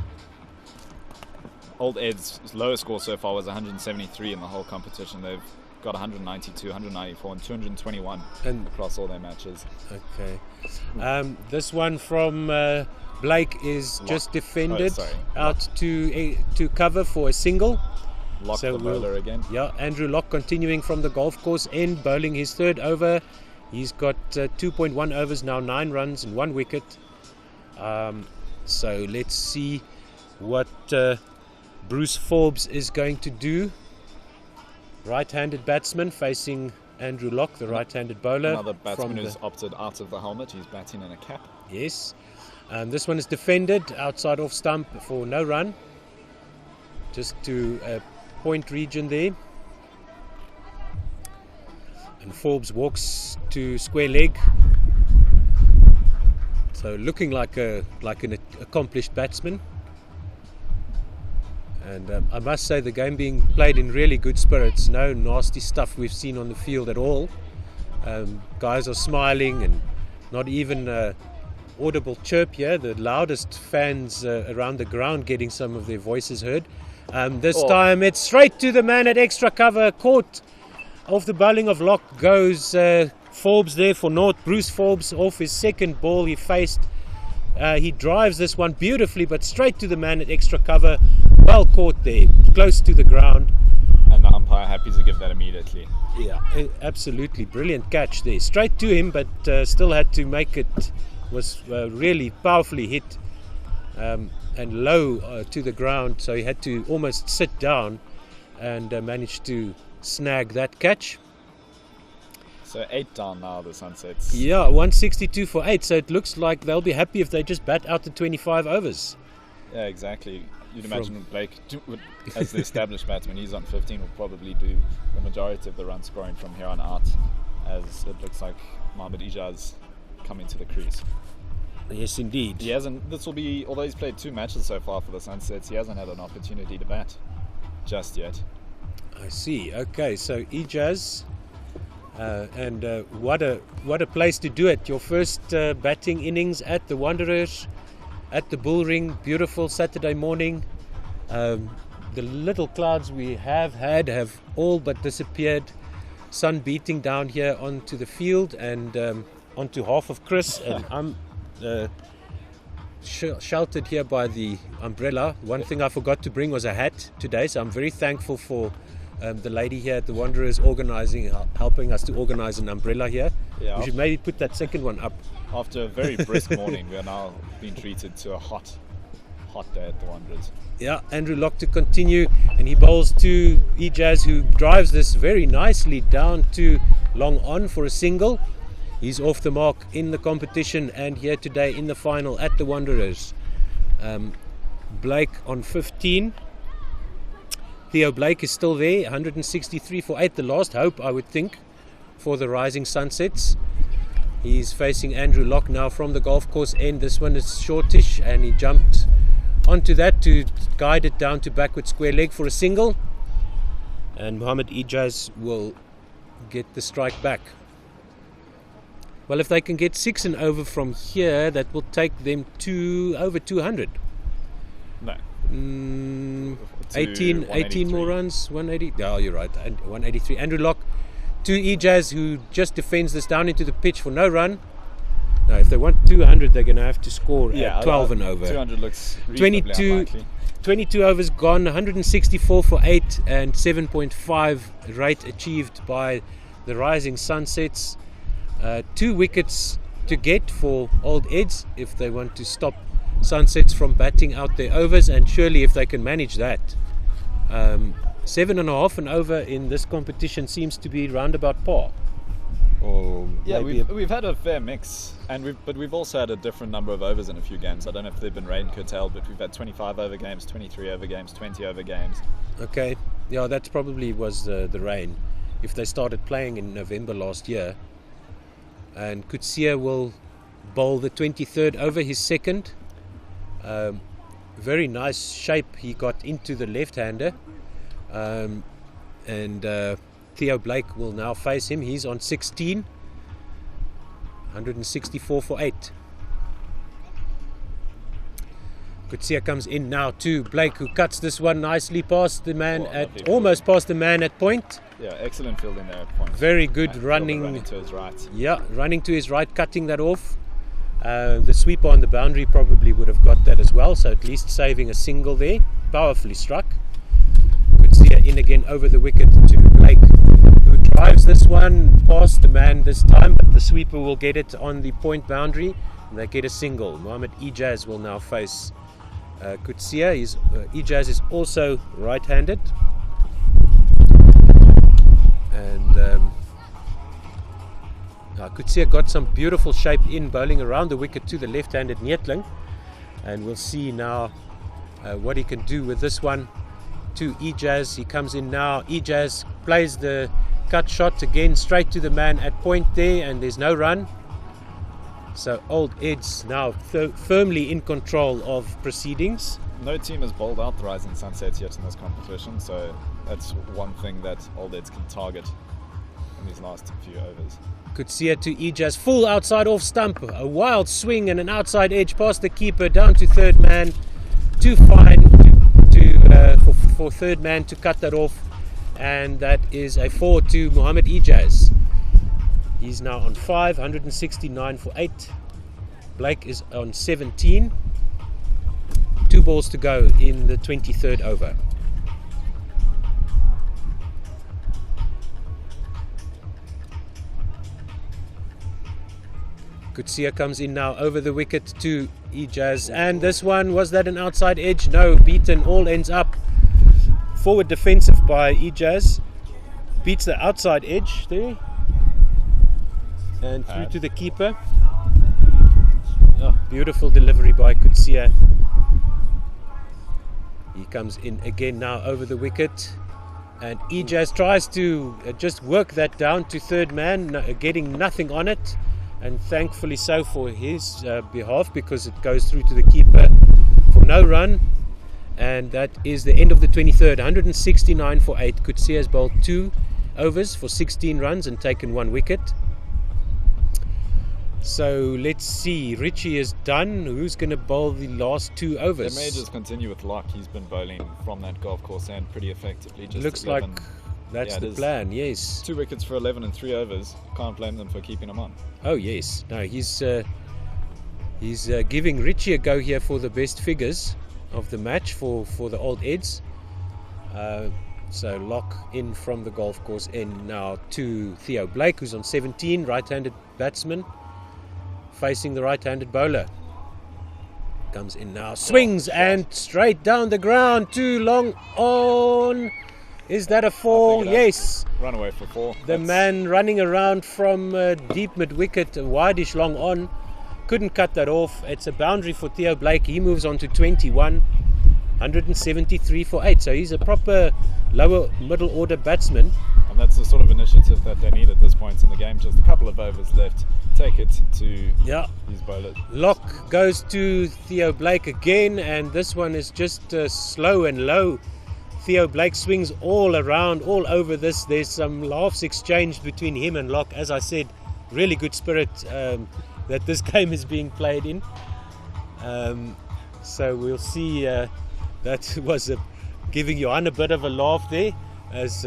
Speaker 5: Old Ed's lowest score so far was 173 in the whole competition. They've got 192, 194 and 221 across all their matches.
Speaker 2: Okay. This one from Blake is just defended out to cover for a single.
Speaker 5: Lock the bowler again.
Speaker 2: Yeah, Andrew Locke continuing from the golf course end, bowling his 3rd over. He's got 2.1 overs now, 9 runs and 1 wicket. So let's see what Bruce Forbes is going to do. Right-handed batsman facing Andrew Locke, the right-handed bowler.
Speaker 5: Another batsman who's opted out of the helmet. He's batting in a cap.
Speaker 2: Yes. This one is defended outside off stump for no run. Just to a point region there. And Forbes walks to square leg. So looking like an accomplished batsman. And I must say the game being played in really good spirits. No nasty stuff we've seen on the field at all. Guys are smiling and not even audible chirp here. The loudest fans around the ground getting some of their voices heard. This time it's straight to the man at extra cover. Caught off the bowling of Locke goes Forbes there for naught. Bruce Forbes off his 2nd ball he faced. He drives this one beautifully, but straight to the man at extra cover. Well caught there, close to the ground.
Speaker 5: And the umpire happy to give that immediately.
Speaker 2: Yeah, absolutely brilliant catch there. Straight to him, but still had to make it. Was really powerfully hit and low to the ground, so he had to almost sit down and managed to snag that catch.
Speaker 5: So 8 down now, the Sunsets.
Speaker 2: Yeah, 162 for 8, so it looks like they'll be happy if they just bat out the 25 overs.
Speaker 5: Yeah, exactly. You'd imagine Blake, as the established batsman, he's on 15, will probably do the majority of the run scoring from here on out, as it looks like Mohamed Ijaz coming to the crease.
Speaker 2: Yes, indeed.
Speaker 5: He hasn't, this will be, although he's played 2 matches so far for the Sunsets, he hasn't had an opportunity to bat just yet.
Speaker 2: I see. Okay, so Ijaz, and what a place to do it. Your first batting innings at the Wanderers. at the Bull Ring. Beautiful Saturday morning. The little clouds we have had have all but disappeared. Sun beating down here onto the field and onto half of Chris, and I'm sheltered here by the umbrella. One thing I forgot to bring was a hat today, so I'm very thankful for the lady here at the Wanderers helping us to organize an umbrella here.
Speaker 5: Yeah,
Speaker 2: we should maybe put that second one up.
Speaker 5: After a very brisk morning, we are now being treated to a hot day at the Wanderers.
Speaker 2: Yeah, Andrew Locke to continue, and he bowls to Ejaz, who drives this very nicely down to long on for a single. He's off the mark in the competition and here today in the final at the Wanderers. Blake on 15. Theo Blake is still there, 163 for 8, the last hope, I would think, for the Rising Sunsets. He's facing Andrew Locke now from the golf course end. This one is shortish, and he jumped onto that to guide it down to backward square leg for a single. And Mohamed Ejaz will get the strike back. Well, if they can get 6 and over from here, that will take them to over 200.
Speaker 5: No.
Speaker 2: 18 more runs, 180. Oh, you're right, 183. Andrew Locke to Ejaz, who just defends this down into the pitch for no run. Now, if they want 200, they're going to have to score at 12 and over.
Speaker 5: 200 looks reasonably unlikely.
Speaker 2: 22 overs gone, 164 for 8 and 7.5 rate achieved by the Rising Sunsets. 2 wickets to get for Old Eds if they want to stop Sunsets from batting out their overs, and surely if they can manage that. 7.5 and over in this competition seems to be round about par. Or
Speaker 5: yeah, we've had a fair mix, but we've also had a different number of overs in a few games. I don't know if they've been rain curtailed, but we've had 25 over games, 23 over games, 20 over games.
Speaker 2: Okay, yeah, that probably was the rain. If they started playing in November last year. And Kutsia will bowl the 23rd over, his second. Very nice shape he got into the left-hander. And Theo Blake will now face him. He's on 16. 164 for 8. Kutsia comes in now to Blake, who cuts this one nicely past the man almost past the man at point.
Speaker 5: Yeah, excellent fielding there at point.
Speaker 2: Very good
Speaker 5: and
Speaker 2: running
Speaker 5: to his right.
Speaker 2: Yeah, running to his right, cutting that off. The sweeper on the boundary probably would have got that as well, so at least saving a single there. Powerfully struck. Kutsia in again over the wicket to Blake, who drives this one past the man this time, but the sweeper will get it on the point boundary and they get a single. Mohamed Ejaz will now face Kutsia. Ejaz is also right-handed, and Kutsia got some beautiful shape in bowling around the wicket to the left-handed Nietling, and we'll see now what he can do with this one. To Ejaz, he comes in now. Ejaz plays the cut shot again straight to the man at point there, and there's no run. So Old Eds now firmly in control of proceedings.
Speaker 5: No team has bowled out the Rising Sunsets yet in this competition, so that's one thing that Old Eds can target in these last few overs.
Speaker 2: Kutsia to Ejaz, full outside off stump, a wild swing and an outside edge past the keeper down to third man. Too fine for third man to cut that off, and that is a 4 to Mohamed Ejaz. He's now on 5, 169 for 8. Blake is on 17. 2 balls to go in the 23rd over. Kutsia comes in now over the wicket to Ejaz, and this one, was that an outside edge? No, beaten, all ends up. Forward defensive by Ejaz, beats the outside edge there, and through to the keeper. Oh, beautiful delivery by Kutsia. He comes in again now over the wicket, and Ejaz tries to just work that down to third man, getting nothing on it. And thankfully so for his behalf, because it goes through to the keeper for no run. And that is the end of the 23rd. 169 for 8. Kutsia has bowled 2 overs for 16 runs and taken 1 wicket. So let's see. Richie is done. Who's going to bowl the last 2 overs?
Speaker 5: They may just continue with Locke. He's been bowling from that golf course and pretty effectively. Just
Speaker 2: Looks
Speaker 5: 11.
Speaker 2: like that's
Speaker 5: Yeah,
Speaker 2: the
Speaker 5: it is.
Speaker 2: plan, yes.
Speaker 5: 2 wickets for 11 and 3 overs. Can't blame them for keeping him on.
Speaker 2: Oh, yes. No, he's giving Richie a go here for the best figures of the match for the Old Eds. So Locke in from the golf course end now to Theo Blake, who's on 17, right-handed batsman, facing the right-handed bowler. Comes in now, swings and straight down the ground, too long on. Is that a 4? Yes.
Speaker 5: Run away for 4.
Speaker 2: The man running around from deep mid-wicket, wide-ish long on, couldn't cut that off. It's a boundary for Theo Blake. He moves on to 21, 173 for 8. So he's a proper lower middle order batsman.
Speaker 5: And that's the sort of initiative that they need at this point in the game. Just a couple of overs left. Take it to his bowlers.
Speaker 2: Locke goes to Theo Blake again, and this one is just slow and low. Theo Blake swings all around, all over this. There's some laughs exchanged between him and Locke. As I said, really good spirit that this game is being played in. So we'll see. That was giving Johan a bit of a laugh there, as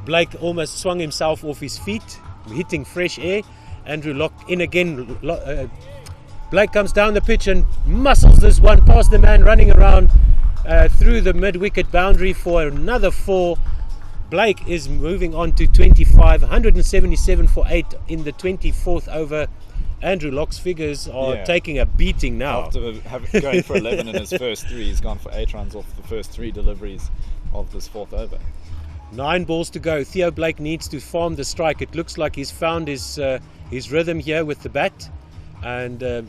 Speaker 2: Blake almost swung himself off his feet, hitting fresh air. Andrew Locke in again. Blake comes down the pitch and muscles this one past the man running around through the mid-wicket boundary for another 4. Blake is moving on to 25, 177 for 8 in the 24th over. Andrew Locke's figures are taking a beating now.
Speaker 5: After going for 11 in his first 3, he's gone for 8 runs off the first 3 deliveries of this 4th over.
Speaker 2: 9 balls to go. Theo Blake needs to farm the strike. It looks like he's found his rhythm here with the bat, and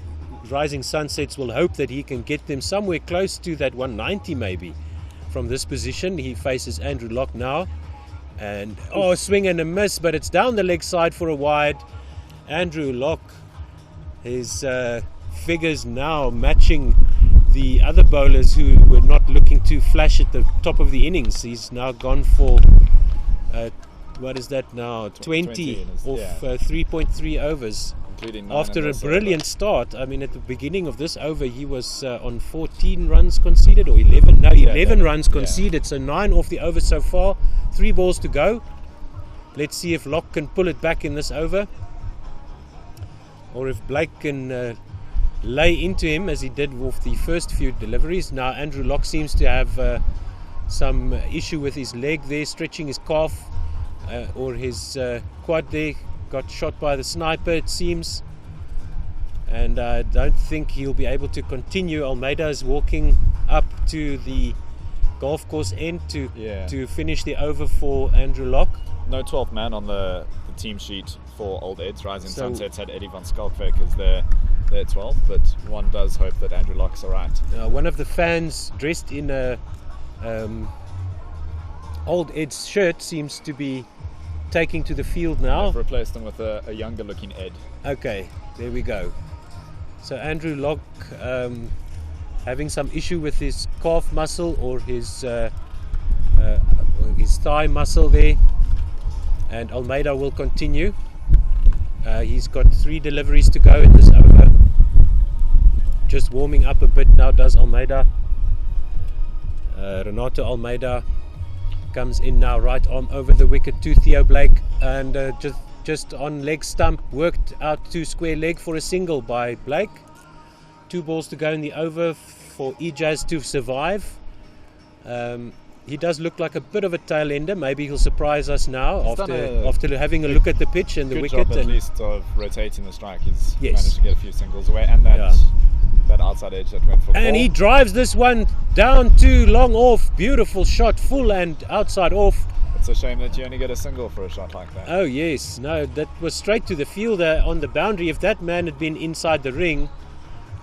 Speaker 2: Rising Sunsets will hope that he can get them somewhere close to that 190 maybe. From this position, he faces Andrew Locke now, and swing and a miss, but it's down the leg side for a wide. Andrew Locke, his figures now matching the other bowlers who were not looking to flash at the top of the innings. He's now gone for what is that now? 20 off 3.3 overs.
Speaker 5: Including 9
Speaker 2: After
Speaker 5: in
Speaker 2: a
Speaker 5: this
Speaker 2: brilliant start. I mean, at the beginning of this over, he was on 14 runs conceded, or 11. No, 11 runs conceded. So 9 off the over so far. 3 balls to go. Let's see if Locke can pull it back in this over, or if Blake can lay into him as he did with the first few deliveries. Now Andrew Locke seems to have some issue with his leg there, stretching his calf or his quad there. Got shot by the sniper, it seems, and I don't think he'll be able to continue. Almeida is walking up to the golf course end to finish the over for Andrew Locke.
Speaker 5: No 12th man on the team sheet for Old Eds. Rising Sunsets had Eddie van Skalkwyk as their 12th, but one does hope that Andrew Locke's alright.
Speaker 2: One of the fans dressed in a Old Ed's shirt seems to be taking to the field now.
Speaker 5: They've replaced him with a younger looking Ed. Okay,
Speaker 2: there we go. So Andrew Locke having some issue with his calf muscle or his thigh muscle there, and Almeida will continue. He's got 3 deliveries to go in this over. Just warming up a bit now does Almeida. Renato Almeida comes in now, right arm over the wicket to Theo Blake, and just on leg stump, worked out to square leg for a single by Blake. 2 balls to go in the over for Ijaz to survive. He does look like a bit of a tail ender. Maybe he'll surprise us now after having a look at the pitch and the wicket.
Speaker 5: Good job at least of rotating the strike. He's managed to get a few singles away, and that outside edge that went for 4.
Speaker 2: And he drives this one down to long off. Beautiful shot, full and outside off.
Speaker 5: It's a shame that you only get a single for a shot like that.
Speaker 2: Oh yes, no, that was straight to the fielder on the boundary. If that man had been inside the ring,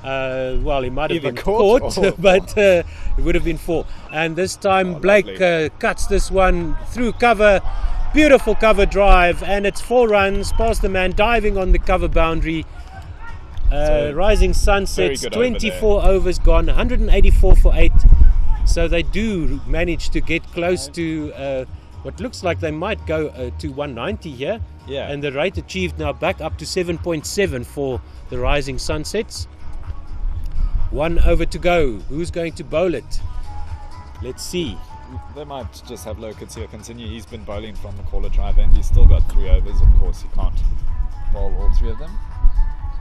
Speaker 2: well, he might have been caught, but it would have been 4. And this time Blake cuts this one through cover. Beautiful cover drive, and it's 4 runs past the man diving on the cover boundary. Rising Sunsets, 24 overs gone, 184 for 8. So they do manage to get close to what looks like they might go to 190 here.
Speaker 5: Yeah.
Speaker 2: And the rate achieved now back up to 7.7 for the Rising Sunsets. 1 over to go. Who's going to bowl it? Let's see.
Speaker 5: They might just have Locatia continue. He's been bowling from the caller drive and he's still got 3 overs. Of course, he can't bowl all 3 of them.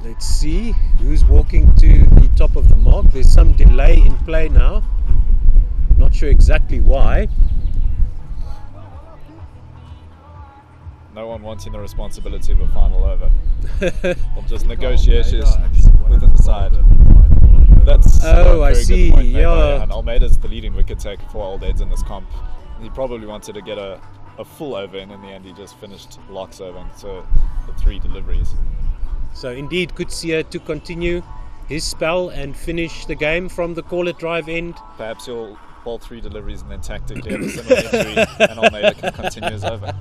Speaker 2: Let's see who's walking to the top of the mark. There's some delay in play now. Not sure exactly why.
Speaker 5: No one wanting the responsibility of a final over. Or just negotiations within the side. That's
Speaker 2: Oh,
Speaker 5: a
Speaker 2: I
Speaker 5: very
Speaker 2: see,
Speaker 5: good point made by
Speaker 2: yeah.
Speaker 5: Johan. Almeida's the leading wicket taker for Old Eds in this comp. He probably wanted to get a full over and in the end he just finished locks over so the 3 deliveries.
Speaker 2: So indeed, Coetzee to continue his spell and finish the game from the caller drive end.
Speaker 5: Perhaps he'll bowl 3 deliveries and then tactically have a similar injury and Almeida can continue his over.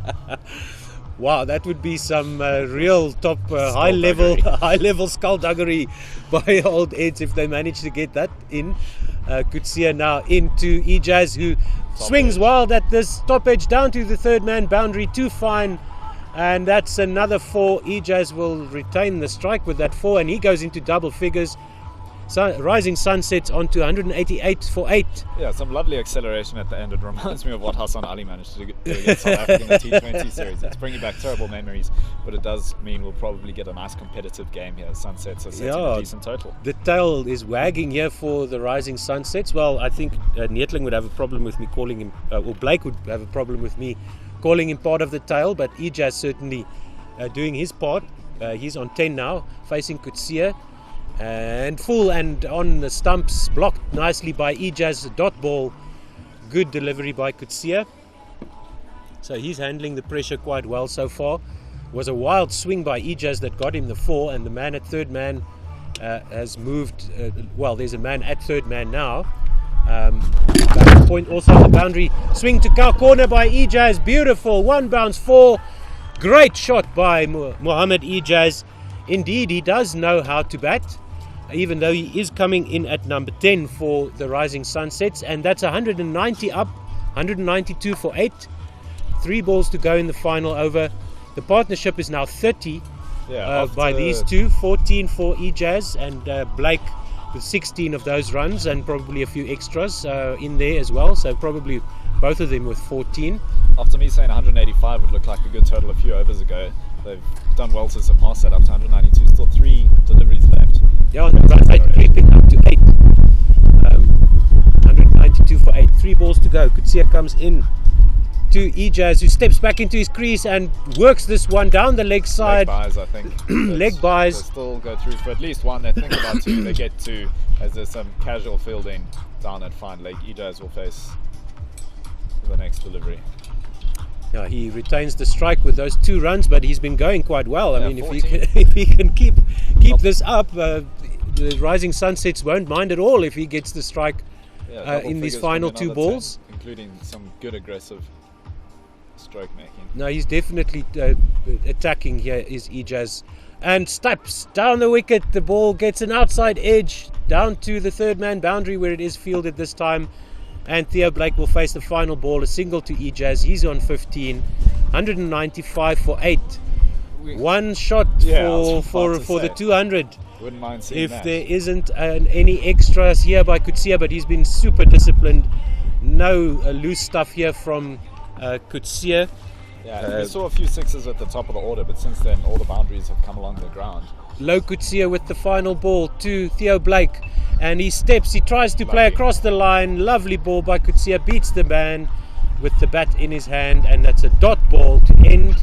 Speaker 2: Wow, that would be some real top high level skullduggery by Old Eds if they manage to get that in. Coetzee now into Ejaz, who swings wild at this top edge down to the third man boundary, too fine. And that's another 4. Ejaz will retain the strike with that 4 and he goes into double figures. Rising Sunsets onto 188 for 8.
Speaker 5: Yeah, some lovely acceleration at the end. It reminds me of what Hassan Ali managed to do against South Africa in the T20 series. It's bringing back terrible memories, but it does mean we'll probably get a nice competitive game here. Sunsets are setting a decent total.
Speaker 2: The tail is wagging here for the Rising Sunsets. Well, I think Neetling would have a problem with me calling him, or Blake would have a problem with me calling him part of the tail, but Ejaz certainly doing his part. He's on 10 now, facing Coetzee. And full and on the stumps, blocked nicely by Ejaz, dot ball. Good delivery by Coetzee. So he's handling the pressure quite well so far. Was a wild swing by Ejaz that got him the 4, and the man at third man has moved. Well, there's a man at third man now. Back point also on the boundary. Swing to cow corner by Ejaz. Beautiful. 1 bounce 4. Great shot by Mohammed Ejaz. Indeed, he does know how to bat, even though he is coming in at number 10 for the Rising Sunsets, and that's 190 up, 192 for 8. 3 balls to go in the final over. The partnership is now 30 by these two, 14 for Ejaz and Blake with 16 of those runs and probably a few extras in there as well, so probably both of them with 14.
Speaker 5: After me saying 185 would look like a good total a few overs ago, they've done well to surpass that up to 192. Still 3 deliveries left.
Speaker 2: Yeah, and the run rate creeping up to 8. 192 for 8. 3 balls to go. Coetzee comes in to Ejaz, who steps back into his crease and works this one down the leg side.
Speaker 5: Leg buys, I think.
Speaker 2: Leg buys.
Speaker 5: They'll still go through for at least 1. They think about 2. They get 2 as there's some casual fielding down at fine leg. Ejaz will face the next delivery.
Speaker 2: Yeah, he retains the strike with those 2 runs, but he's been going quite well. I mean,
Speaker 5: 14.
Speaker 2: if he can keep this up, the Rising Sunsets won't mind at all if he gets the strike in these final 2 balls.
Speaker 5: 10, including some good aggressive stroke making.
Speaker 2: No, he's definitely attacking here is Ejaz. And steps down the wicket. The ball gets an outside edge down to the third man boundary where it is fielded this time. And Theo Blake will face the final ball, a single to Ejaz. He's on 15, 195 for 8. 1 shot for the 200.
Speaker 5: Wouldn't mind seeing
Speaker 2: if
Speaker 5: that.
Speaker 2: there isn't any extras here by Coetzee, but he's been super disciplined. No loose stuff here from Coetzee.
Speaker 5: Yeah, we saw a few 6s at the top of the order, but since then all the boundaries have come along the ground.
Speaker 2: Low Coetzee with the final ball to Theo Blake, and he steps, he tries to play across the line. Lovely ball by Coetzee, beats the man with the bat in his hand, and that's a dot ball to end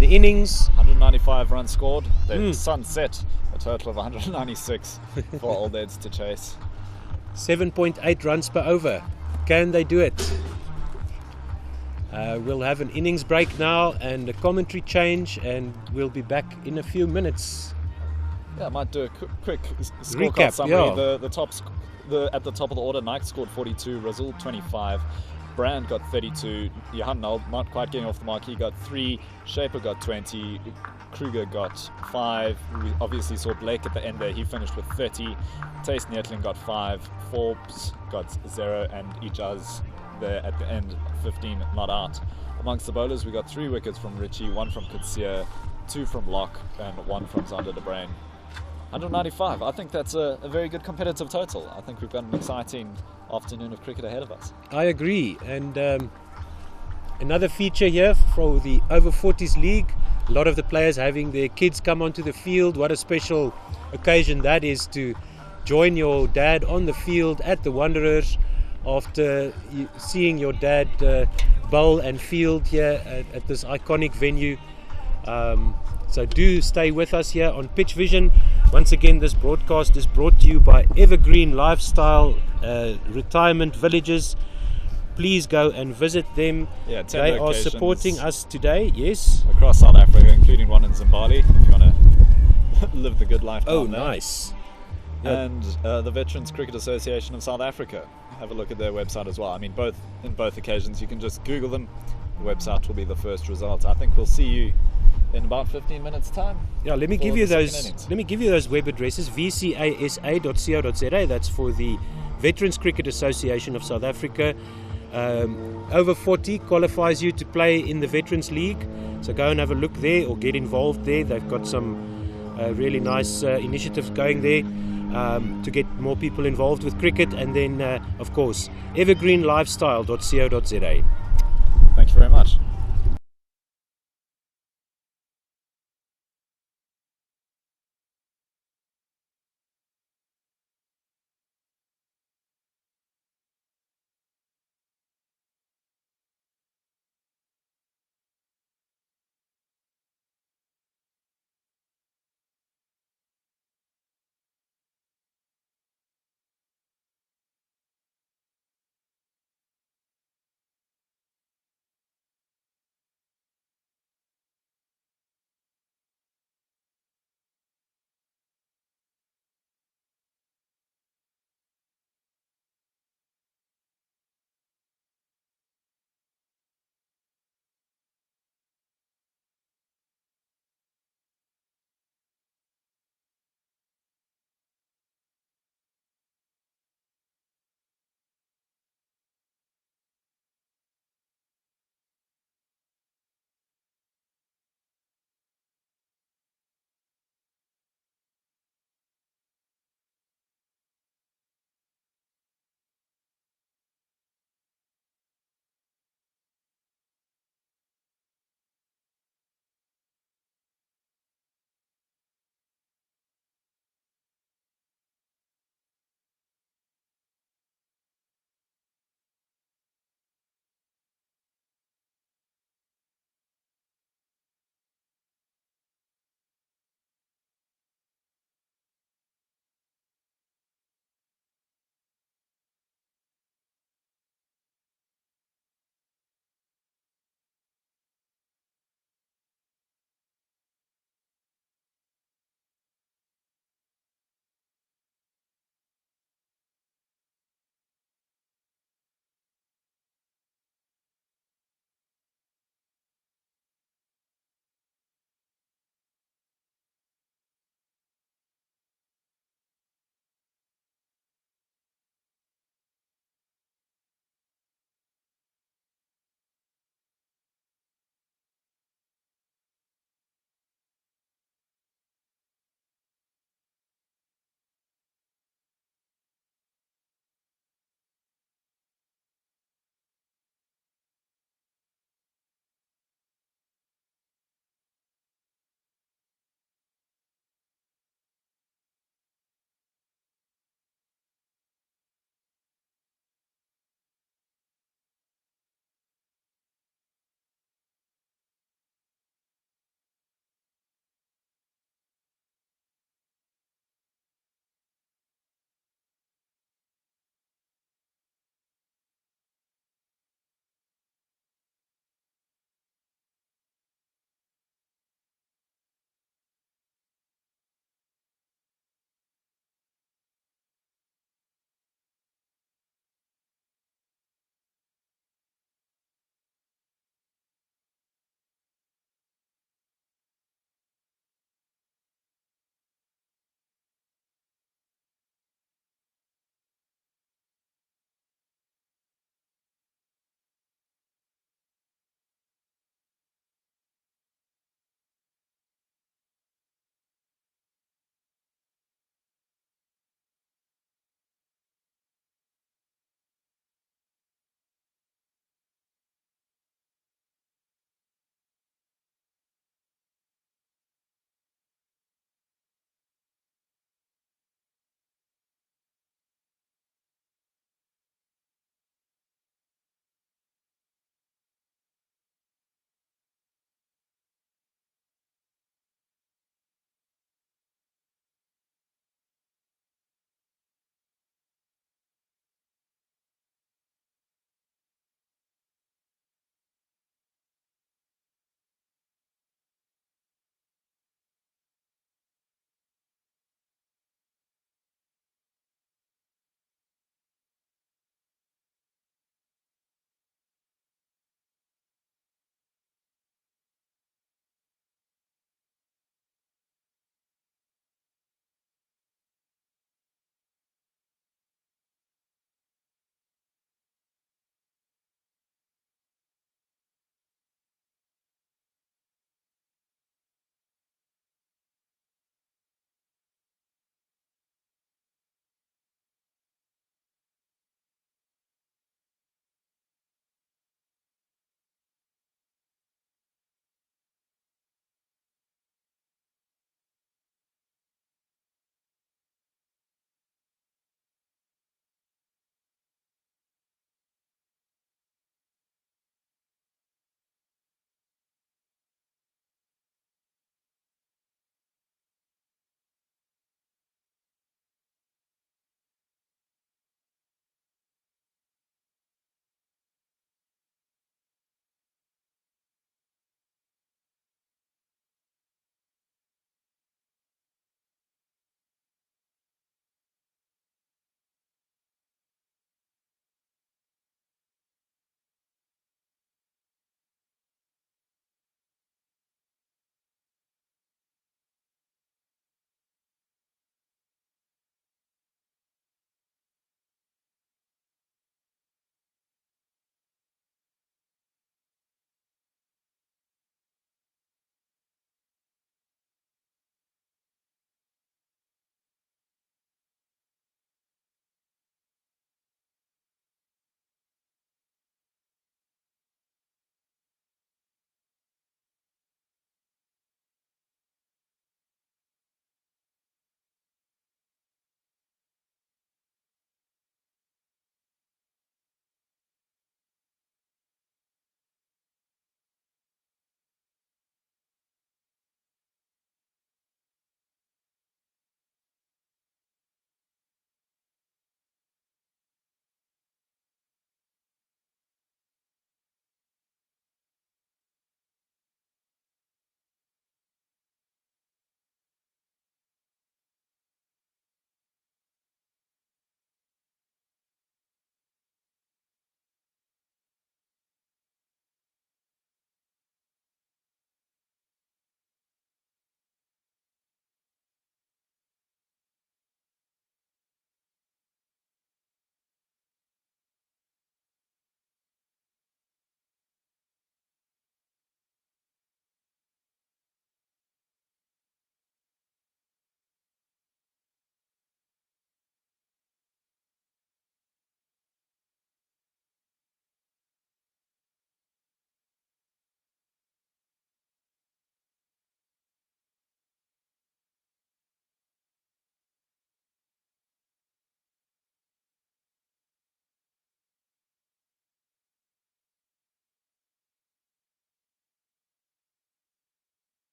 Speaker 2: the innings.
Speaker 5: 195 runs scored. The Sunset a total of 196 for Old Eds to chase.
Speaker 2: 7.8 runs per over. Can they do it? We'll have an innings break now and a commentary change, and we'll be back in a few minutes.
Speaker 5: Yeah, I might do a quick scorecard summary.
Speaker 2: Yeah.
Speaker 5: At the top of the order, Nike scored 42, Razul 25, Brand got 32, Johan not quite getting off the mark, he got 3, Shaper got 20, Kruger got 5. We obviously saw Blake at the end there, he finished with 30, Tace Neetling got 5, Forbes got 0, and Ejaz there at the end, 15 not out. Amongst the bowlers, we got 3 wickets from Richie, 1 from Kutsia, 2 from Locke, and 1 from Zander de Bruin. 195. I think that's a very good competitive total. I think we've got an exciting afternoon of cricket ahead of us.
Speaker 2: I agree. And another feature here for the Over 40s League, a lot of the players having their kids come onto the field. What a special occasion that is to join your dad on the field at the Wanderers after seeing your dad bowl and field here at this iconic venue. So do stay with us here on Pitch Vision. Once again, this broadcast is brought to you by Evergreen Lifestyle Retirement Villages. Please go and visit them.
Speaker 5: Yeah, 10
Speaker 2: they are
Speaker 5: locations
Speaker 2: supporting us today. Yes.
Speaker 5: across South Africa, including one in Zimbabwe, if you want to live the good life down
Speaker 2: Oh,
Speaker 5: there.
Speaker 2: nice. Yeah.
Speaker 5: And the Veterans Cricket Association of South Africa. Have a look at their website as well. I mean, in both occasions, you can just Google them. The website will be the first result. I think we'll see you in about 15 minutes' time.
Speaker 2: Yeah, let me
Speaker 5: for
Speaker 2: give you
Speaker 5: the second
Speaker 2: those.
Speaker 5: innings.
Speaker 2: Let me give you those web addresses: vcasa.co.za. That's for the Veterans Cricket Association of South Africa. Over 40 qualifies you to play in the Veterans League. So go and have a look there or get involved there. They've got some really nice initiatives going there to get more people involved with cricket. And then, of course, evergreenlifestyle.co.za.
Speaker 5: Thank you very much.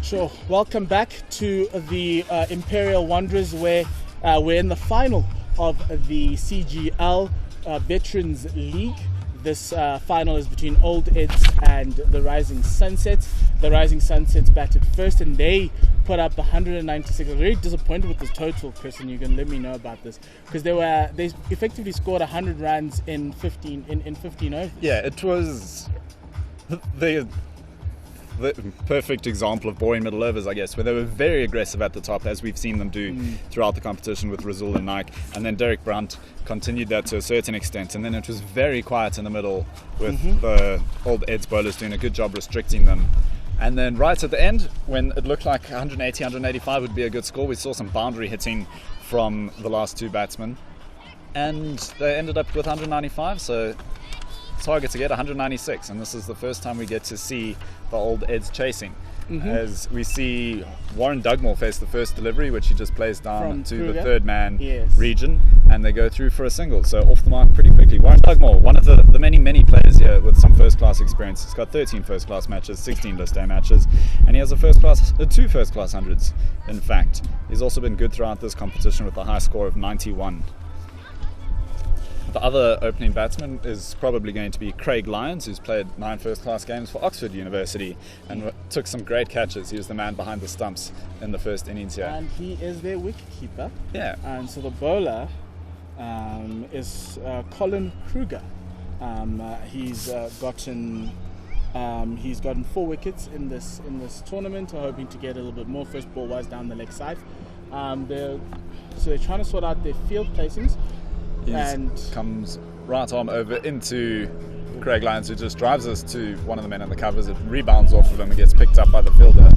Speaker 3: Sure. Welcome back to the Imperial Wanderers, where we're in the final of the CGL Veterans League. This final is between Old Eds and the Rising Sunsets. The Rising Sunsets batted first, and they put up 196. I was very disappointed with the total, Chris, and you can let me know about this, because they effectively scored 100 runs in 15 overs.
Speaker 5: Yeah, it was the perfect example of boring middle overs, I guess, where they were very aggressive at the top, as we've seen them do throughout the competition with Razul and Nike, and then Derek Brunt continued that to a certain extent, and then it was very quiet in the middle with the Old Eds bowlers doing a good job restricting them. And then right at the end, when it looked like 180, 185 would be a good score, we saw some boundary hitting from the last two batsmen, and they ended up with 195, so target to get 196, and this is the first time we get to see the Old Eds chasing. As we see Warren Dugmore face the first delivery, which he just plays down to
Speaker 3: Kruger.
Speaker 5: the third man
Speaker 3: Yes.
Speaker 5: region, and they go through for a single, so off the mark pretty quickly. Warren Dugmore, one of the many players here with some first class experience. He's got 13 first class matches, 16 list A matches, and he has two first class hundreds. In fact, he's also been good throughout this competition with a high score of 91. The other opening batsman is probably going to be Craig Lyons, who's played 9 first-class games for Oxford University and took some great catches. He was the man behind the stumps in the first innings here.
Speaker 3: And he is their wicketkeeper.
Speaker 5: Yeah.
Speaker 3: And so the bowler is Colin Kruger. He's gotten 4 wickets in this tournament. We're hoping to get a little bit more. First ball was down the leg side. So they're trying to sort out their field placings. And
Speaker 5: comes right arm over into Craig Lyons, who just drives us to one of the men in the covers. It rebounds off of him and gets picked up by the fielder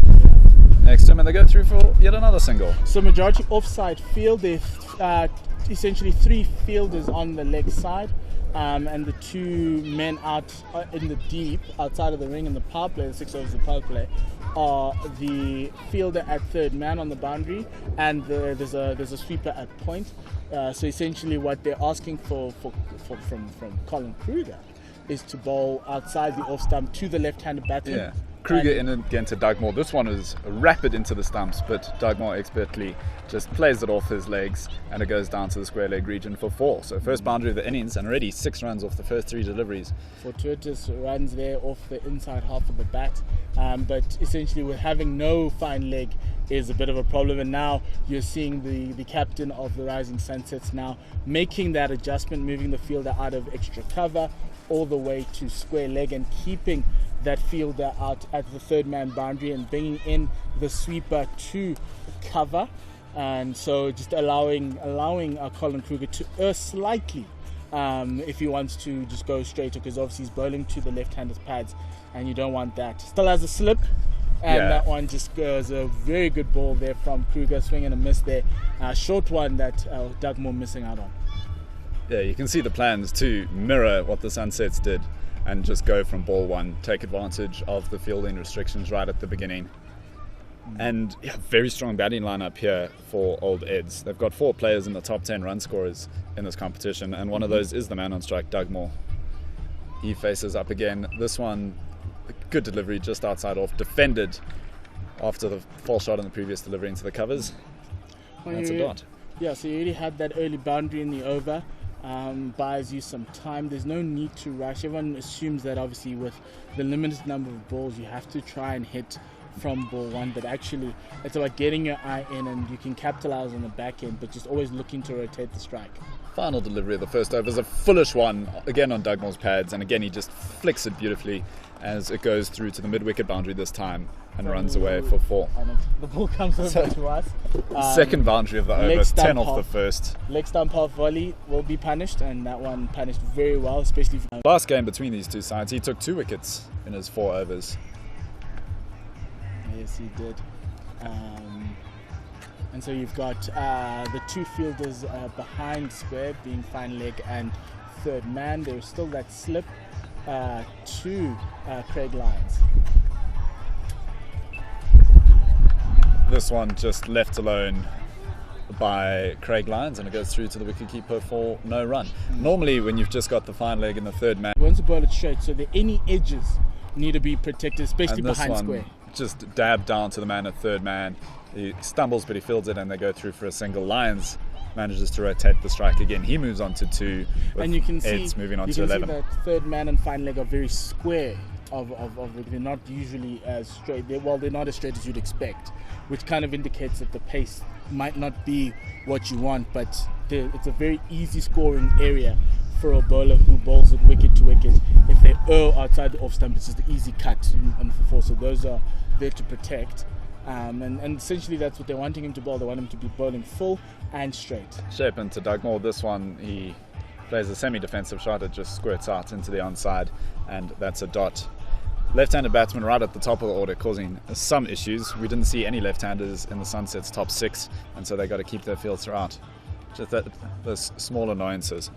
Speaker 5: next to him, and they go through for yet another single.
Speaker 3: So majority offside field. There's essentially 3 fielders on the leg side, and the 2 men out in the deep outside of the ring in the power play, the 6 overs of power play, are the fielder at third man on the boundary, and there's a sweeper at point. So essentially what they're asking from Colin Kruger is to bowl outside the off stump to the left-handed batsman.
Speaker 5: Yeah. Kruger in again to Dugmore. This one is rapid into the stumps, but Dugmore expertly just plays it off his legs, and it goes down to the square leg region for 4. So first boundary of the innings, and already 6 runs off the first 3 deliveries.
Speaker 3: Fortuitous runs there off the inside half of the bat, but essentially with having no fine leg is a bit of a problem, and now you're seeing the captain of the Rising Sunsets now making that adjustment, moving the fielder out of extra cover all the way to square leg and keeping that fielder out at the third man boundary and bringing in the sweeper to cover, and so just allowing Colin Kruger to err slightly if he wants to just go straight, because obviously he's bowling to the left-handed pads and you don't want that. Still has a slip, and that one just goes a very good ball there from Kruger, swing and a miss there. Short one that Dugmore missing out on.
Speaker 5: Yeah, you can see the plans to mirror what the Sunsets did and just go from ball 1, take advantage of the fielding restrictions right at the beginning. And very strong batting lineup here for Old Eds. They've got 4 players in the top 10 run scorers in this competition, and one of those is the man on strike, Dugmore. He faces up again. This one, a good delivery just outside off, defended after the false shot on the previous delivery into the covers. That's a dot.
Speaker 3: Yeah, so you already had that early boundary in the over. Buys you some time. There's no need to rush. Everyone assumes that obviously with the limited number of balls you have to try and hit from ball 1, but actually it's about getting your eye in, and you can capitalize on the back end, but just always looking to rotate the strike.
Speaker 5: Final delivery of the first over is a foolish one, again on Dugmore's pads, and again he just flicks it beautifully as it goes through to the mid-wicket boundary this time and runs away for 4.
Speaker 3: The ball comes over to us.
Speaker 5: Second boundary of the over, 10 off the first.
Speaker 3: Leg stump half volley will be punished, and that one punished very well, especially if
Speaker 5: Last game between these two sides, he took 2 wickets in his 4 overs.
Speaker 3: Yes, he did. And so you've got the 2 fielders behind square being fine leg and third man. There was still that slip to Craig Lyons.
Speaker 5: This one just left alone by Craig Lyons, and it goes through to the wicketkeeper for no run. Normally when you've just got the fine leg and the third man,
Speaker 3: He wants to bowl it straight, so that any edges need to be protected, especially
Speaker 5: and this
Speaker 3: behind
Speaker 5: one
Speaker 3: square.
Speaker 5: just dabbed down to the man at third man. He stumbles, but he fields it, and they go through for a single. Lyons manages to rotate the strike again. He moves on to 2,
Speaker 3: And you can see
Speaker 5: Eds moving on
Speaker 3: you
Speaker 5: to
Speaker 3: can
Speaker 5: 11.
Speaker 3: see that third man and final leg are very square. They're not usually as straight. They're not as straight as you'd expect, which kind of indicates that the pace might not be what you want. But it's a very easy scoring area for a bowler who bowls it wicket to wicket. If they err outside the off stump, it's just an easy cut and for 4. So those are there to protect. And essentially that's what they're wanting him to bowl. They want him to be bowling full and straight.
Speaker 5: Shape into Doug Moore. This one, he plays a semi-defensive shot. It just squirts out into the onside, and that's a dot. Left-handed batsman right at the top of the order, causing some issues. We didn't see any left-handers in the Sunset's top 6, and so they got to keep their field throughout. Just those small annoyances.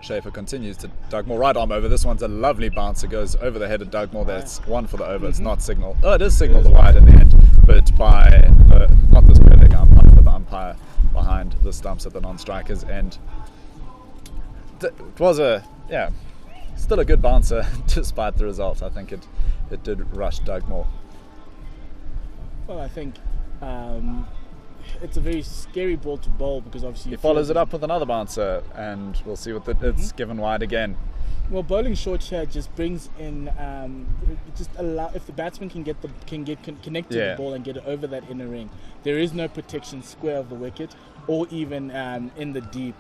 Speaker 5: Schaefer continues to Doug Moore, right arm over. This one's a lovely bounce. It goes over the head of Doug Moore. That's 1 for the over. It's not signal. Oh, it is signal the wide in the end, but by not the square leg umpire, but the umpire behind the stumps at the non-strikers end. It was still a good bouncer despite the result. I think it did rush Doug Moore.
Speaker 3: Well, I think it's a very scary ball to bowl because obviously
Speaker 5: He follows it up with another bouncer, and we'll see what it's given wide again.
Speaker 3: Well, bowling short here just brings in if the batsman can get connect to the ball and get it over that inner ring. There is no protection square of the wicket, or even in the deep,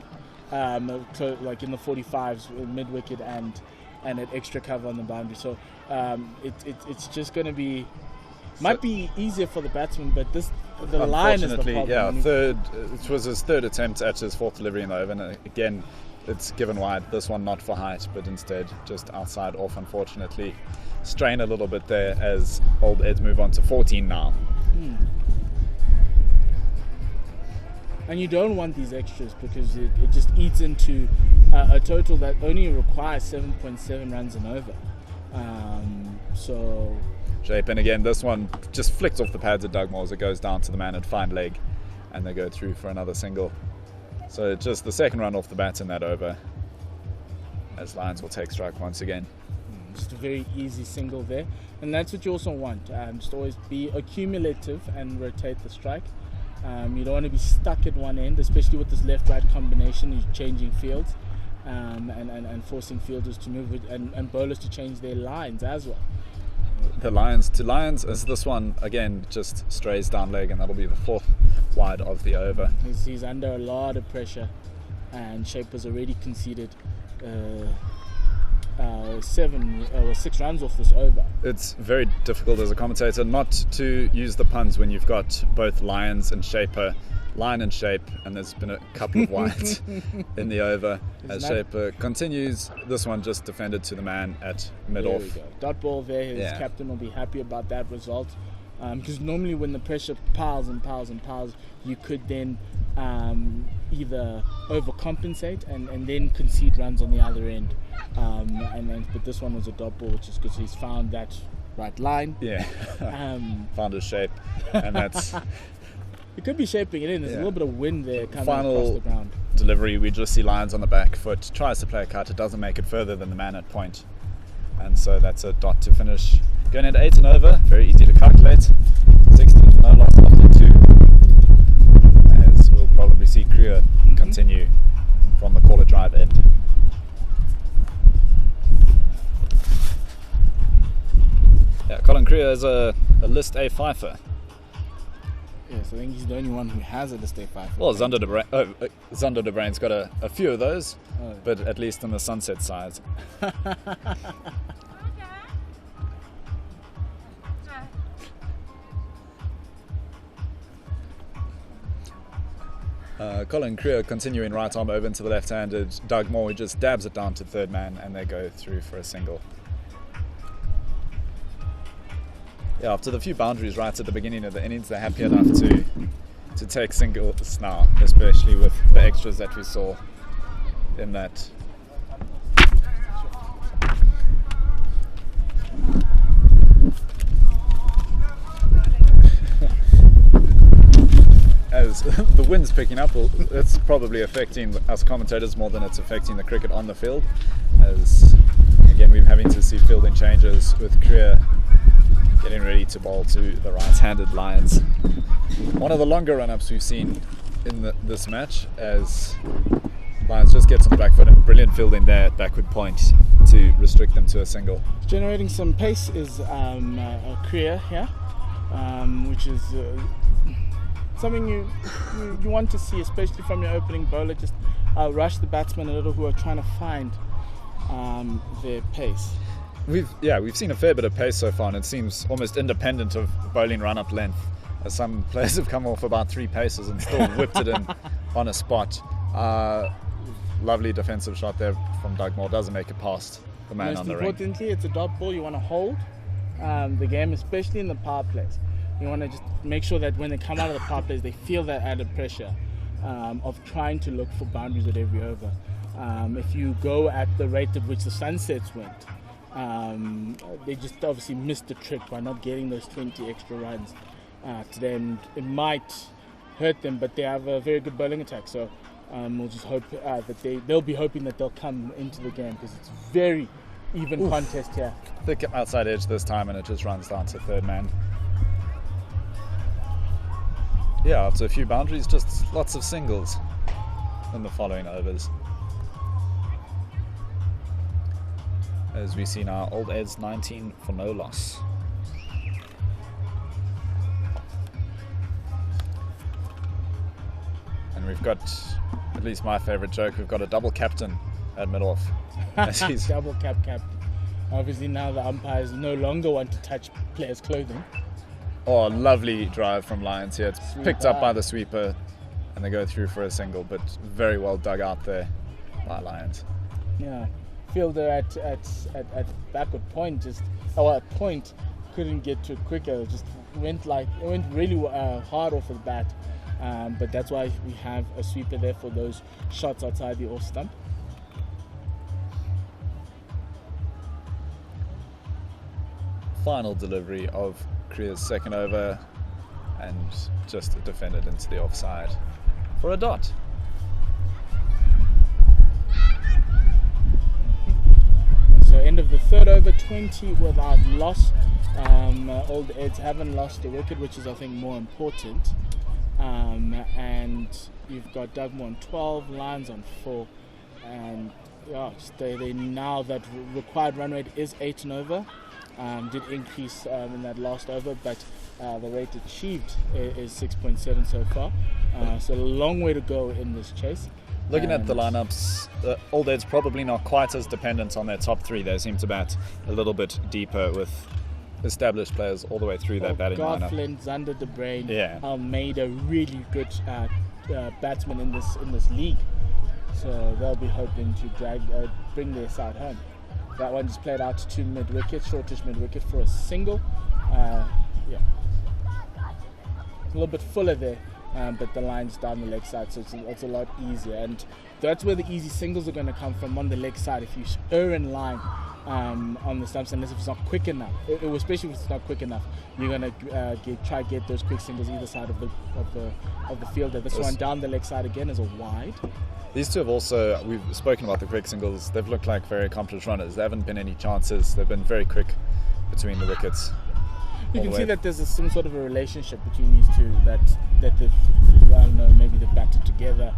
Speaker 3: like in the 45s, mid wicket and at extra cover on the boundary. So it's just going to be. Might be easier for the batsman, but the line is the problem.
Speaker 5: It was his 3rd attempt at his 4th delivery in the over, and again, it's given wide. This one not for height, but instead just outside off, unfortunately. Strain a little bit there as old Eds move on to 14 now.
Speaker 3: And you don't want these extras because it just eats into a total that only requires 7.7 runs and over. So...
Speaker 5: Shape, and again, this one just flicks off the pads of Doug Moore as it goes down to the man at fine leg, and they go through for another single. So just the 2nd run off the bat in that over, as Lions will take strike once again.
Speaker 3: Just a very easy single there, and that's what you also want. Just always be accumulative and rotate the strike. You don't want to be stuck at one end, especially with this left-right combination. You're changing fields and forcing fielders to move and bowlers to change their lines as well.
Speaker 5: The Lions to Lions as this one again just strays down leg, and that'll be the 4th wide of the over.
Speaker 3: He's under a lot of pressure, and Shape has already conceded 6 runs off this over.
Speaker 5: It's very difficult as a commentator not to use the puns when you've got both Lions and Shaper, line and Shape, and there's been a couple of wides in the over as Shaper continues. This one just defended to the man at mid-off.
Speaker 3: There we go. Dot ball there. His captain will be happy about that result, because normally when the pressure piles and piles and piles, you could then either overcompensate and then concede runs on the other end. But this one was a dot ball, which is because he's found that right line. Yeah,
Speaker 5: found his shape, and that's.
Speaker 3: It could be shaping it in. There's a little bit of wind there coming
Speaker 5: Final
Speaker 3: across the ground.
Speaker 5: Delivery, we just see Lions on the back foot, tries to play a cut, it doesn't make it further than the man at point. And so that's a dot to finish. Going into 8 and over, very easy to calculate. 16 for no loss after 2. As we'll probably see Kruger continue from the caller drive end. Yeah, Colin Kruger is a list A fifer.
Speaker 3: Yes, I think he's the only one who has a list A5.
Speaker 5: Well, Zander de Bruyn's got a few of those, but at least on the Sunset side. Colin Kruger continuing right arm over into the left-handed. Doug Moore, who just dabs it down to third man, and they go through for a single. Yeah, after the few boundaries right at the beginning of the innings, they're happy enough to take singles now, especially with the extras that we saw in that. as the wind's picking up, it's probably affecting us commentators more than it's affecting the cricket on the field. As again, we're having to see fielding changes with Kriya getting ready to bowl to the right-handed Lions. One of the longer run-ups we've seen in this match, as Lions just gets on the back foot, and brilliant fielding there at backward point to restrict them to a single.
Speaker 3: Generating some pace is Kriya here, which is something you want to see, especially from your opening bowler. Just rush the batsmen a little who are trying to find their pace.
Speaker 5: We've seen a fair bit of pace so far, and it seems almost independent of bowling run-up length, as some players have come off about 3 paces and still whipped it in on a spot. Lovely defensive shot there from Doug Moore. Doesn't make it past the man on the ring.
Speaker 3: Most importantly, it's a dot ball. You want to hold the game, especially in the power plays. You want to just make sure that when they come out of the power plays, they feel that added pressure of trying to look for boundaries at every over. If you go at the rate at which the Sunsets went, they just obviously missed the trick by not getting those 20 extra runs to them. It might hurt them, but they have a very good bowling attack. So we'll just hope that they'll be hoping that they'll come into the game, because it's very even contest here.
Speaker 5: Thick outside edge this time, and it just runs down to third man. Yeah, after a few boundaries, just lots of singles in the following overs. As we see now, Old Ed's 19 for no loss. And we've got, at least my favourite joke, we've got a double captain at mid-off.
Speaker 3: Double captain. Obviously now the umpires no longer want to touch players' clothing.
Speaker 5: Oh, lovely drive from Lions here. It's picked up
Speaker 3: Sweeper.
Speaker 5: by the sweeper, and they go through for a single, but very well dug out there by Lions.
Speaker 3: Yeah, fielder at backward point at point couldn't get to it quicker. It just went really hard off the bat. But that's why we have a sweeper there for those shots outside the off stump.
Speaker 5: Final delivery of Kriya's second over, and just defended into the offside for a dot.
Speaker 3: So end of the third over, 20 without loss. Old Eds haven't lost a wicket, which is I think more important. And you've got Doug Moore on 12, Lions on 4, and they now that required run rate is 8 and over. Did increase in that last over, but the rate achieved is 6.7 so far. So a long way to go in this chase.
Speaker 5: Looking at the lineups, Old Ed's probably not quite as dependent on their top 3. They seem to bat a little bit deeper with established players all the way through that batting lineup.
Speaker 3: Garfield, Zander De Bruin,
Speaker 5: Yeah.
Speaker 3: Almeida, really good batsmen in this league. So they'll be hoping to bring their side home. That one just played out to mid-wicket, shortish mid-wicket for a single. A little bit fuller there, but the line's down the leg side, so it's a lot easier. And that's where the easy singles are going to come from, on the leg side. If you err in line on the stumps, unless it's not quick enough, especially if it's not quick enough, you're going to try to get those quick singles either side of the fielder. This one down the leg side again is a wide.
Speaker 5: These two have also, we've spoken about the quick singles, they've looked like very accomplished runners. There haven't been any chances. They've been very quick between the wickets.
Speaker 3: You can see that there's some sort of a relationship between these two, that they've, I don't know, maybe they've batted together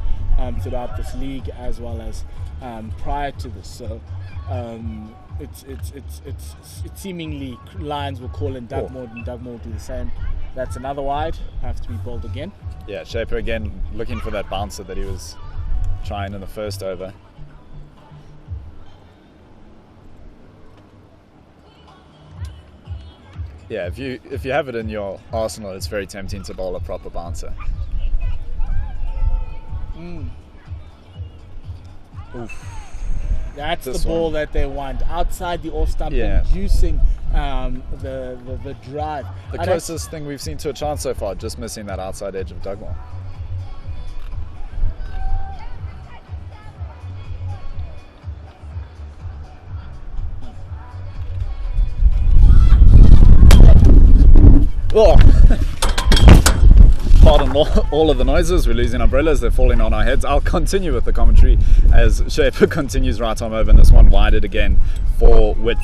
Speaker 3: throughout this league as well as prior to this. So it's seemingly Lions will call in Doug Moore, and Doug Moore will do the same. That's another wide, have to be bowled again.
Speaker 5: Yeah, Shaper again looking for that bouncer that he was trying in the first over. Yeah, if you have it in your arsenal, it's very tempting to bowl a proper bouncer.
Speaker 3: That's
Speaker 5: This
Speaker 3: the ball
Speaker 5: one.
Speaker 3: that they want, outside the off stump,
Speaker 5: Yeah.
Speaker 3: inducing the drive.
Speaker 5: The
Speaker 3: And
Speaker 5: closest thing we've seen to a chance so far, just missing that outside edge of Dugmore. Oh, pardon all of the noises. We're losing umbrellas. They're falling on our heads. I'll continue with the commentary as Shaper continues right arm over, and this one wided again for width.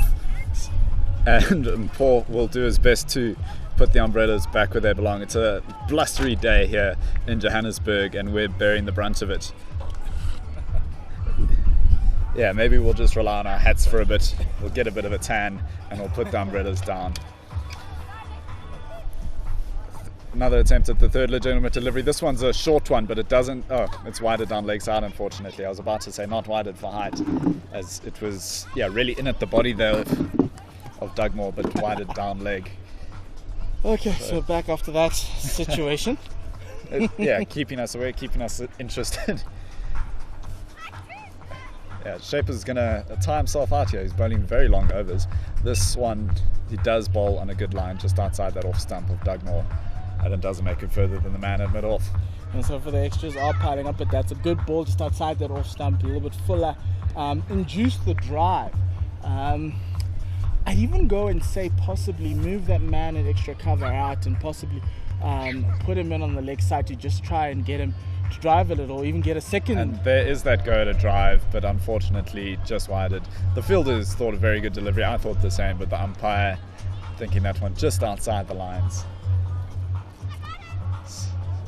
Speaker 5: And Paul will do his best to put the umbrellas back where they belong. It's a blustery day here in Johannesburg, and we're bearing the brunt of it. Yeah, maybe we'll just rely on our hats for a bit. We'll get a bit of a tan, and we'll put the umbrellas down. Another attempt at the third legitimate delivery. This one's a short one, but it doesn't... Oh, it's wider down leg side, unfortunately. I was about to say not wider for height, as it was, really in at the body there of Dugmore, but wider down leg.
Speaker 3: Okay, so back after that situation.
Speaker 5: Keeping us aware, keeping us interested. Shaper's going to tie himself out here. He's bowling very long overs. This one, he does bowl on a good line just outside that off stump of Dugmore, and it doesn't make it further than the man at mid-off.
Speaker 3: And so for the extras are piling up, but that's a good ball just outside that off stump, a little bit fuller. Induce the drive. I'd even go and say possibly move that man at extra cover out and possibly put him in on the leg side to just try and get him to drive a little, or even get a second.
Speaker 5: And there is that go to drive, but unfortunately just wided. The fielders thought a very good delivery. I thought the same, but the umpire thinking that one just outside the lines.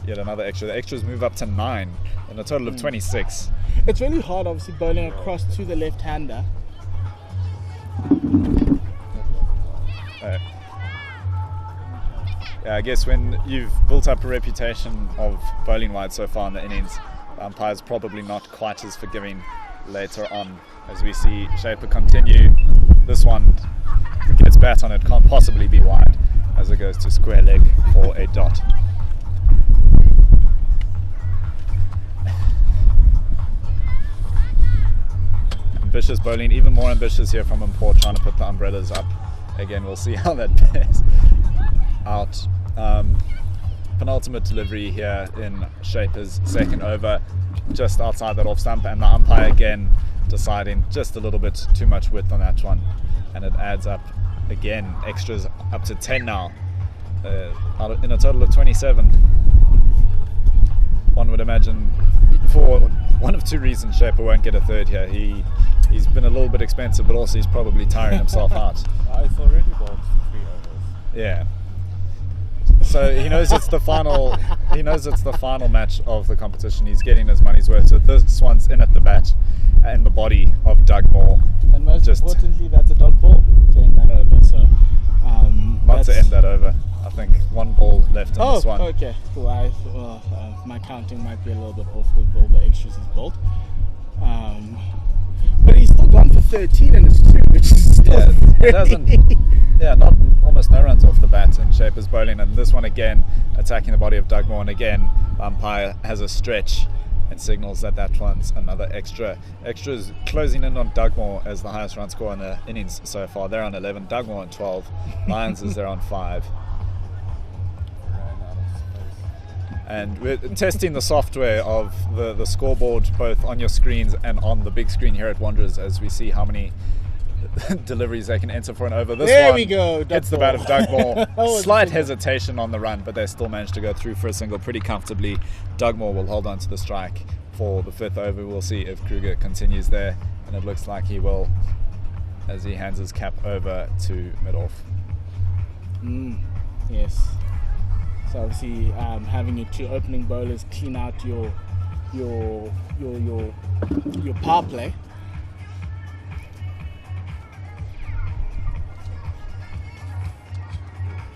Speaker 5: Yet another extra. The extras move up to 9 in a total of 26.
Speaker 3: It's really hard, obviously, bowling across to the left-hander.
Speaker 5: I guess when you've built up a reputation of bowling wide so far in the innings, the umpire's probably not quite as forgiving later on, as we see Shaper continue. This one gets bat on it, can't possibly be wide, as it goes to square leg for a dot. Ambitious bowling, even more ambitious here from Import, trying to put the umbrellas up. Again, we'll see how that bears out. Penultimate delivery here in Shaper's second over, just outside that off stump, and the umpire again deciding just a little bit too much width on that one, and it adds up again, extras up to 10 now, in a total of 27. One would imagine for one of two reasons Shaper won't get a third here. He's been a little bit expensive, but also he's probably tiring himself out.
Speaker 6: I've already bought 3 overs.
Speaker 5: Yeah. So he knows it's the final. He knows it's the final match of the competition. He's getting his money's worth. So this one's in at the bat, and the body of Dugmore.
Speaker 3: And most importantly, that's a dot ball to end that over. So
Speaker 5: not to end that over. I think one ball left in this one.
Speaker 3: Okay, cool. My counting might be a little bit off with all the extras he's bowled. But he's still gone for 13 and it's 2, which is still
Speaker 5: not almost no runs off the bat in Shaper's bowling, and this one again attacking the body of Dugmore, and again the umpire has a stretch and signals that one's another extra. Extras closing in on Dugmore as the highest run scorer in the innings so far. They're on 11, Dugmore on 12, Lions is there on 5. And we're testing the software of the scoreboard both on your screens and on the big screen here at Wanderers as we see how many deliveries they can enter for an over.
Speaker 3: There we go.
Speaker 5: Hits the bat of Dugmore. Slight hesitation on the run, but they still managed to go through for a single pretty comfortably. Dugmore will hold on to the strike for the 5th over. We'll see if Kruger continues there, and it looks like he will as he hands his cap over to mid-off.
Speaker 3: Yes. So obviously, having your 2 opening bowlers clean out your power play.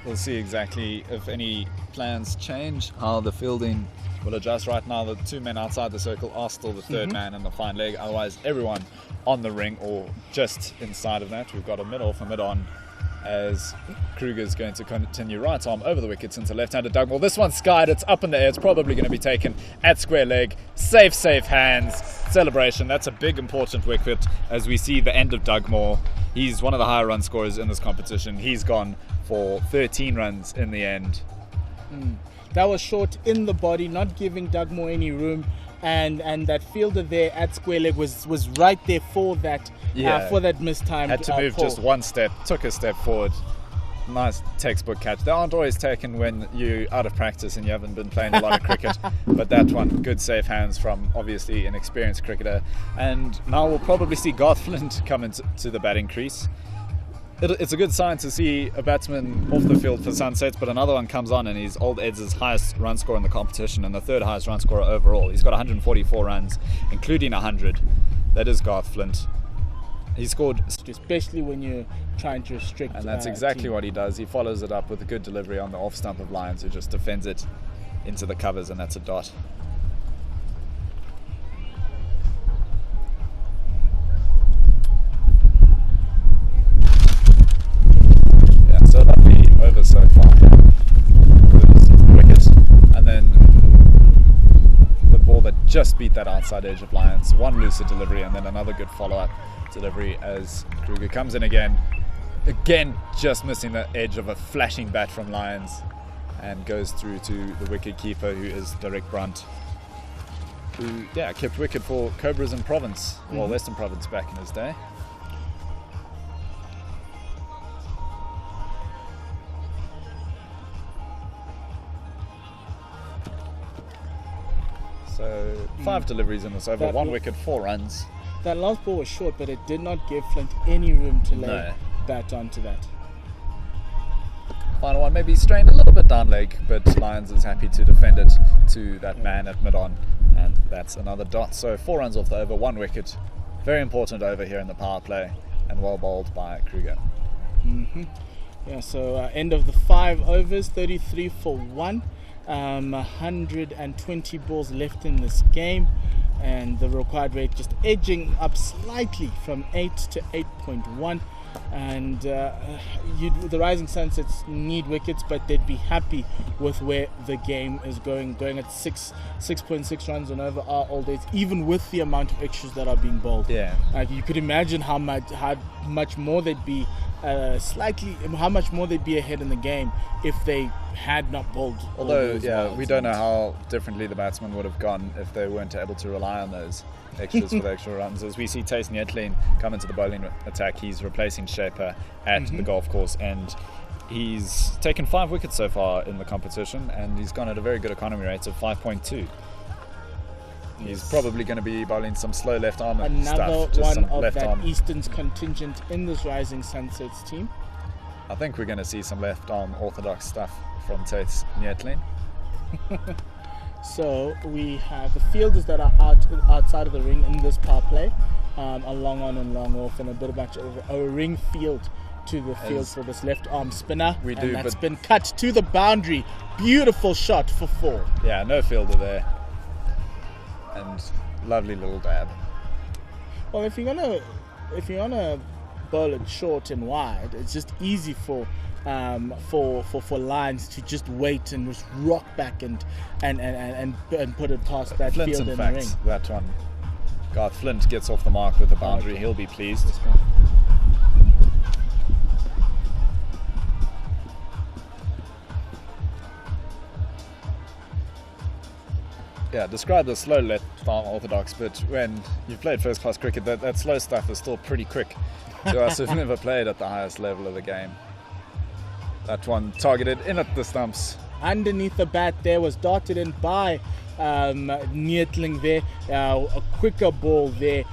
Speaker 5: We'll see exactly if any plans change, how the fielding will adjust. Right now, the 2 men outside the circle are still the 3rd man in the fine leg. Otherwise, everyone on the ring or just inside of that. We've got a mid-off, a mid-on, as Kruger's going to continue right arm over the wickets into left-handed Dugmore. This one's skied, it's up in the air, it's probably going to be taken at square leg. Safe hands, celebration. That's a big important wicket as we see the end of Dugmore. He's one of the higher run scorers in this competition. He's gone for 13 runs in the end.
Speaker 3: That was short in the body, not giving Dugmore any room, and that fielder there at square leg was right there for that for that missed time.
Speaker 5: Had to move just one step, took a step forward. nice textbook catch. They aren't always taken when you're out of practice and you haven't been playing a lot of cricket, but that one, good safe hands from obviously an experienced cricketer. And now we'll probably see Garth Flint come into the batting crease. It's a good sign to see a batsman off the field for Sunsets, but another one comes on and he's Old Eds' highest run scorer in the competition and the third highest run scorer overall. He's got 144 runs, including 100. That is Garth Flint. He scored,
Speaker 3: especially when you're trying to restrict.
Speaker 5: And that's exactly what he does. He follows it up with a good delivery on the off stump of Lyons, who just defends it into the covers, and that's a dot. Yeah, so lovely over so far. Good wicket, and then the ball that just beat that outside edge of Lyons. One lucid delivery, and then another good follow-up delivery as Kruger comes in again just missing the edge of a flashing bat from Lyons, and goes through to the wicket keeper, who is Derek Brunt, who kept wicket for Cobras in Province, well, Western Province back in his day. So 5 deliveries in this over, 1 wicket, 4 runs.
Speaker 3: That last ball was short, but it did not give Flint any room to lay bat onto that.
Speaker 5: Final one, maybe strained a little bit down leg, but Lyons is happy to defend it to that man at mid-on, and that's another dot. So 4 runs off the over, 1 wicket. Very important over here in the power play, and well bowled by Kruger.
Speaker 3: Yeah, so end of the 5 overs, 33 for 1. 120 balls left in this game, and the required rate just edging up slightly from 8 to 8.1. And the Rising Sunsets need wickets, but they'd be happy with where the game is going at 6.6 runs and over our Old Eds, even with the amount of extras that are being bowled. You could imagine how much more they'd be how much more they'd be ahead in the game if they had not bowled.
Speaker 5: Although we don't know how differently the batsmen would have gone if they weren't able to rely on those extras for the extra runs. As we see Tace Nietlin come into the bowling attack, he's replacing Shaper at the golf course, and he's taken 5 wickets so far in the competition, and he's gone at a very good economy rate of 5.2. He's probably going to be bowling some slow left arm
Speaker 3: Another
Speaker 5: stuff.
Speaker 3: one of that Eastern's contingent in this Rising Sunsets team.
Speaker 5: I think we're going to see some left arm orthodox stuff from Tace Nietlin.
Speaker 3: So we have the fielders that are outside of the ring in this power play, a long on and long off, and a bit of a ring field to the field for this left arm spinner. That's been cut to the boundary. Beautiful shot for 4.
Speaker 5: Yeah, no fielder there. And lovely little dab.
Speaker 3: Well, if you're gonna bowl it short and wide, it's just easy for Lyons to just wait and just rock back and put it past that
Speaker 5: Flint's
Speaker 3: field
Speaker 5: in
Speaker 3: in
Speaker 5: fact,
Speaker 3: the ring.
Speaker 5: that one. Garth Flint gets off the mark with the boundary. He'll be pleased. Yeah, describe the slow left arm orthodox, but when you've played first class cricket, that slow stuff is still pretty quick to us who've never played at the highest level of the game. That one targeted in at the stumps.
Speaker 3: Underneath the bat there, was darted in by Nietlin there. A quicker ball there,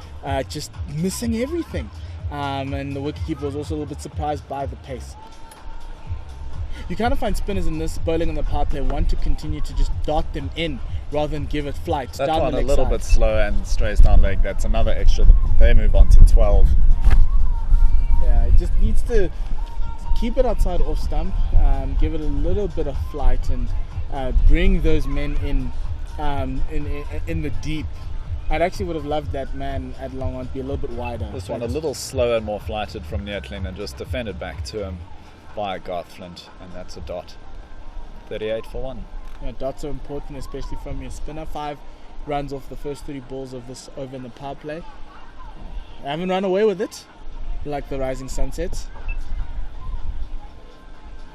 Speaker 3: just missing everything. And the wicketkeeper was also a little bit surprised by the pace. You kind of find spinners in this bowling on the power play want to continue to just dart them in rather than give it flight.
Speaker 5: That
Speaker 3: down
Speaker 5: one
Speaker 3: the
Speaker 5: a
Speaker 3: leg
Speaker 5: little
Speaker 3: side.
Speaker 5: bit slow and strays down leg. That's another extra. They move on to 12.
Speaker 3: Yeah, it just needs to keep it outside off stump, give it a little bit of flight, and bring those men in the deep. I'd actually would have loved that man at long on to be a little bit wider.
Speaker 5: This one a little slower and more flighted from Nietlin and just defended back to him by Garth Flint, and that's a dot. 38 for 1.
Speaker 3: Yeah, dots are important, especially from your spinner. 5 runs off the first 3 balls of this over in the power play. I haven't run away with it like the Rising Sunsets.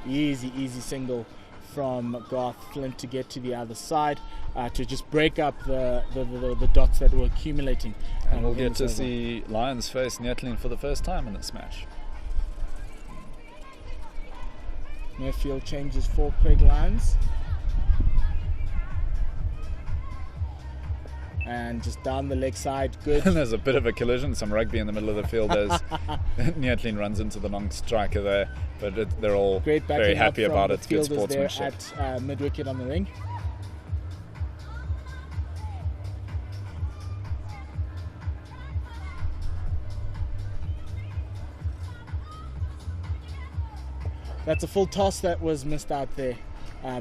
Speaker 3: Easy single from Garth Flint to get to the other side, to just break up the dots that were accumulating.
Speaker 5: And we'll get to see Lions face Nietlin for the first time in this match.
Speaker 3: No field changes for Craig Lyons. And just down the leg side, good.
Speaker 7: And there's a bit of a collision, some rugby in the middle of the field as Neatlin runs into the long striker there, but they're all
Speaker 3: Great
Speaker 7: very
Speaker 3: backing up
Speaker 7: happy
Speaker 3: from
Speaker 7: about
Speaker 3: the
Speaker 7: it. Good
Speaker 3: fielders there
Speaker 7: sportsmanship.
Speaker 3: at mid-wicket on the ring. That's a full toss that was missed out there.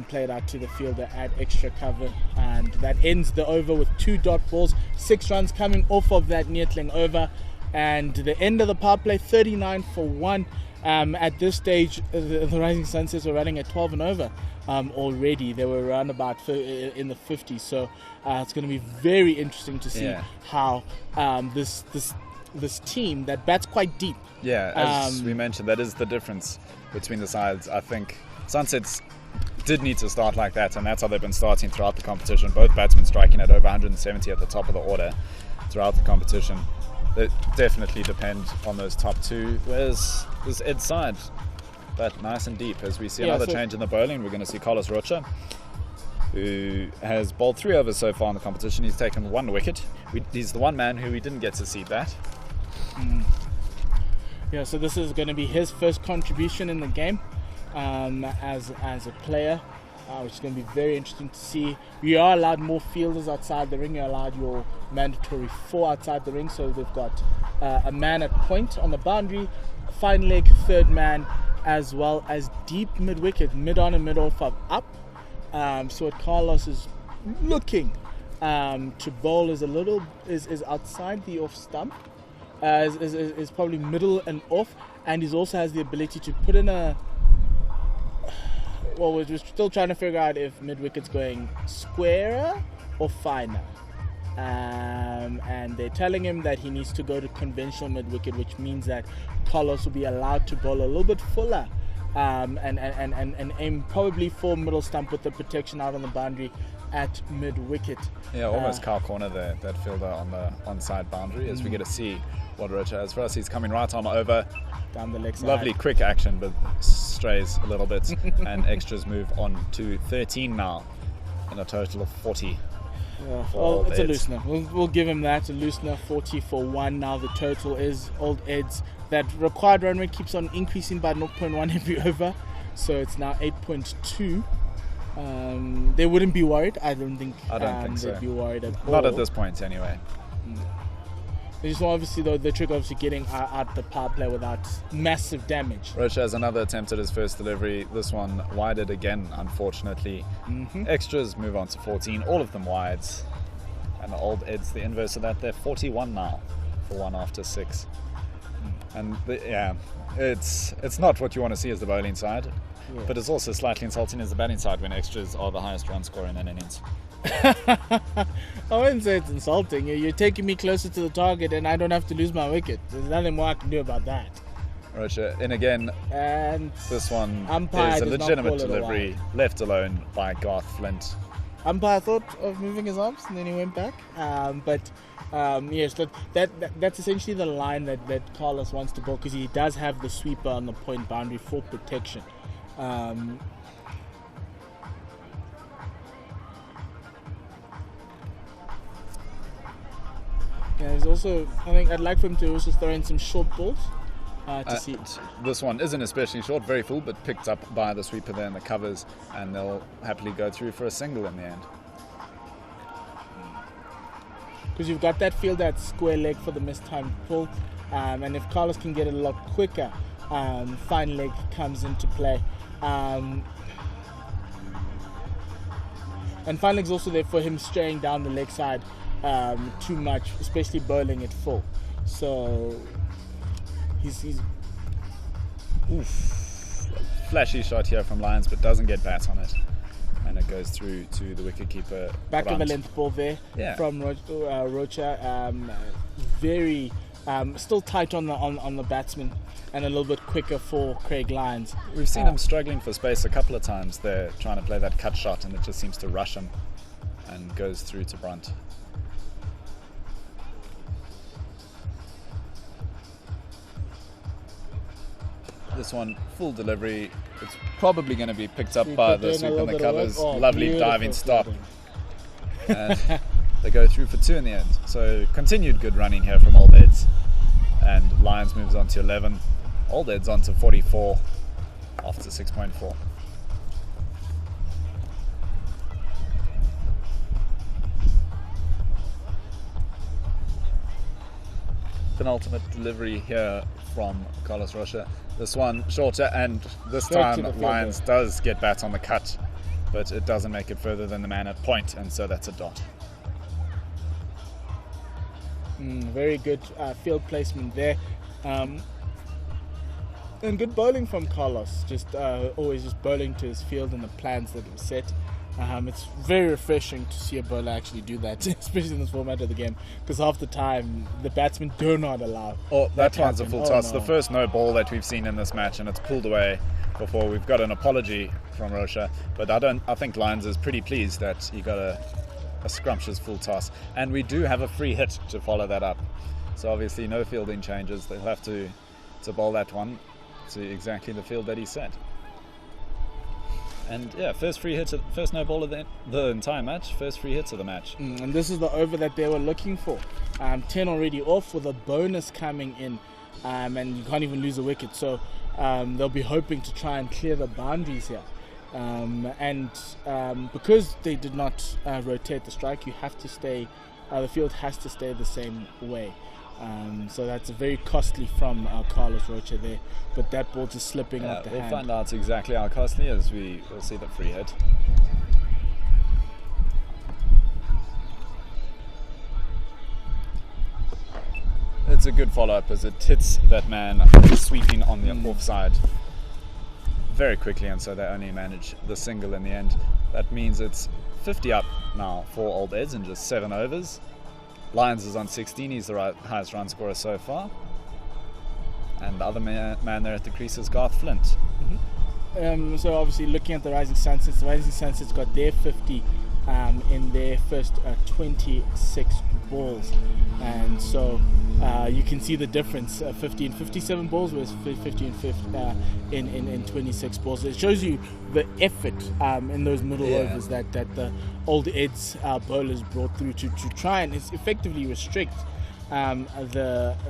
Speaker 3: Played out to the fielder at extra cover, and that ends the over with 2 dot balls. 6 runs coming off of that Neatling over, and the end of the power play, 39 for 1. At this stage, the Rising Sunsets were running at 12 and over already. They were around about in the 50s, so it's going to be very interesting to see how this team that bats quite deep.
Speaker 7: Yeah, as we mentioned, that is the difference between the sides. I think Sunsets did need to start like that, and that's how they've been starting throughout the competition. Both batsmen striking at over 170 at the top of the order throughout the competition. They definitely depend on those top two. Whereas this Ed's side, but nice and deep. As we see another change in the bowling, we're going to see Carlos Rocha, who has bowled 3 overs so far in the competition. He's taken 1 wicket. He's the one man who we didn't get to see that.
Speaker 3: Yeah, so this is going to be his first contribution in the game as a player, which is going to be very interesting to see. You are allowed more fielders outside the ring. You're allowed your mandatory 4 outside the ring. So they've got a man at point on the boundary, fine leg, third man, as well as deep mid-wicket, mid-on and mid-off up. So what Carlos is looking to bowl is is outside the off stump. Is probably middle and off, and he also has the ability to put in a. Well, we're just still trying to figure out if mid-wicket's going squarer or finer. And they're telling him that he needs to go to conventional mid-wicket, which means that Carlos will be allowed to bowl a little bit fuller and aim probably for middle stump with the protection out on the boundary at mid-wicket.
Speaker 7: Yeah, almost cow corner there, that fielder on the onside boundary, as we get to see what Rocha has for us. He's coming right on over.
Speaker 3: Down the leg side.
Speaker 7: Lovely quick action, but strays a little bit. And extras move on to 13 now, and a total of 40.
Speaker 3: Yeah, well, it's a loosener. We'll give him that. A loosener, 40 for 1. Now the total is Old Ed's. That required run rate keeps on increasing by 0.1 every over. So it's now 8.2. They wouldn't be worried. I don't think
Speaker 7: so.
Speaker 3: They'd be worried at all.
Speaker 7: Not at this point, anyway.
Speaker 3: They just obviously the trick obviously getting out the power play without massive damage.
Speaker 7: Rocha has another attempt at his first delivery. This one wided again, unfortunately. Extras move on to 14, all of them wides. And the Old Ed's the inverse of that. They're 41 now for 1 after 6. And it's not what you want to see as the bowling side. Yeah. But it's also slightly insulting as the batting side when extras are the highest run scorer in an innings.
Speaker 3: I wouldn't say it's insulting. You're taking me closer to the target and I don't have to lose my wicket. There's nothing more I can do about that.
Speaker 7: Rocha, and again,
Speaker 3: and
Speaker 7: this one
Speaker 3: umpire
Speaker 7: is a legitimate delivery, left alone by Garth Flint.
Speaker 3: Umpire thought of moving his arms and then he went back. Yes, that's essentially the line that Carlos wants to bowl, because he does have the sweeper on the point boundary for protection. There's also, I think I'd like for him to also throw in some short balls to see.
Speaker 7: This one isn't especially short, very full, but picked up by the sweeper there in the covers, and they'll happily go through for a single in the end.
Speaker 3: Because you've got that field at square leg for the mistimed pull, and if Carlos can get it a lot quicker, fine leg comes into play. And fine leg's also there for him straying down the leg side too much, especially bowling it full. So he's
Speaker 7: flashy shot here from Lyons, but doesn't get bat on it, and it goes through to the wicketkeeper.
Speaker 3: Back of a length ball there from Rocha. Very still tight on the batsman, and a little bit quicker for Craig Lyons.
Speaker 7: We've seen him struggling for space a couple of times there, trying to play that cut shot, and it just seems to rush him and goes through to Brunt. This one, full delivery. It's probably going to be picked up
Speaker 3: Sweep
Speaker 7: by
Speaker 3: it
Speaker 7: the
Speaker 3: in,
Speaker 7: sweep
Speaker 3: a
Speaker 7: in
Speaker 3: little
Speaker 7: the
Speaker 3: bit of
Speaker 7: covers.
Speaker 3: work. Oh,
Speaker 7: Lovely
Speaker 3: beautiful
Speaker 7: diving stop.
Speaker 3: fielding.
Speaker 7: And they go through for 2 in the end. So continued good running here from Old Eds. And Lions moves on to 11. Old Eds on to 44 after 6.4. Penultimate delivery here from Carlos Rocha. This one shorter, and this
Speaker 3: Straight to
Speaker 7: time
Speaker 3: the field
Speaker 7: Lions
Speaker 3: goal.
Speaker 7: does get bat on the cut, but it doesn't make it further than the man at point, and so that's a dot.
Speaker 3: Very good field placement there. And good bowling from Carlos. Just always just bowling to his field and the plans that were set. It's very refreshing to see a bowler actually do that, especially in this format of the game, because half the time the batsmen do not allow.
Speaker 7: Oh, that one's a
Speaker 3: happen.
Speaker 7: full
Speaker 3: Oh,
Speaker 7: toss.
Speaker 3: no.
Speaker 7: The first no ball that we've seen in this match, and it's pulled away before we've got an apology from Rocha. But I think Lions is pretty pleased that he got a scrumptious full toss, and we do have a free hit to follow that up. So obviously no fielding changes. They'll have to bowl that one to exactly the field that he set. And yeah, first free hit, first no ball of the entire match, first free hits of the match.
Speaker 3: And this is the over that they were looking for. 10 already off with a bonus coming in, and you can't even lose a wicket. So they'll be hoping to try and clear the boundaries here. Because they did not rotate the strike, you have to stay. The field has to stay the same way. So that's very costly from Carlos Rocha there, but that ball just slipping off the
Speaker 7: We'll
Speaker 3: hand.
Speaker 7: find out exactly how costly as we will see the free hit. It's a good follow-up as it hits that man sweeping on the offside very quickly, and so they only manage the single in the end. That means it's 50 up now for Old Eds in just 7 overs. Lions is on 16, he's the highest run scorer so far. And the other man there at the crease is Garth Flint.
Speaker 3: So obviously looking at the Rising Sunsets, the Rising Sunsets got their 50 in their first 26 balls, and so you can see the difference, 50 and 57 balls versus 50 and 50 in 26 balls. It shows you the effort in those middle overs that the Old Eds bowlers brought through to try and effectively restrict the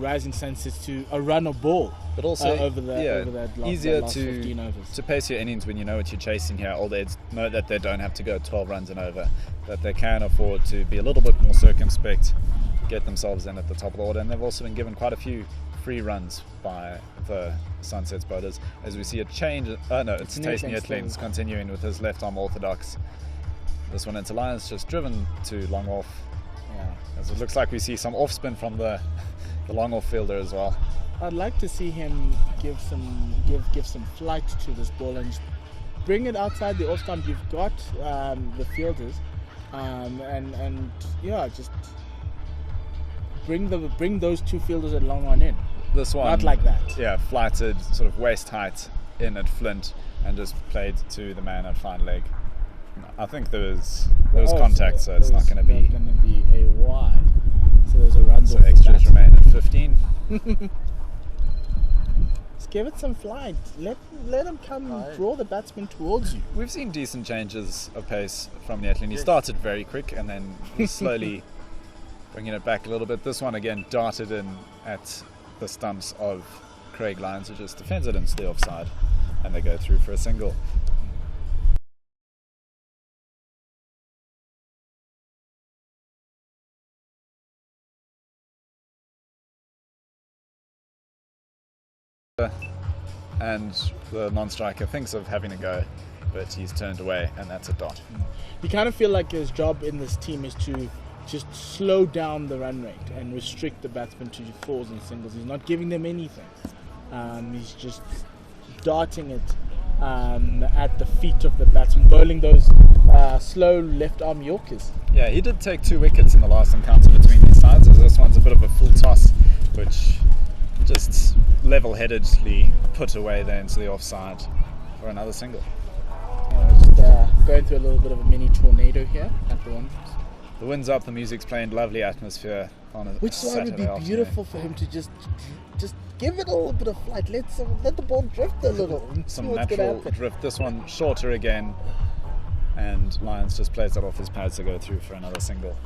Speaker 3: Rising Sunsets to a run of ball.
Speaker 7: But also
Speaker 3: over that
Speaker 7: easier
Speaker 3: last 15 overs.
Speaker 7: to pace your innings when you know what you're chasing here. Old Eds know that they don't have to go 12 runs and over, that they can afford to be a little bit more circumspect, get themselves in at the top of the order, and they've also been given quite a few free runs by the Sunsets bowlers. As we see a change, it's Taste Netlins continuing with his left arm orthodox. This one into Lions, just driven to long off. As it looks like we see some off spin from the long off fielder as well.
Speaker 3: I'd like to see him give some flight to this ball and just bring it outside the off stump. You've got the fielders, and just bring those two fielders at long on in.
Speaker 7: This one,
Speaker 3: not like that.
Speaker 7: Yeah, flighted sort of waist height in at Flint and just played to the man at fine leg. I think there was contact, so it's not going to be
Speaker 3: a wide. So there's a run.
Speaker 7: So extras remain at 15.
Speaker 3: Just give it some flight. Let him come and draw the batsman towards you.
Speaker 7: We've seen decent changes of pace from Netlin. He started very quick and then was slowly bringing it back a little bit. This one again darted in at the stumps of Craig Lyons, who just defends it into the offside, and they go through for a single. And the non-striker thinks of having a go, but he's turned away, and that's a dot.
Speaker 3: You kind of feel like his job in this team is to just slow down the run rate and restrict the batsmen to fours and singles. He's not giving them anything. He's just darting it at the feet of the batsman, bowling those slow left arm Yorkers.
Speaker 7: Yeah, he did take 2 wickets in the last encounter between these sides, as this one's a bit of a full toss, which just level-headedly put away there into the offside for another single.
Speaker 3: Just going through a little bit of a mini tornado here at the one.
Speaker 7: The wind's up, the music's playing, lovely atmosphere on a
Speaker 3: Which is why it would
Speaker 7: Saturday
Speaker 3: be
Speaker 7: afternoon.
Speaker 3: beautiful for him to just give it a little bit of flight. Let the ball drift a little. And see
Speaker 7: Some
Speaker 3: what's gonna
Speaker 7: natural
Speaker 3: happen.
Speaker 7: drift. This one shorter again, and Lions just plays that off his pads to go through for another single.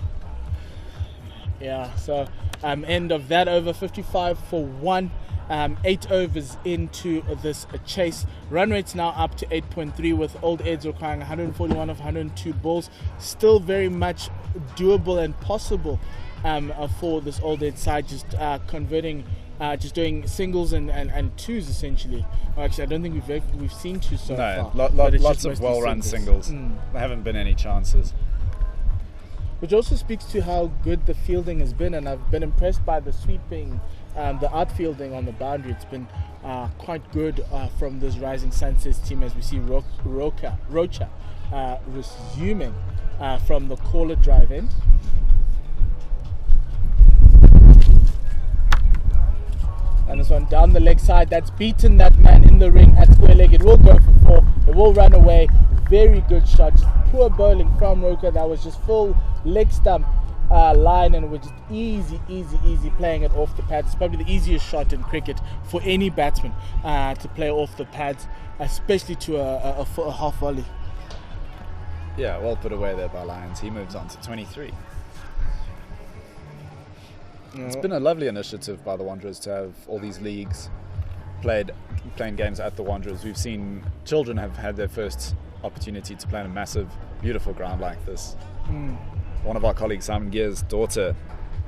Speaker 3: Yeah, so end of that over, 55 for 1. 8 overs into this chase. Run rate's now up to 8.3 with Old Eds requiring 141 of 102 balls. Still very much doable and possible for this Old Eds side, just converting, just doing singles and twos essentially. Well, actually, I don't think we've seen two so far. But it's
Speaker 7: Lots
Speaker 3: just
Speaker 7: of
Speaker 3: mostly
Speaker 7: well-run singles. There haven't been any chances.
Speaker 3: Which also speaks to how good the fielding has been, and I've been impressed by the sweeping, the outfielding on the boundary. It's been quite good from this Rising Sunsets team, as we see Rocha resuming from the caller drive end. And this one down the leg side, that's beaten that man in the ring at square leg. It will go for 4. It will run away. Very good shot. Just poor bowling from Rocha. That was just full leg stump line, and we're just easy playing it off the pads. It's probably the easiest shot in cricket for any batsman to play off the pads, especially to a half volley.
Speaker 7: Yeah, well put away there by Lions. He moves on to 23. It's been a lovely initiative by the Wanderers to have all these leagues playing games at the Wanderers. We've seen children have had their first opportunity to play in a massive, beautiful ground like this. One of our colleagues, Simon Gear's daughter,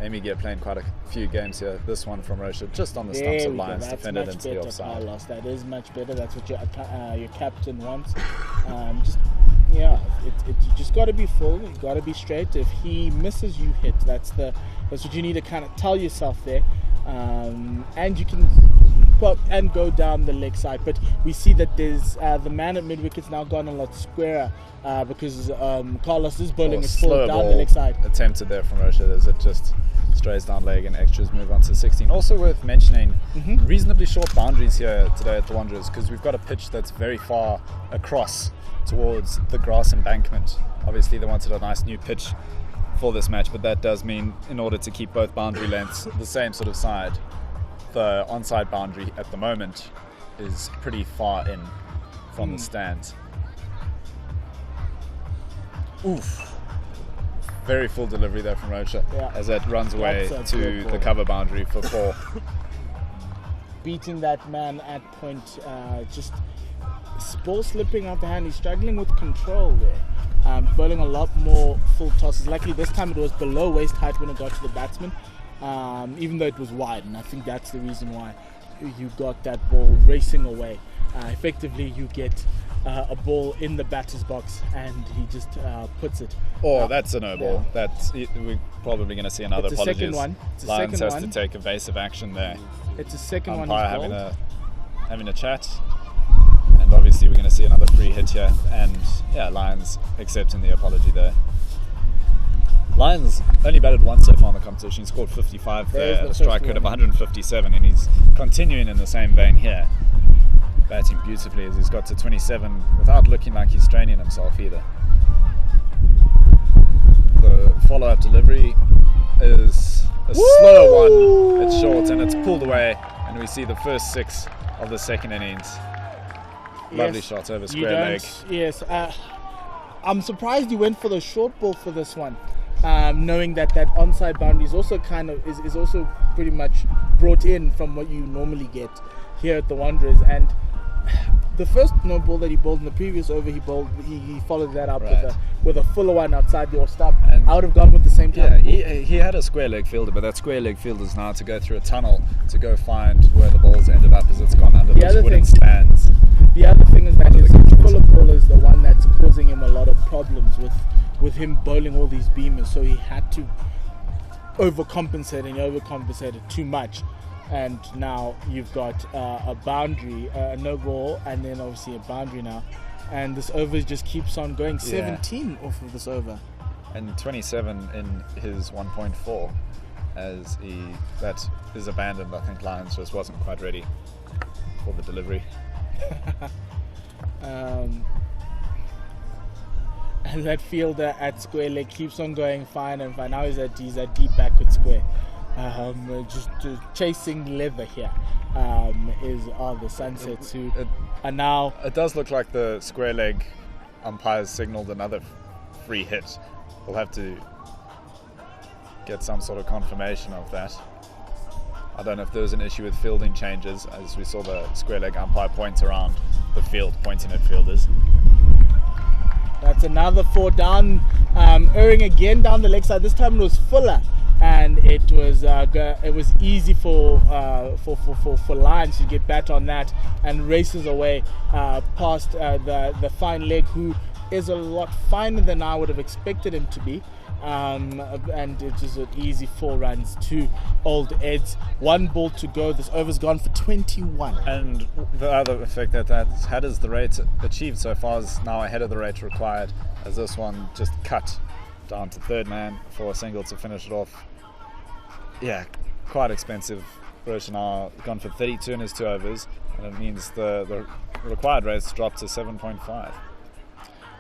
Speaker 7: Amy Gear, playing quite a few games here. This one from Rocha, just on the stumps of Lions, defended into the offside.
Speaker 3: Carlos. That is much better. That's what your captain wants. You just got to be full. You got to be straight. If he misses, you hit. That's what you need to kind of tell yourself there. And you can pop and go down the leg side. But we see that there's the man at mid wicket's now gone a lot squarer because Carlos is bowling his full down the leg side.
Speaker 7: Attempted there from Rocha as it just strays down leg and extras move on to 16. Also worth mentioning, reasonably short boundaries here today at the Wanderers, because we've got a pitch that's very far across towards the grass embankment. Obviously they wanted a nice new pitch for this match, but that does mean in order to keep both boundary lengths the same sort of side, the onside boundary at the moment is pretty far in from the stands. Oof. Very full delivery there from Rocha as that runs away to the cover boundary for 4.
Speaker 3: Beating that man at point, just ball slipping out the hand. He's struggling with control there. Bowling a lot more full tosses. Luckily this time it was below waist height when it got to the batsman, even though it was wide, and I think that's the reason why you got that ball racing away. Effectively you get a ball in the batter's box and he just puts it.
Speaker 7: That's a no ball. We're probably going to see another.
Speaker 3: It's a second one.
Speaker 7: Lions has to take evasive action there.
Speaker 3: It's a second
Speaker 7: Umpire
Speaker 3: one.
Speaker 7: having a chat, and obviously we're going to see another free hit here. And Lions accepting the apology there. Lions only batted once so far in the competition. He scored 55 there at a strike rate of 157, and he's continuing in the same vein here, batting beautifully as he's got to 27 without looking like he's straining himself either. The follow-up delivery is a slower one. It's short and it's pulled away, and we see the first 6 of the second innings. Lovely shot over square leg.
Speaker 3: Yes, I'm surprised he went for the short ball for this one, knowing that onside boundary is also is also pretty much brought in from what you normally get here at the Wanderers. And the first no ball that he bowled in the previous over, he followed that up with a fuller one outside the off stump. And I would have gone with the same time.
Speaker 7: He had a square leg fielder, but that square leg fielder is now to go through a tunnel to go find where the ball's ended up as it's gone under those wooden stands.
Speaker 3: The other thing is that his fuller ball is the one that's causing him a lot of problems with him bowling all these beamers, so he had to overcompensate, and he overcompensated too much. And now you've got a boundary, a no ball, and then obviously a boundary now. And this over just keeps on going. 17 off of this over.
Speaker 7: And 27 in his 1.4 as that is abandoned. I think Lions just wasn't quite ready for the delivery.
Speaker 3: And that fielder at square leg keeps on going fine and fine. Now he's at deep backward square. just chasing leather here. Are the Sunsets who are now.
Speaker 7: It does look like the square leg umpires signalled another free hit. We'll have to get some sort of confirmation of that. I don't know if there was an issue with fielding changes, as we saw the square leg umpire point around the field, pointing at fielders.
Speaker 3: That's another 4 down. Erring again down the leg side. This time it was Fuller, and it was easy for Lions to get bat on that and races away past the fine leg, who is a lot finer than I would have expected him to be. And it was an easy 4 runs to Old Eds. 1 ball to go. This over's gone for 21.
Speaker 7: And the other effect that's had is the rate achieved so far is now ahead of the rate required, as this one just cut down to third man for a single to finish it off. Yeah, quite expensive. Rocha now gone for 32 in his 2 overs, and it means the required rate's dropped to 7.5.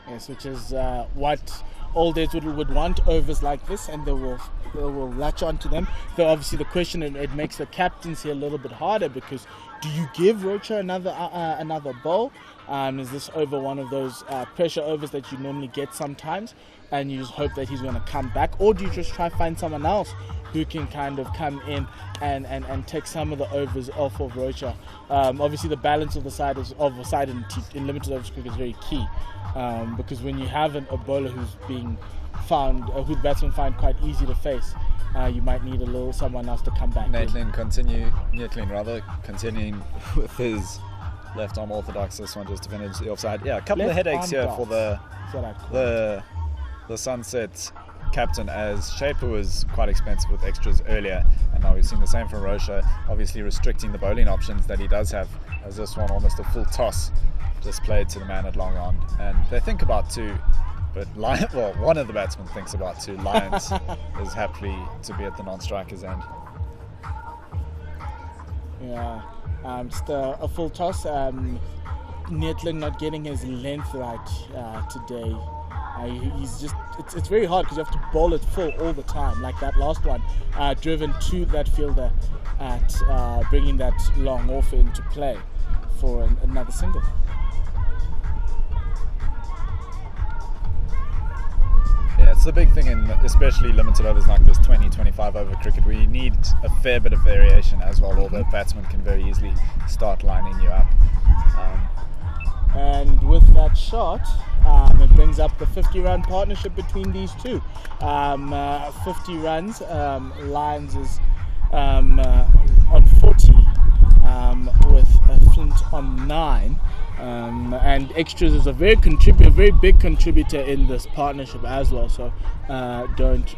Speaker 3: Yes, which is what Old Eds would want, overs like this, and they will latch on to them. Though obviously the question, it makes the captaincy a little bit harder, because do you give Rocha another bowl? Is this over one of those pressure overs that you normally get sometimes, and you just hope that he's going to come back, or do you just try find someone else who can kind of come in and take some of the overs off of Rocha? Obviously the balance of the side in limited overs cricket is very key, because when you have a bowler who's being found, who the batsmen find quite easy to face, you might need someone else to come back.
Speaker 7: Netlin continuing with his left arm orthodox. This one just to finish the offside. Yeah, a couple of headaches here for the Sunset captain, as Shaper was quite expensive with extras earlier, and now we've seen the same from Rocha, obviously restricting the bowling options that he does have, as this one almost a full toss just played to the man at long on. And they think about 2, but one of the batsmen thinks about 2. Lions is happy to be at the non-striker's end.
Speaker 3: Yeah, just a full toss. Netlin not getting his length right today. He's just, it's very hard, because you have to bowl it full all the time, like that last one, driven to that fielder at bringing that long off into play for another single.
Speaker 7: Yeah, it's the big thing in especially limited overs like this 20-25 over cricket, where you need a fair bit of variation as well, or the batsman can very easily start lining you up.
Speaker 3: And with that shot, it brings up the 50-run partnership between these two. 50 runs, Lions is on 40, with Flint on 9. And extras is a very big contributor in this partnership as well. So don't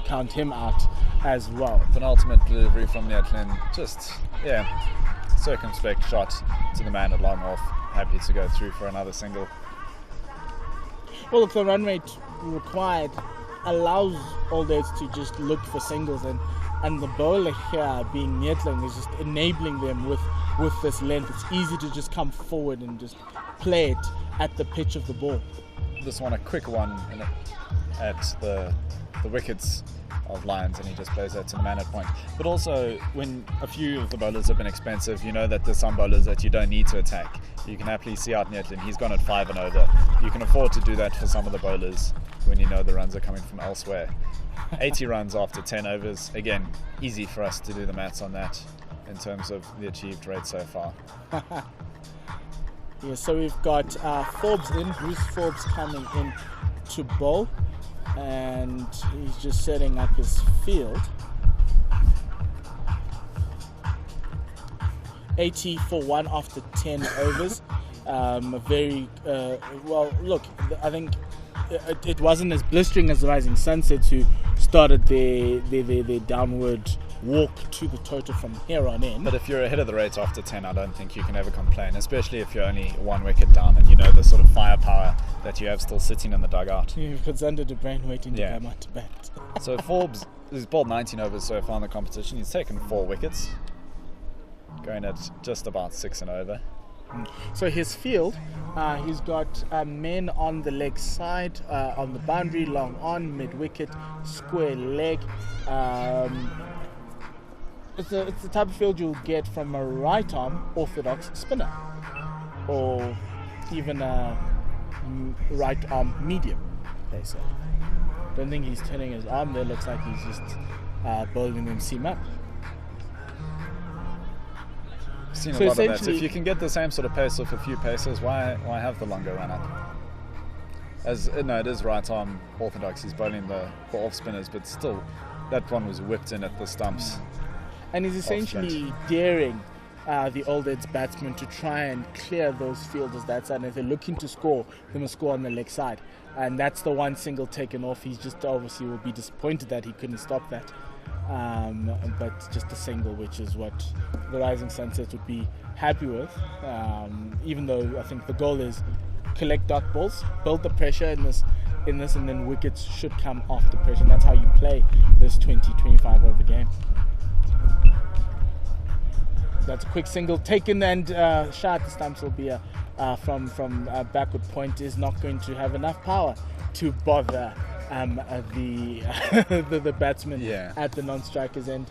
Speaker 3: count him out as well.
Speaker 7: Penultimate delivery from Netlin, just circumspect shot to the man at long off. Happy to go through for another single.
Speaker 3: Well, look, the run rate required allows Old Eds to just look for singles, and the bowler here, being Netlin, is just enabling them with this length. It's easy to just come forward and just play it at the pitch of the ball.
Speaker 7: This one a quick one at the wickets of Lions, and he just plays that to the man at point. But also, when a few of the bowlers have been expensive, you know that there's some bowlers that you don't need to attack. You can happily see out Netlin. He's gone at 5 and over. You can afford to do that for some of the bowlers when you know the runs are coming from elsewhere. 80 runs after 10 overs. Again, easy for us to do the maths on that in terms of the achieved rate so far.
Speaker 3: Yeah, so we've got Forbes in, Bruce Forbes coming in to bowl, and he's just setting up his field. 80 for 1 after 10 overs. Well, look, I think it wasn't as blistering as the Rising Sunsets, who started their downward walk to the total from here on in.
Speaker 7: But if you're ahead of the rate after 10, I don't think you can ever complain, especially if you're only 1 wicket down and you know the sort of firepower that you have still sitting in the dugout.
Speaker 3: You've got Zander de Bruin waiting to come out to bat.
Speaker 7: So Forbes has bowled 19 overs so far in the competition. He's taken 4 wickets, going at just about 6 and over.
Speaker 3: So his field, he's got men on the leg side, on the boundary, long on, mid-wicket, square leg. It's the type of field you'll get from a right-arm orthodox spinner, or even a right-arm medium, they say. Don't think he's turning his arm there. Looks like he's just bowling them seam up.
Speaker 7: Seen
Speaker 3: So
Speaker 7: a lot of that.
Speaker 3: essentially-
Speaker 7: If you can get the same sort of pace off a few paces, why have the longer run up? It is right arm orthodox. He's bowling the off spinners, but still, that one was whipped in at the stumps.
Speaker 3: And he's essentially daring the Old Eds batsmen to try and clear those fielders that side. And if they're looking to score, they must score on the leg side. And that's the one single taken off. He's just obviously will be disappointed that he couldn't stop that. But just a single, which is what the Rising Sunsets would be happy with. Even though I think the goal is collect dot balls, build the pressure in this, and then wickets should come off the pressure. And that's how you play this 20-25 over game. That's a quick single taken, and shot at the stumps will be from a backward point, is not going to have enough power to bother the batsman at the non-striker's end.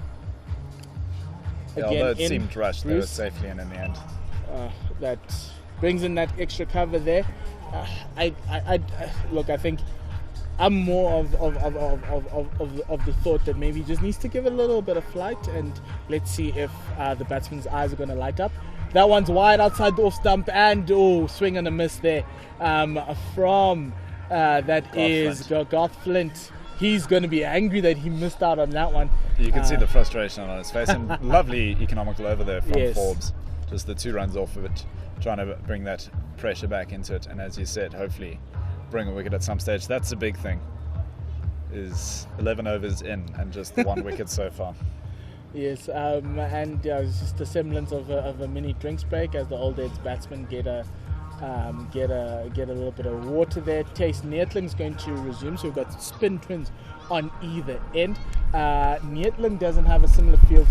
Speaker 7: Yeah, although it seemed rushed, they were safely in the end.
Speaker 3: That brings in that extra cover there. I think I'm more of the thought that maybe he just needs to give it a little bit of flight, and let's see if the batsman's eyes are going to light up. That one's wide outside the off stump, and swing and a miss there from Garth Flint. He's going to be angry that he missed out on that one.
Speaker 7: You can see the frustration on his face, and lovely economical over there from
Speaker 3: Yes.
Speaker 7: Forbes. Just the 2 runs off of it, trying to bring that pressure back into it, and as you said, hopefully bring a wicket at some stage. That's the big thing, is 11 overs in and just the 1 wicket so far.
Speaker 3: Yes, and it's just a semblance of a mini drinks break as the Old Eds batsmen get a little bit of water there. Taste Neertling's going to resume, so we've got spin twins on either end. Neertling doesn't have a similar field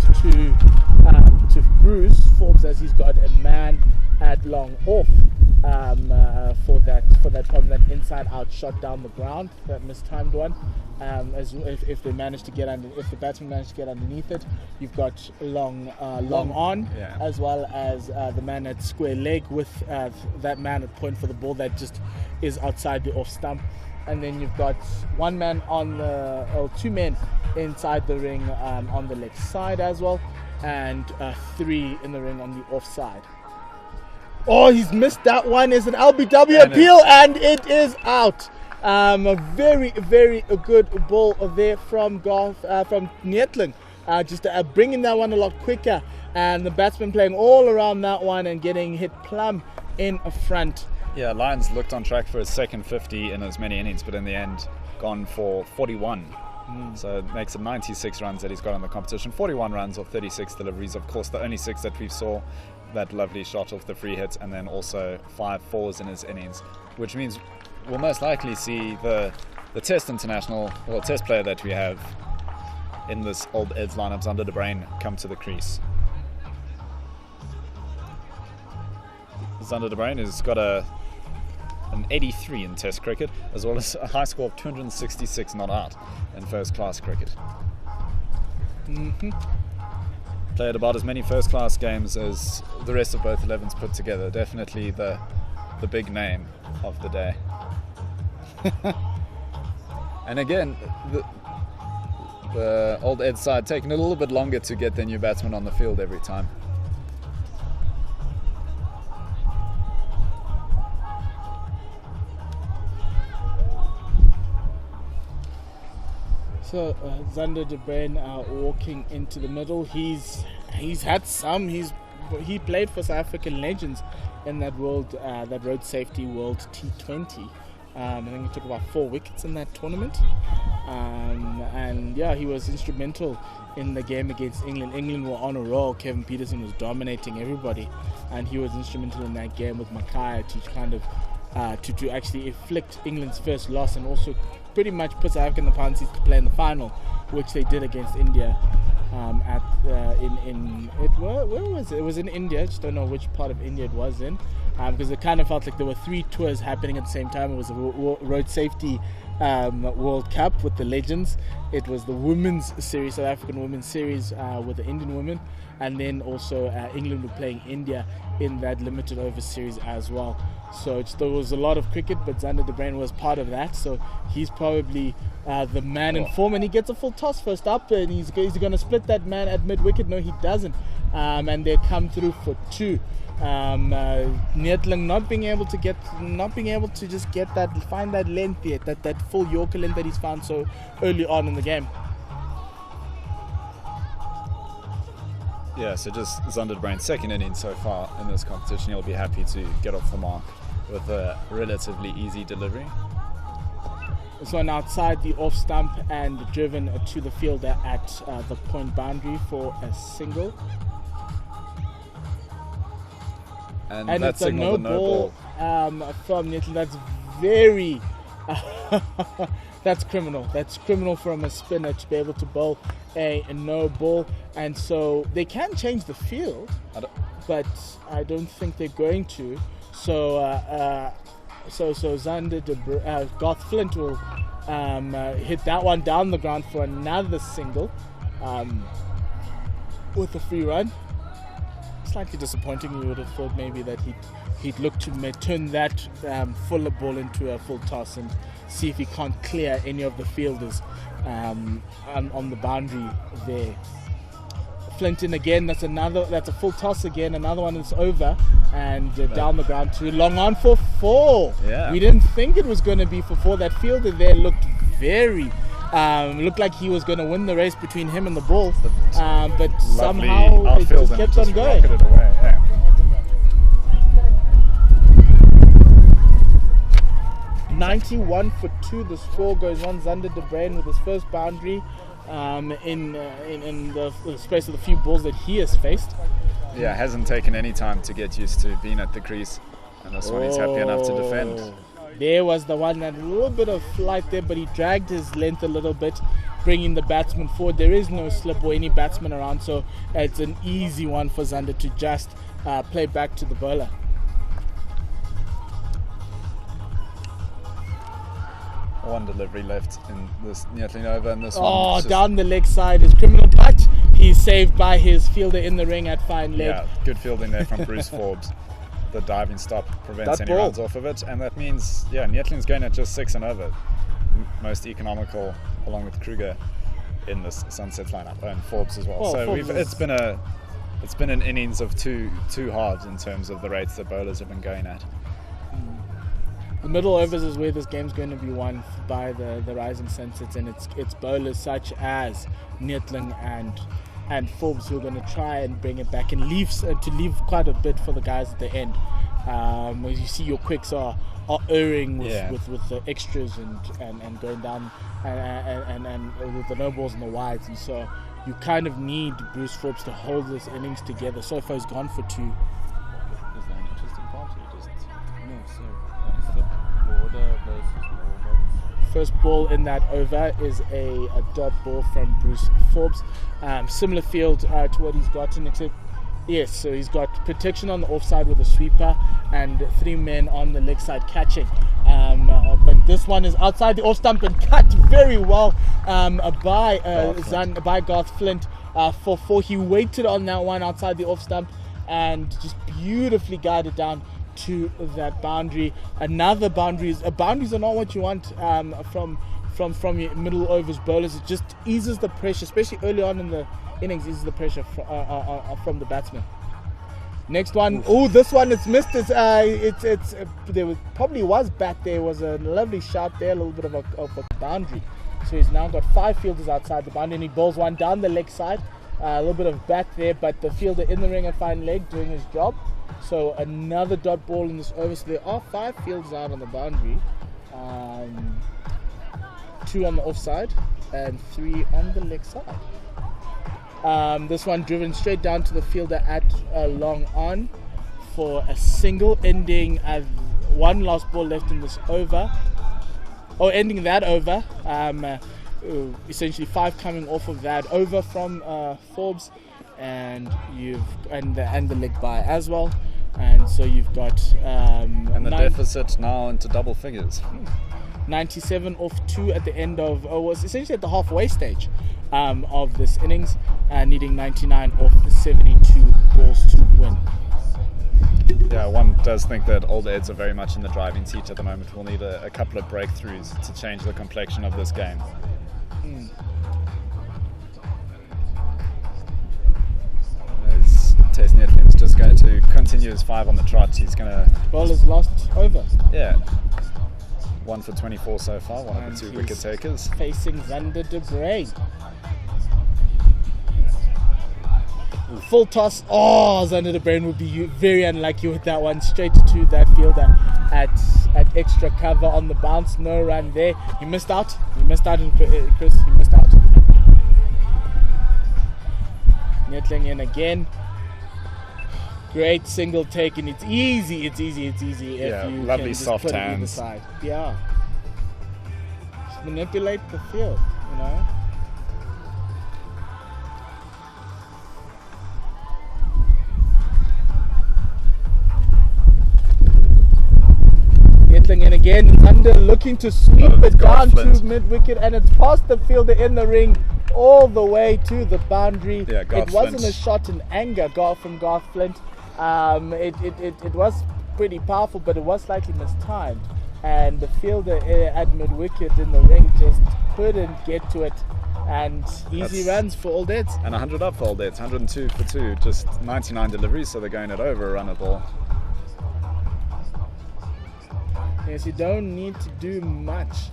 Speaker 3: to Bruce Forbes, as he's got a man at long off for that problem, that inside out shot down the ground, that mistimed one. If the batsman managed to get underneath it, you've got long on, as well as the man at square leg with that man at point for the ball that just is outside the off stump, and then you've got 2 men inside the ring on the left side as well, and 3 in the ring on the offside. Oh, he's missed that one. It's an LBW appeal, and it is out. A very, very good ball there from Neertling, just bringing that one a lot quicker, and the batsman playing all around that one and getting hit plumb in front.
Speaker 7: Yeah, Lions looked on track for his second 50 in as many innings, but in the end gone for 41. So it makes it 96 runs that he's got in the competition. 41 runs or 36 deliveries. Of course, the only 6 that we saw, that lovely shot off the free hit, and then also 5 fours in his innings, which means we'll most likely see the Test international, or Test player that we have in this Old Eds lineup, Zander de Bruin, come to the crease. Zander de Bruin has got an 83 in Test cricket, as well as a high score of 266 not out in first class cricket. Played about as many first class games as the rest of both 11s put together. Definitely the big name of the day. And again, the Old Ed side taking a little bit longer to get their new batsman on the field every time.
Speaker 3: So Zander de Bruin walking into the middle. He's had some. He played for South African Legends in that road safety World T20. I think he took about 4 wickets in that tournament. And yeah, he was instrumental in the game against England. England were on a roll. Kevin Peterson was dominating everybody, and he was instrumental in that game with Mackay to kind of to actually inflict England's first loss, and also pretty much put South Africa in the pound seats to play in the final, which they did against India where was it? It was in India. I just don't know which part of India it was in, because it kind of felt like there were 3 tours happening at the same time. It was a road safety World Cup with the legends. It was the women's series, South African women's series with the Indian women, and then also England were playing India in that limited over series as well. So there was a lot of cricket, but Zander de Bruin was part of that. So he's probably the man in form, and he gets a full toss first up, and he's going to split that man at mid wicket. No, he doesn't, and they come through for 2. Neethling not being able to just get that, find that length yet, that full Yorker length that he's found so early on in the game.
Speaker 7: Yeah, so just Zander de Bruin's second inning so far in this competition. He'll be happy to get off the mark with a relatively easy delivery.
Speaker 3: This one outside the off stump and driven to the fielder at the point boundary for a single.
Speaker 7: And
Speaker 3: And
Speaker 7: that
Speaker 3: it's a
Speaker 7: signaled
Speaker 3: no
Speaker 7: a no
Speaker 3: ball
Speaker 7: ball.
Speaker 3: from Neethling. That's very that's criminal. That's criminal from a spinner to be able to bowl a no ball. And so they can change the field, but I don't think they're going to. So Zander de Bruin, Garth Flint will hit that one down the ground for another single with a free run. Slightly disappointing. You would have thought maybe that he'd look to turn that fuller ball into a full toss and see if he can't clear any of the fielders on the boundary there. Flint in again. That's a full toss again. Another one is over and down the ground to long on for 4.
Speaker 7: Yeah.
Speaker 3: We didn't think it was going to be for 4. That fielder there looked looked like he was going to win the race between him and the ball, but somehow it just kept on going.
Speaker 7: Rocketed away, yeah.
Speaker 3: – 91 for 2. The score goes on. Zander de Bruin with his first boundary in the space of the few balls that he has faced.
Speaker 7: Yeah, hasn't taken any time to get used to being at the crease, and this one he's happy enough to defend.
Speaker 3: There was the one that a little bit of flight there, but he dragged his length a little bit, bringing the batsman forward. There is no slip or any batsman around, so it's an easy one for Zander to just play back to the bowler.
Speaker 7: One delivery left in this Neethling over, and this one.
Speaker 3: Oh, down the leg side is criminal, but he's saved by his fielder in the ring at fine leg.
Speaker 7: Yeah, good fielding there from Bruce Forbes. The diving stop prevents
Speaker 3: That
Speaker 7: any
Speaker 3: ball.
Speaker 7: runs off of it, and that means Neethling's going at just 6 and over, most economical along with Kruger in this Sunsets lineup, and Forbes as well.
Speaker 3: Well,
Speaker 7: So
Speaker 3: Forbes
Speaker 7: it's been an innings of two halves in terms of the rates that bowlers have been going at.
Speaker 3: The middle overs is where this game's going to be won by the rising Sunsets, and it's bowlers such as Neethling and Forbes who are going to try and bring it back and leave quite a bit for the guys at the end. As you see, your quicks are erring with the extras and going down and with the no balls and the wides, and so you kind of need Bruce Forbes to hold this innings together. So far he's gone for 2.
Speaker 6: Is there an interesting part or just no? So the border versus normal.
Speaker 3: First ball in that over is a dot ball from Bruce Forbes. Similar field to what he's gotten, except yes, so he's got protection on the offside with a sweeper and 3 men on the leg side catching. But this one is outside the off stump and cut very well by Garth Flint for 4. He waited on that one outside the off stump and just beautifully guided down to that boundary. Another boundaries are not what you want from your middle overs bowlers. It just eases the pressure, especially early on in the innings, eases the pressure from the batsman. Next one, this one is missed. There probably was bat there. Was a lovely shot there, a little bit of a boundary. So he's now got 5 fielders outside the boundary, and he bowls one down the leg side. A little bit of bat there, but the fielder in the ring at fine leg doing his job. So another dot ball in this over. So there are 5 fielders out on the boundary, 2 on the offside and 3 on the leg side. This one driven straight down to the fielder at long on for a single, ending as 1 last ball left in this over. Ending that over. Essentially 5 coming off of that over from Forbes. and the leg bye as well, and so you've got
Speaker 7: And the deficit now into double figures.
Speaker 3: 97 off 2 at the end of was essentially at the halfway stage of this innings, needing 99 off the 72 balls to win.
Speaker 7: Yeah, one does think that Old Eds are very much in the driving seat at the moment. We'll need a couple of breakthroughs to change the complexion of this game. As Tasney Edwardians just going to continue his 5 on the trot. He's going to...
Speaker 3: Bowler's last over.
Speaker 7: Yeah. 1 for 24 so far, one of the 2 wicket takers.
Speaker 3: Facing Zander de Bruin. Full toss. Oh, Zander de Bruin would be very unlucky with that one. Straight to that fielder at extra cover on the bounce. No run there. He missed out. Chris. He missed out. Nettling in again. Great single take, and it's easy. It's easy.
Speaker 7: Yeah,
Speaker 3: if you
Speaker 7: lovely
Speaker 3: can just
Speaker 7: soft
Speaker 3: put it either
Speaker 7: hands.
Speaker 3: side. Yeah. Just manipulate the field, you know. Nettling in again, under looking to sweep it down to mid-wicket, and it's past the fielder in the ring all the way to the boundary.
Speaker 7: Yeah, Garth
Speaker 3: it wasn't
Speaker 7: Flint.
Speaker 3: a shot in anger from Garth Flint. It was pretty powerful, but it was slightly mistimed, and the fielder at mid-wicket in the ring just couldn't get to it, and easy runs for Old Eds.
Speaker 7: And 100 up for Old Eds, 102 for 2, just 99 deliveries, so they're going at over a run a ball.
Speaker 3: Yes, you don't need to do much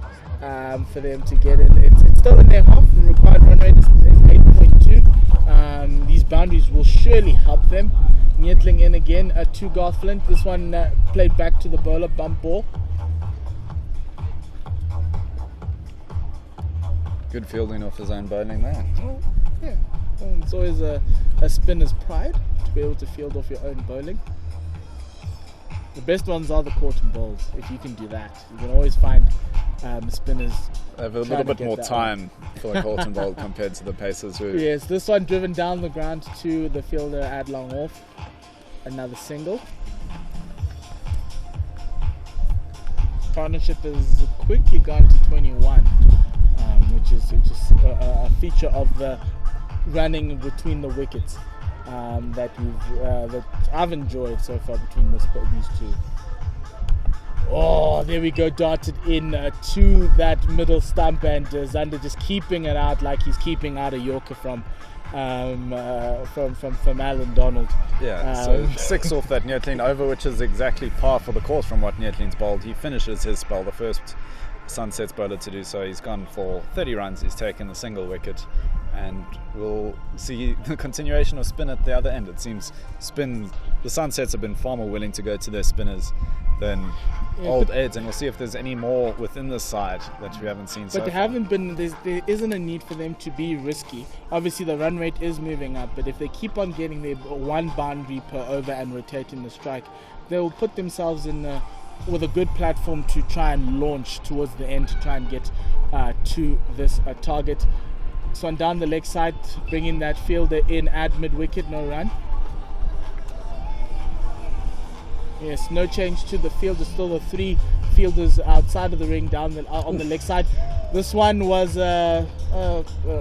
Speaker 3: for them to get in. It's still in their half. The required run rate is 8.2. These boundaries will surely help them. Nettling in again to Garth Flint. This one played back to the bowler, bump ball.
Speaker 7: Good fielding off his own bowling there.
Speaker 3: Oh, yeah. Well, it's always a spinner's pride to be able to field off your own bowling. The best ones are the caught and bowls. If you can do that, you can always find spinners.
Speaker 7: They have a little bit more time for the caught and bowl compared to the pacers who...
Speaker 3: Yes, this one driven down the ground to the fielder at long off. Another single. Partnership has quickly gone to 21, which is a feature of the running between the wickets that I've enjoyed so far between these two. Oh, there we go, darted in to that middle stump, and Zander just keeping it out like he's keeping out a Yorker from Alan Donald.
Speaker 7: Yeah, so 6 off that Nettling over, which is exactly par for the course from what Nettling's bowled. He finishes his spell, the first Sunsets bowler to do so. He's gone for 30 runs, he's taken the single wicket, and we'll see the continuation of spin at the other end. It seems the Sunsets have been far more willing to go to their spinners than Old Eds, and we'll see if there's any more within the side that we haven't seen so far.
Speaker 3: But there isn't a need for them to be risky. Obviously the run rate is moving up, but if they keep on getting their one boundary per over and rotating the strike, they will put themselves in with a good platform to try and launch towards the end to try and get to this target. So on down the leg side, bringing that fielder in at mid-wicket, no run. Yes, no change to the field. There's still the 3 fielders outside of the ring down on the leg side. This one was a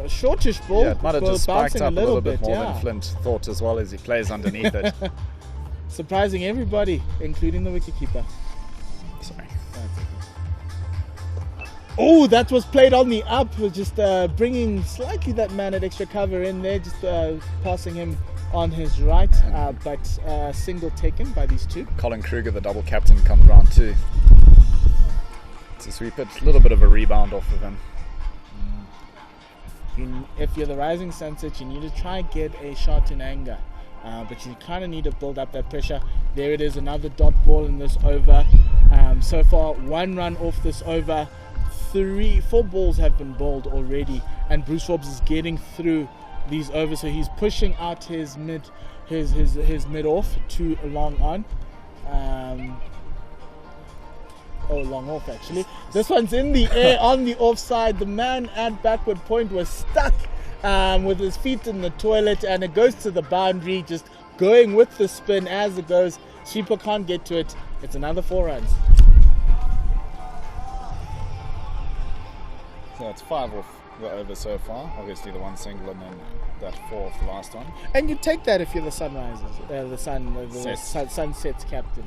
Speaker 3: shortish ball.
Speaker 7: Yeah, it might have just spiked up a little bit more
Speaker 3: yeah.
Speaker 7: than Flint thought, as well as he plays underneath it.
Speaker 3: Surprising everybody, including the wicketkeeper.
Speaker 7: Sorry.
Speaker 3: Oh, that was played on the up, just bringing slightly that man at extra cover in there, just passing him on his right, but single taken by these two.
Speaker 7: Colin Kruger, the double captain, comes round too to sweep it. A little bit of a rebound off of him.
Speaker 3: If you're the Rising Sunset, you need to try and get a shot in anger, but you kind of need to build up that pressure. There it is, another dot ball in this over. So far, 1 run off this over. 4 balls have been bowled already, and Bruce Forbes is getting through these overs, so he's pushing out his mid off to long on. Long off actually. This one's in the air on the offside. The man at backward point was stuck with his feet in the toilet, and it goes to the boundary, just going with the spin as it goes. Sweeper can't get to it. It's another 4 runs.
Speaker 7: So it's 5 off the over so far. Obviously the one single and then that 4 off the last one.
Speaker 3: And you take that if you're the Sunrisers, the Sunsets captain.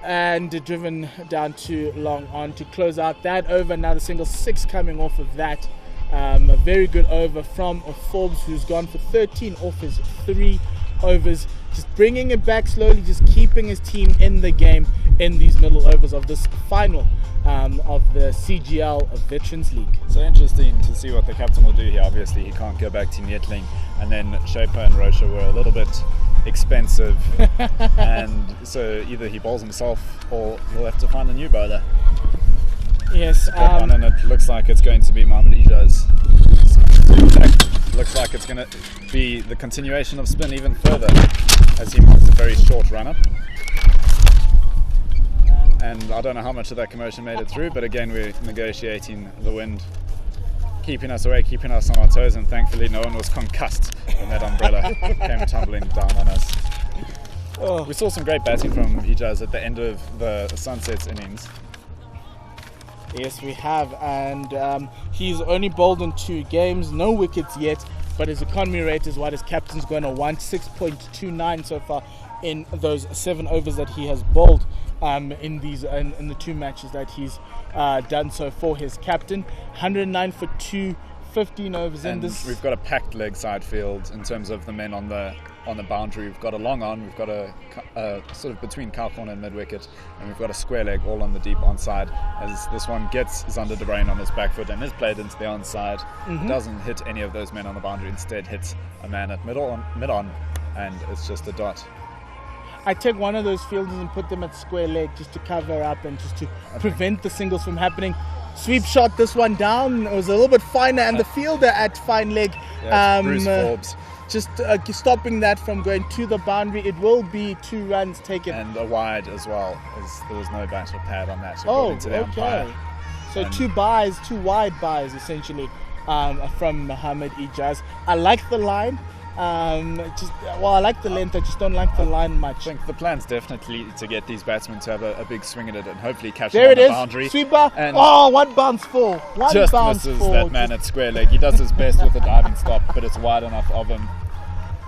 Speaker 3: And driven down to long on to close out that over. Now the single 6 coming off of that. A very good over from Forbes, who's gone for 13 off his 3 overs. Just bringing it back slowly, just keeping his team in the game in these middle overs of this final of the CGL Veterans League.
Speaker 7: So interesting to see what the captain will do here. Obviously he can't go back to Nietling, and then Shaper and Rocha were a little bit expensive and so either he bowls himself or we'll have to find a new bowler.
Speaker 3: Yes,
Speaker 7: and it looks like it's going to be Mohamed Ijaz. Looks like it's going to be the continuation of spin even further as he makes a very short run up. And I don't know how much of that commotion made it through, but again we're negotiating the wind, keeping us awake, keeping us on our toes, and thankfully no one was concussed when that umbrella came tumbling down on us.
Speaker 3: Oh.
Speaker 7: We saw some great batting from Ijaz at the end of the Sunsets innings.
Speaker 3: Yes, we have, and he's only bowled in 2 games, no wickets yet, but his economy rate is what his captain's going to want, 6.29 so far in those 7 overs that he has bowled in the 2 matches that he's done so for his captain. 109 for 2, 15 overs
Speaker 7: and
Speaker 3: in this.
Speaker 7: We've got a packed leg side field in terms of the men on the boundary. We've got a long on, we've got a sort of between cow corner and mid wicket, and we've got a square leg all on the deep onside. As this one gets Zander de Bruin on his back foot and is played into the onside, doesn't hit any of those men on the boundary, instead hits a man at mid on, and it's just a dot.
Speaker 3: I take one of those fielders and put them at square leg just to cover up and just to prevent the singles from happening. Sweep shot this one down. It was a little bit finer, and the fielder at fine leg,
Speaker 7: Bruce Forbes,
Speaker 3: just stopping that from going to the boundary. It will be 2 runs taken.
Speaker 7: And a wide as well, as there was no bat or pad on that. So
Speaker 3: okay. Umpire. So and 2 wide buys essentially from Mohamed Ijaz. I like the line. I like the length. I just don't like the line much.
Speaker 7: I think the plan's definitely to get these batsmen to have a big swing at it and hopefully catch
Speaker 3: there
Speaker 7: it on
Speaker 3: the
Speaker 7: boundary.
Speaker 3: Sweeper.
Speaker 7: And
Speaker 3: one bounce full. One
Speaker 7: just
Speaker 3: bounce
Speaker 7: misses
Speaker 3: full.
Speaker 7: that man at square leg. He does his best with a diving stop, but it's wide enough of him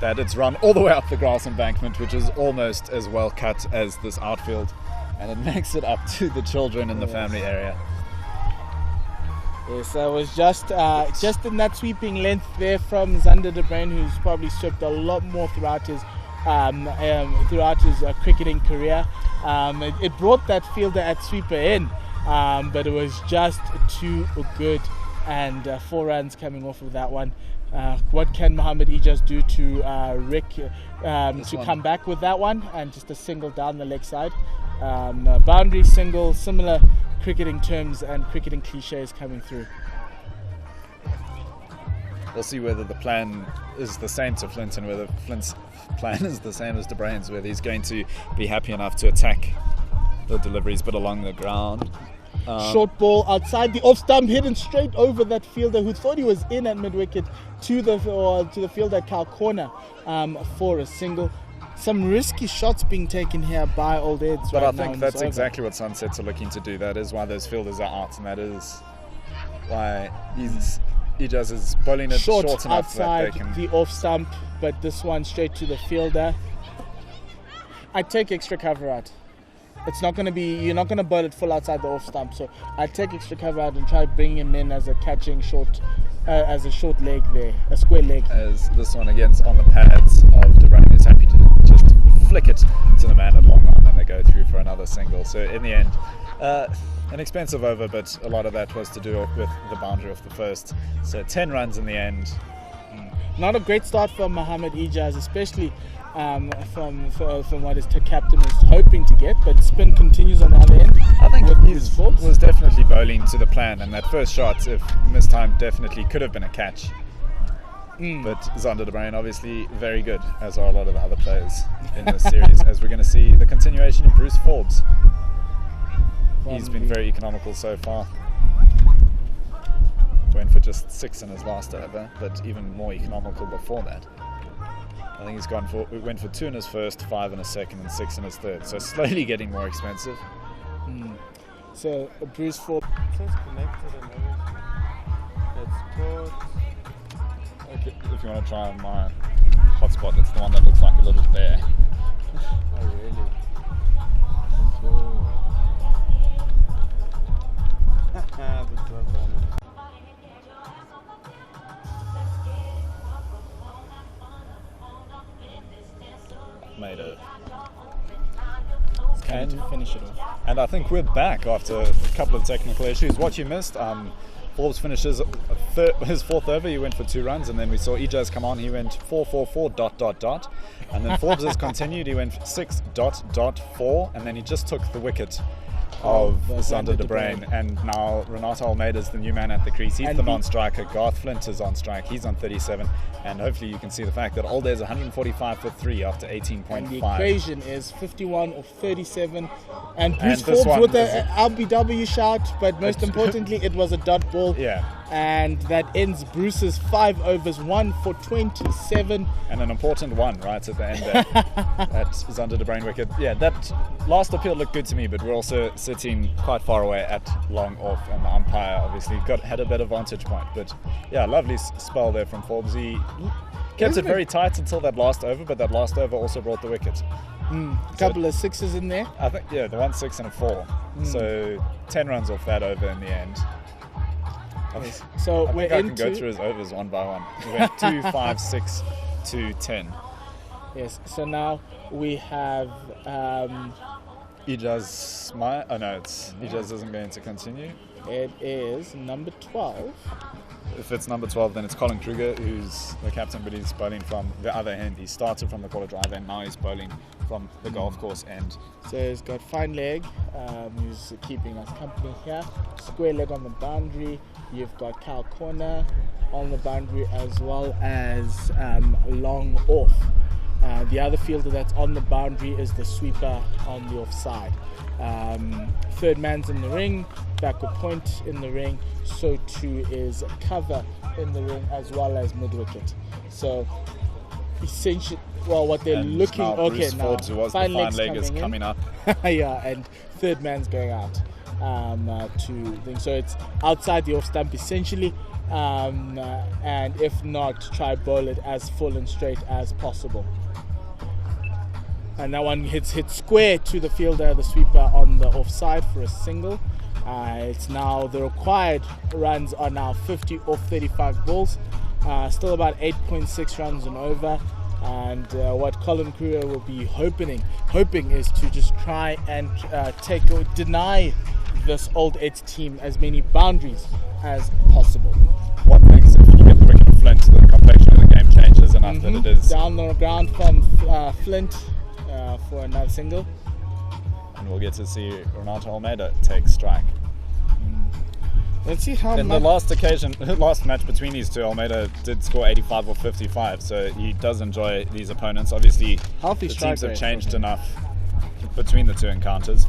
Speaker 7: that it's run all the way up the grass embankment, which is almost as well cut as this outfield, and it makes it up to the children in the family area.
Speaker 3: Yes, I was just in that sweeping length there from Zander de Bruin, who's probably swept a lot more throughout his cricketing career. It brought that fielder at sweeper in, but it was just too good, and 4 runs coming off of that one. What can Mohamed Ijaz do to Rick to come back with that one, and just a single down the leg side? Boundary single, similar cricketing terms and cricketing cliches coming through.
Speaker 7: We'll see whether the plan is the same to Flint and whether Flint's plan is the same as De Bruin's, whether he's going to be happy enough to attack the deliveries but along the ground.
Speaker 3: Short ball outside the off stump, hidden straight over that fielder who thought he was in at mid wicket to the fielder at cow corner for a single. Some risky shots being taken here by Old Eds.
Speaker 7: But I think that's exactly what Sunsets are looking to do. That is why those fielders are out, and that is why Ijaz is bowling it short enough
Speaker 3: outside
Speaker 7: that they can
Speaker 3: the off stump, but this one straight to the fielder. I take extra cover out. It's not going to be, you're not going to bowl it full outside the off stump, so I take extra cover out and try bring him in as a catching short, as a short leg there, a square leg.
Speaker 7: As this one again's on the pads of De Bruin, is happy to just flick it to the man at long on, and they go through for another single. So in the end, an expensive over, but a lot of that was to do with the boundary of the first. So 10 runs in the end.
Speaker 3: Not a great start from Mohamed Ijaz, especially from what his captain was hoping to get, but spin continues on the other end.
Speaker 7: I think he was definitely bowling to the plan, and that first shot, if mistimed, definitely could have been a catch. But Zander de Bruin obviously very good, as are a lot of the other players in this series, as we're going to see the continuation of Bruce Forbes. He's been very economical so far. 20 went for just 6 in his last over, but even more economical before that. I think he went for 2 in his first, 5 in his second, and 6 in his third. So slowly getting more expensive.
Speaker 3: So Bruce Forbes.
Speaker 6: It says connected and everything. That's good.
Speaker 7: Okay, if you want to try my hotspot, it's the one that looks like a little bear.
Speaker 6: Oh, really? So... That's so funny.
Speaker 7: Made it.
Speaker 3: It's coming to finish it off.
Speaker 7: And I think we're back after a couple of technical issues. What you missed, Forbes finishes his 4th over, he went for 2 runs, and then we saw Ijaz come on, he went 4-4-4... and then Forbes has continued, he went 6.4, and then he just took the wicket of Zander de Bruin, and now Renato Almeida is the new man at the crease. He's the non-striker. Garth Flint is on strike. He's on 37, and hopefully you can see the fact that Alde's 145 for 3 after 18.5.
Speaker 3: And the equation is 51 of 37, and Bruce Forbes with an LBW shout, but most importantly, it was a dot ball.
Speaker 7: Yeah.
Speaker 3: And that ends Bruce's 5 overs, 1 for 27.
Speaker 7: And an important one right at the end there. That Zander de Bruin wicket. Yeah, that last appeal looked good to me, but we're also sitting quite far away at long off, and the umpire obviously had a better vantage point. But yeah, lovely spell there from Forbes. He kept it very tight until that last over, but that last over also brought the wicket.
Speaker 3: A couple of 6s in there.
Speaker 7: I think, yeah, the 1 6 and a 4. So 10 runs off that over in the end.
Speaker 3: Yes. So
Speaker 7: I
Speaker 3: we're
Speaker 7: think I can go through his overs one by one. We went 2, 5, 6 to 10.
Speaker 3: Yes. So now we have
Speaker 7: Ijaz Ijaz isn't going to continue.
Speaker 3: it is number 12.
Speaker 7: If it's number 12, then it's Colin Kruger, who's the captain, but he's bowling from the other end. He started from the quarter drive, and now he's bowling from the golf course end.
Speaker 3: So he's got fine leg, who's keeping us company here. Square leg on the boundary. You've got Cal Corner on the boundary, as well as long off. The other fielder that's on the boundary is the sweeper on the offside. Third man's in the ring, backward point in the ring, so too is cover in the ring, as well as mid wicket. So essentially, well, what they're looking
Speaker 7: now Bruce Forbes, who was the fine leg, is coming up.
Speaker 3: Yeah, and third man's going out to things. So it's outside the off stump essentially, and if not, try bowl it as full and straight as possible. And that one hits square to the fielder, the sweeper on the offside for a single. It's now the required runs are now 50 off 35 balls. Still about 8.6 runs and over. And what Colin Kruger will be hoping is to just try and deny this Old Eds team as many boundaries as possible.
Speaker 7: One thing is, if you get the wicket Flint, the complexion of the game changes enough that it is
Speaker 3: down the ground from Flint for another single.
Speaker 7: And we'll get to see Renato Almeida take strike.
Speaker 3: Let's see how
Speaker 7: in the last match between these two, Almeida did score 85 or 55, so he does enjoy these opponents. Obviously,
Speaker 3: healthy
Speaker 7: the teams have changed enough between the two encounters.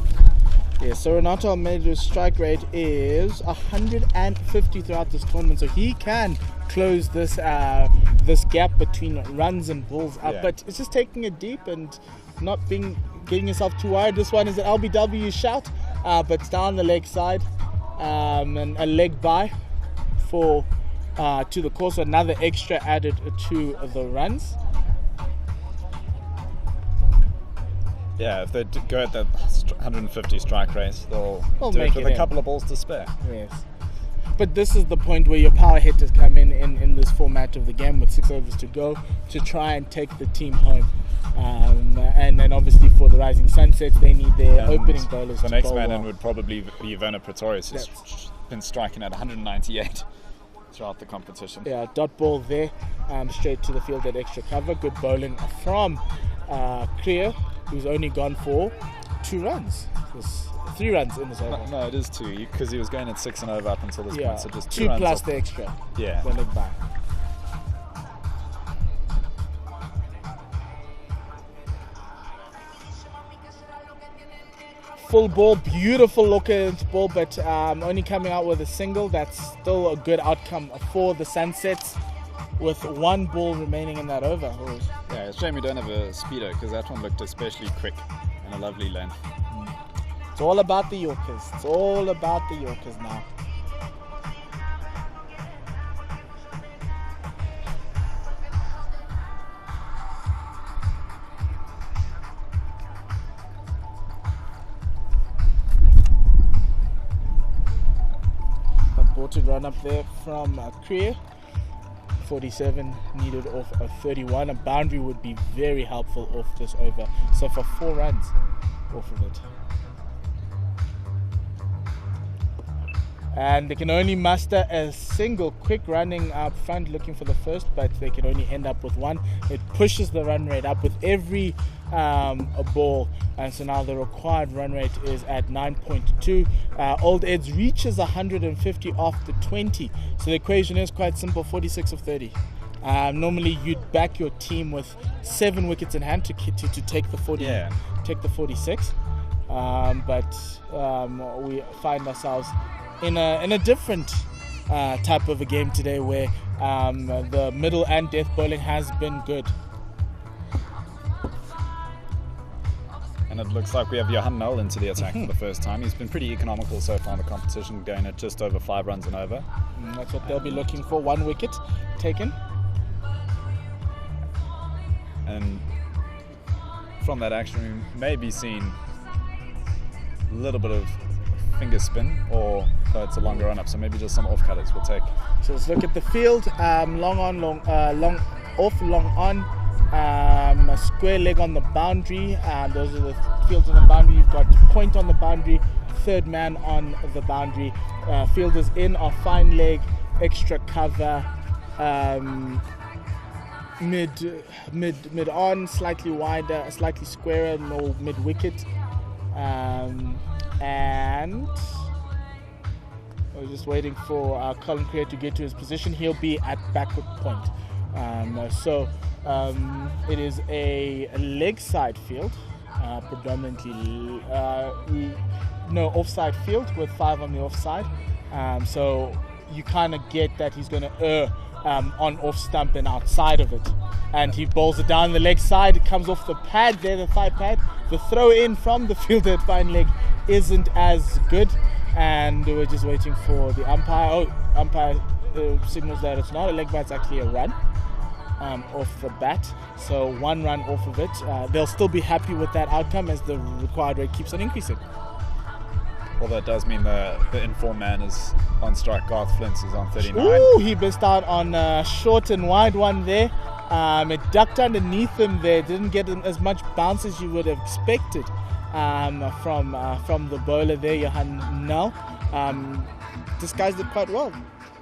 Speaker 3: Yeah, so Renato Almeida's strike rate is 150 throughout this tournament, so he can close this gap between runs and balls up. Yeah. But it's just taking it deep and not getting yourself too worried. This one is an LBW shout, but it's down the leg side, and a leg by to the course. So another extra added to the runs.
Speaker 7: Yeah, if they go at that 150 strike rate, they'll do it with a couple of balls to spare.
Speaker 3: Yes. But this is the point where your power hitters come in this format of the game with 6 overs to go to try and take the team home. And then obviously for the Rising Sunsets, they need their opening bowlers
Speaker 7: the
Speaker 3: to
Speaker 7: next
Speaker 3: bowl
Speaker 7: man
Speaker 3: well.
Speaker 7: in would probably be Werner Pretorius, who's been striking at 198 throughout the competition.
Speaker 3: Yeah, dot ball there, straight to the field at extra cover. Good bowling from Cleo, who's only gone for 2 runs. There's 3 runs in this over.
Speaker 7: No, it is 2, because he was going at 6 and over up until this point, so just 2
Speaker 3: 2
Speaker 7: runs
Speaker 3: plus
Speaker 7: off.
Speaker 3: the extra.
Speaker 7: Yeah.
Speaker 3: The leg back. full ball, beautiful looking ball, but only coming out with a single. That's still a good outcome for the Sunsets with one ball remaining in that over.
Speaker 5: Yeah, it's a shame we don't have a speedo because that one looked especially quick and a lovely length.
Speaker 3: It's all about the Yorkers. It's all about the Yorkers now. Important run up there from Kriya. 47 needed off a 31. A boundary would be very helpful off this over. So for 4 runs off of it. And they can only muster a single, quick running up front looking for the first, but they can only end up with one. It pushes the run rate up with every a ball, and so now the required run rate is at 9.2. Old Eds reaches 150 after 20, so the equation is quite simple: 46 of 30. Normally you'd back your team with 7 wickets in hand to take the 40, take the 46, but we find ourselves in a different type of a game today, where the middle and death bowling has been good.
Speaker 7: And it looks like we have Johan Null into the attack for the first time. He's been pretty economical so far in the competition, going at just over 5 runs and over.
Speaker 3: That's what they'll be looking for, 1 wicket taken.
Speaker 7: And from that action, we may be seeing a little bit of finger spin, or it's a longer run up, so maybe just some off cutters we'll take.
Speaker 3: So let's look at the field. Long on, long off, long on. A square leg on the boundary. Those are the fields on the boundary. You've got point on the boundary, third man on the boundary. Fielders in are fine leg, extra cover, mid on, slightly wider, slightly squarer, no mid wicket. And we're just waiting for Colin Creer to get to his position. He'll be at backward point. It is a leg side field, predominantly offside field with 5 on the offside. So you kind of get that he's going to err on off stump and outside of it. And he bowls it down the leg side. It comes off the pad there, the thigh pad. The throw in from the fielder at fine leg isn't as good. And we're just waiting for the umpire. Umpire signals that it's not a leg bite, it's actually a run off the bat. So 1 run off of it. They'll still be happy with that outcome as the required rate keeps on increasing.
Speaker 7: Although it does mean the informed man is on strike. Garth Flint is on 39.
Speaker 3: Ooh, he missed out on a short and wide one there. It ducked underneath him there. Didn't get as much bounce as you would have expected from the bowler there, Johan Null. Disguised it quite well.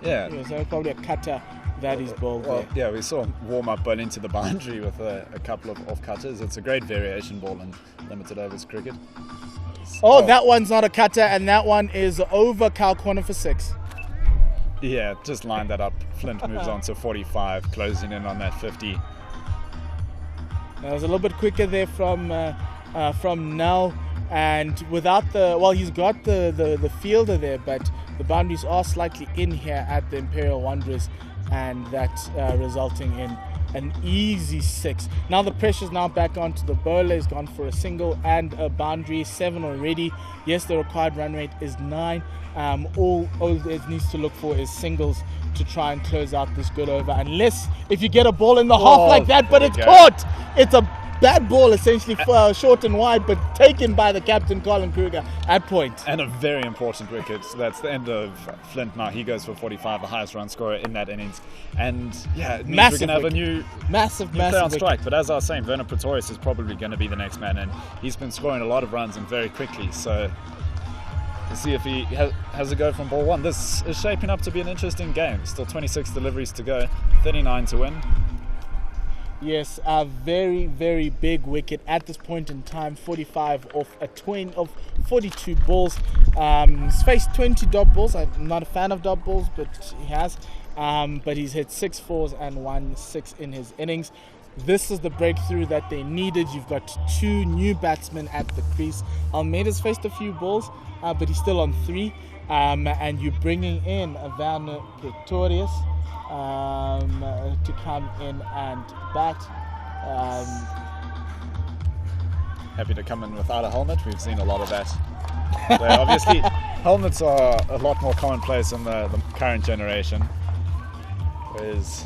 Speaker 7: Yeah.
Speaker 3: So probably a cutter that is bowled there.
Speaker 7: Yeah, we saw him warm up bowling to the boundary with a couple of off cutters. It's a great variation ball in limited overs cricket.
Speaker 3: That one's not a cutter, and that one is over cow corner for 6.
Speaker 7: Yeah, just line that up. Flint moves on to 45, closing in on that 50.
Speaker 3: That was a little bit quicker there from Null, and without he's got the fielder there, but the boundaries are slightly in here at the Imperial Wanderers, and that's resulting in an easy 6. Now the pressure's now back onto the bowler. He's gone for a single and a boundary, 7 already. Yes, the required run rate is 9. All it needs to look for is singles to try and close out this good over, unless if you get a ball in the half like that, but it's caught. It's a bad ball, essentially short and wide, but taken by the captain, Colin Kruger, at point.
Speaker 7: And a very important wicket. So that's the end of Flint now. He goes for 45, the highest run scorer in that innings. And yeah, it means we're going to have a new player on strike. But as I was saying, Werner Pretorius is probably going to be the next man in. He's been scoring a lot of runs and very quickly. So we'll see if he has a go from ball 1. This is shaping up to be an interesting game. Still 26 deliveries to go, 39 to win.
Speaker 3: Yes, a very, very big wicket at this point in time. 45 off a 20 of 42 balls. He's faced 20 dot balls. I'm not a fan of dot balls, but he has. but he's hit 6 fours and 1 6 in his innings. This is the breakthrough that they needed. You've got 2 new batsmen at the crease. Almeida's faced a few balls, but he's still on 3. And you're bringing in Van Pretorius to come in and bat.
Speaker 7: Happy to come in without a helmet. We've seen a lot of that. So obviously, helmets are a lot more commonplace in the current generation.
Speaker 3: Yes.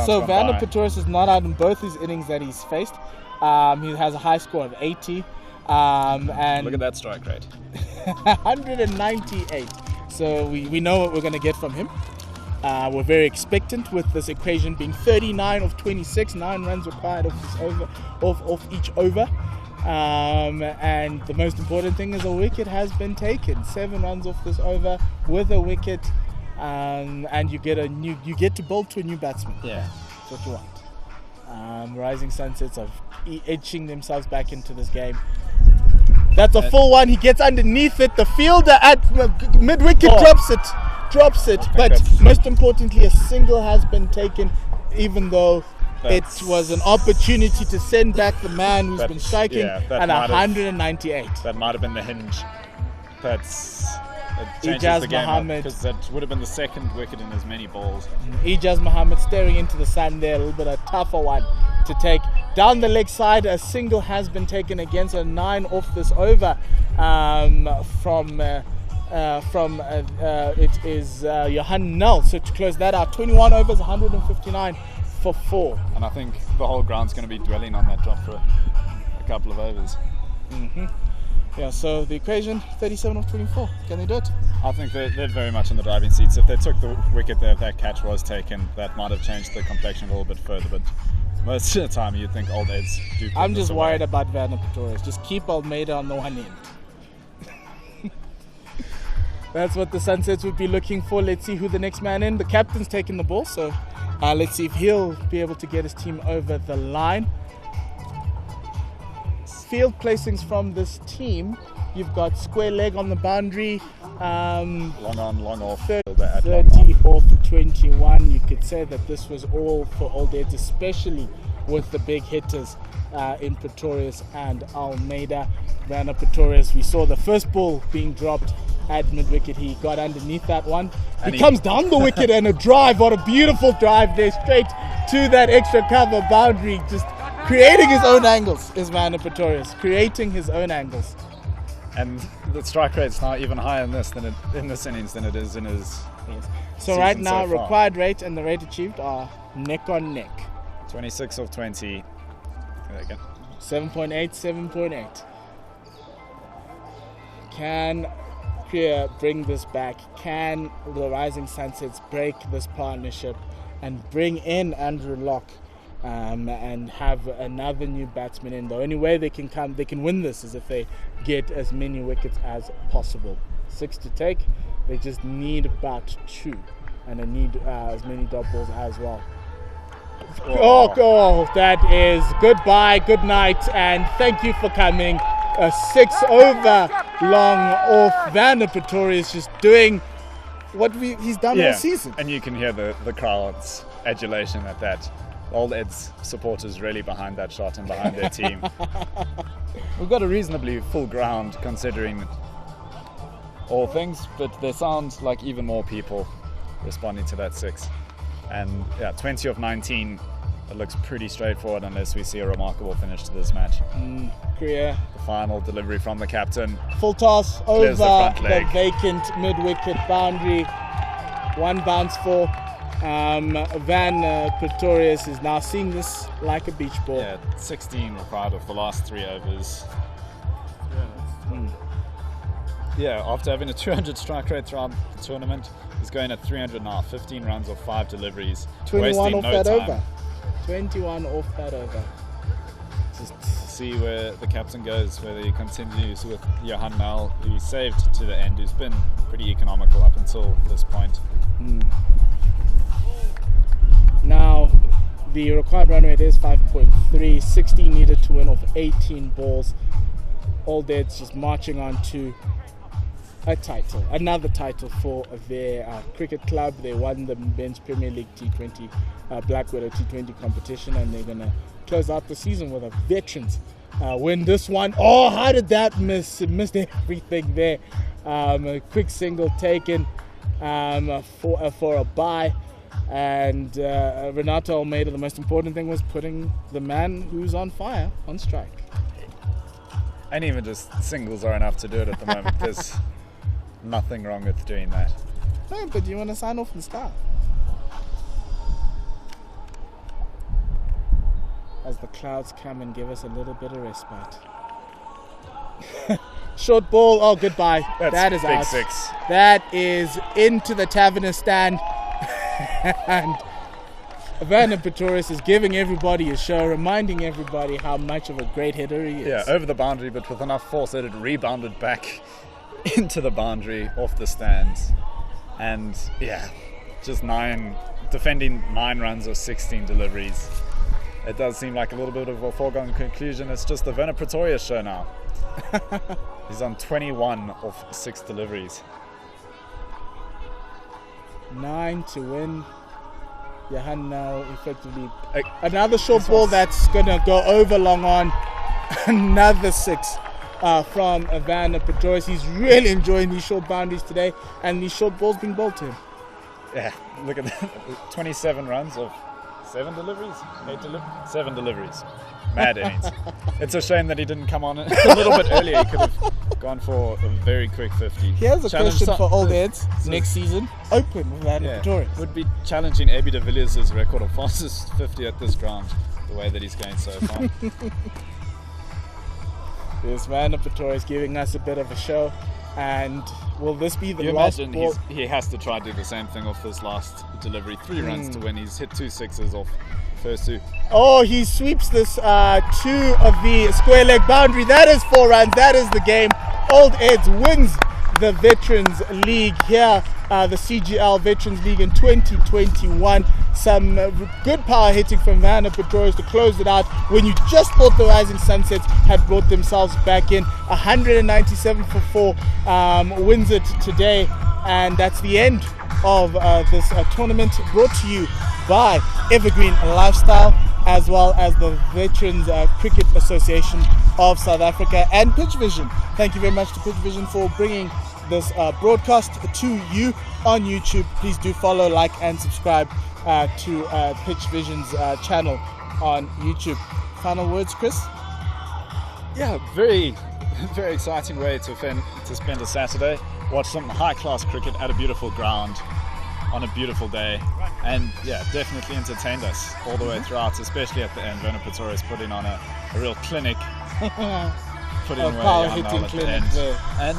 Speaker 3: So Van Pretorius is not out in both his innings that he's faced. He has a high score of 80. And
Speaker 7: look at that strike rate.
Speaker 3: 198. So we know what we're going to get from him. We're very expectant with this equation being 39 of 26, 9 runs required off each over. And the most important thing is a wicket has been taken. 7 runs off this over with a wicket, and you get to bowl to a new batsman.
Speaker 7: Yeah,
Speaker 3: that's what you want. Rising Sunsets are edging themselves back into this game. That's a full one. He gets underneath it. The fielder at mid-wicket drops it. But most importantly, a single has been taken, even though it was an opportunity to send back the man who's been striking at 198.
Speaker 7: That might have been the hinge.
Speaker 3: Ijaz Mohammed,
Speaker 7: because that would have been the second wicket in as many balls.
Speaker 3: Ijaz Mohammed staring into the sun there, a little bit of a tougher one to take. Down the leg side, a single has been taken against a 9 off this over it is Johan Null. So to close that out, 21 overs, 159 for 4.
Speaker 7: And I think the whole ground's going to be dwelling on that drop for a couple of overs.
Speaker 3: Yeah, so the equation, 37 of 24. Can they do it?
Speaker 7: I think they're very much in the driving seats. If they took the wicket there, if that catch was taken, that might have changed the complexion a little bit further. But most of the time, you'd think old Eds do.
Speaker 3: I'm just worried about Van Pretorius. Just keep Almeida on the one end. That's what the Sunsets would be looking for. Let's see who the next man in. The captain's taking the ball, so let's see if he'll be able to get his team over the line. Field placings from this team. You've got square leg on the boundary.
Speaker 7: Long on, long off.
Speaker 3: 30 off 21. You could say that this was all for Old Eds, especially with the big hitters in Pretorius and Almeida. Van Pretorius, we saw the first ball being dropped at mid-wicket. He got underneath that one. He comes down the wicket and a drive. What a beautiful drive there, straight to that extra cover boundary. Just creating his own angles is Van Pretorius. Creating his own angles.
Speaker 7: And the strike rate's now even higher in this innings than it is in his.
Speaker 3: Yes. So right now, required rate and the rate achieved are neck on neck.
Speaker 7: 26 of 20. There you go.
Speaker 3: 7.8, 7.8. Can Kriya bring this back? Can the Rising Sunsets break this partnership and bring in Andrew Locke and have another new batsman in? The only way they can win this is if they get as many wickets as possible. 6 to take. They just need about 2, and they need as many dot balls as well. Oh, that is goodbye, good night, and thank you for coming. A 6 over long off. Van Pretorius just doing what he's done all season.
Speaker 7: And you can hear the crowd's adulation at that. Old Ed's supporters really behind that shot and behind their team. We've got a reasonably full ground considering all things, but there sounds like even more people responding to that 6. And 20 of 19, it looks pretty straightforward unless we see a remarkable finish to this match.
Speaker 3: Kriya.
Speaker 7: The final delivery from the captain.
Speaker 3: Full toss over the vacant mid-wicket boundary. 1 bounce for Van Pretorius is now seeing this like a beach ball.
Speaker 7: 16 required of the last 3 overs. After having a 200 strike rate throughout the tournament, he's going at 300 now. 15 runs of 5 deliveries.
Speaker 3: 21 off that
Speaker 7: time.
Speaker 3: over. 21 off that over.
Speaker 7: Just see where the captain goes, whether he continues with Johan Null, who he saved to the end, who's been pretty economical up until this point.
Speaker 3: Now, the required run rate is 5.3. 16 needed to win off 18 balls. All Dead's just marching on to a title, another title for their cricket club. They won the Men's Premier League T20 Black Widow T20 competition, and they're going to close out the season with a veterans win this one. Oh, how did that miss? It missed everything there. A quick single taken for a bye. And Renato Almeida, the most important thing was putting the man who's on fire on strike.
Speaker 7: And even just singles are enough to do it at the moment. There's nothing wrong with doing that.
Speaker 3: No, but you want to sign off and start. As the clouds come and give us a little bit of respite. Short ball, oh goodbye. That is
Speaker 7: big
Speaker 3: out.
Speaker 7: 6.
Speaker 3: That is into the Taverner stand. And Werner Pretorius is giving everybody a show, reminding everybody how much of a great hitter he is.
Speaker 7: Yeah, over the boundary, but with enough force that it rebounded back into the boundary off the stands. And yeah, just defending 9 runs or 16 deliveries. It does seem like a little bit of a foregone conclusion. It's just the Werner Pretorius show now. He's on 21 of 6 deliveries.
Speaker 3: 9 to win. Johan now effectively another short ball that's gonna go over long on. Another 6 from Werner Pretorius. He's really enjoying these short boundaries today, and these short balls being bowled to him.
Speaker 7: Yeah, look at that. 27 runs of 7 deliveries? 7 deliveries. Mad innings. It's a shame that he didn't come on a little bit earlier. He could have gone for a very quick 50.
Speaker 3: Here's a question for old Eds next season. Open with Werner Pretorius.
Speaker 7: Would be challenging AB de Villiers' record of fastest 50 at this ground, the way that he's going so far.
Speaker 3: There's Werner Pretorius giving us a bit of a show. And will this be the
Speaker 7: you
Speaker 3: last
Speaker 7: imagine
Speaker 3: ball?
Speaker 7: He has to try to do the same thing off this last delivery. 3 runs to win. He's hit 2 sixes off the first 2.
Speaker 3: Oh, he sweeps this 2 of the square leg boundary. That is 4 runs. That is the game. Old Eds wins the Veterans League here, the CGL Veterans League in 2021. Some good power hitting from Werner Pretorius to close it out when you just thought the Rising Sunsets had brought themselves back in. 197 for 4 wins it today, and that's the end of this tournament, brought to you by Evergreen Lifestyle, as well as the Veterans Cricket Association of South Africa and Pitch Vision. Thank you very much to Pitch Vision for bringing this broadcast to you on YouTube. Please do follow, like, and subscribe to Pitch Vision's channel on YouTube. Final words, Chris?
Speaker 7: Yeah, very, very exciting way to spend a Saturday. Watch some high-class cricket at a beautiful ground on a beautiful day, and yeah, definitely entertained us all the way throughout, especially at the end. Werner Pretorius putting on a real clinic, putting away
Speaker 3: power
Speaker 7: Johan
Speaker 3: hitting
Speaker 7: Nel at the
Speaker 3: clinic
Speaker 7: end.
Speaker 3: there.
Speaker 7: And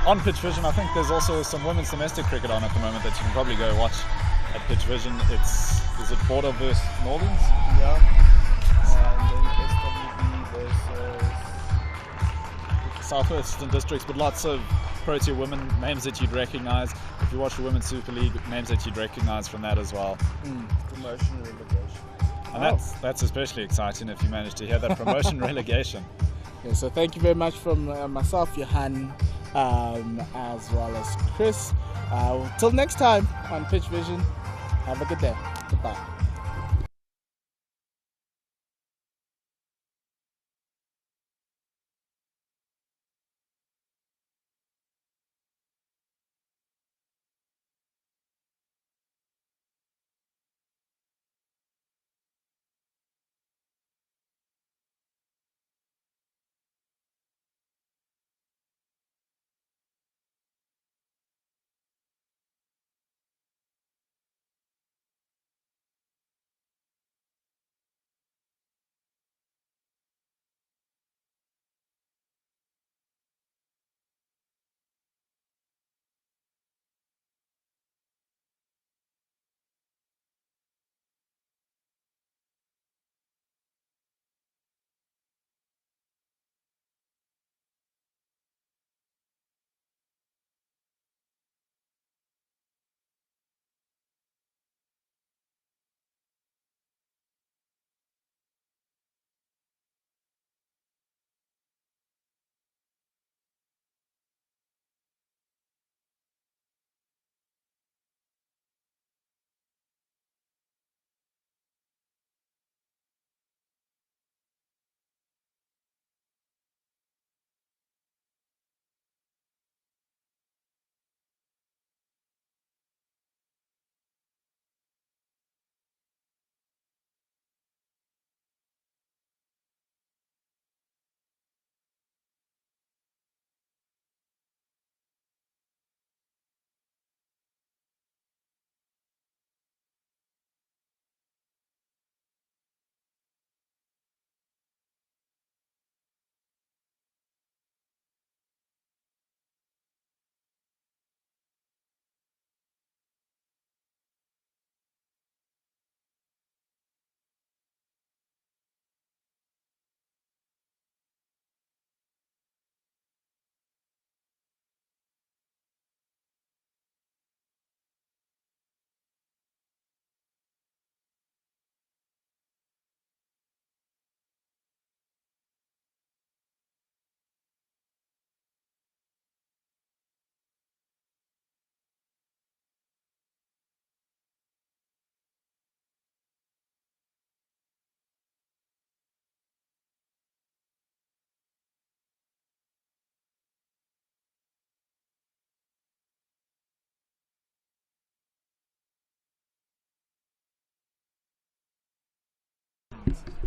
Speaker 7: on Pitch Vision, I think there's also some women's domestic cricket on at the moment that you can probably go watch at Pitch Vision. Is it Border versus Northerns?
Speaker 6: Yeah. And then SWB versus
Speaker 7: Southwestern districts, but lots of Protea women, names that you'd recognise. If you watch the Women's Super League, names that you'd recognise from that as well.
Speaker 6: promotion and relegation.
Speaker 7: And that's especially exciting if you manage to hear that promotion relegation.
Speaker 3: Yeah, so thank you very much from myself, Johan, as well as Chris. Till next time on Pitch Vision, have a good day. Goodbye. Thanks.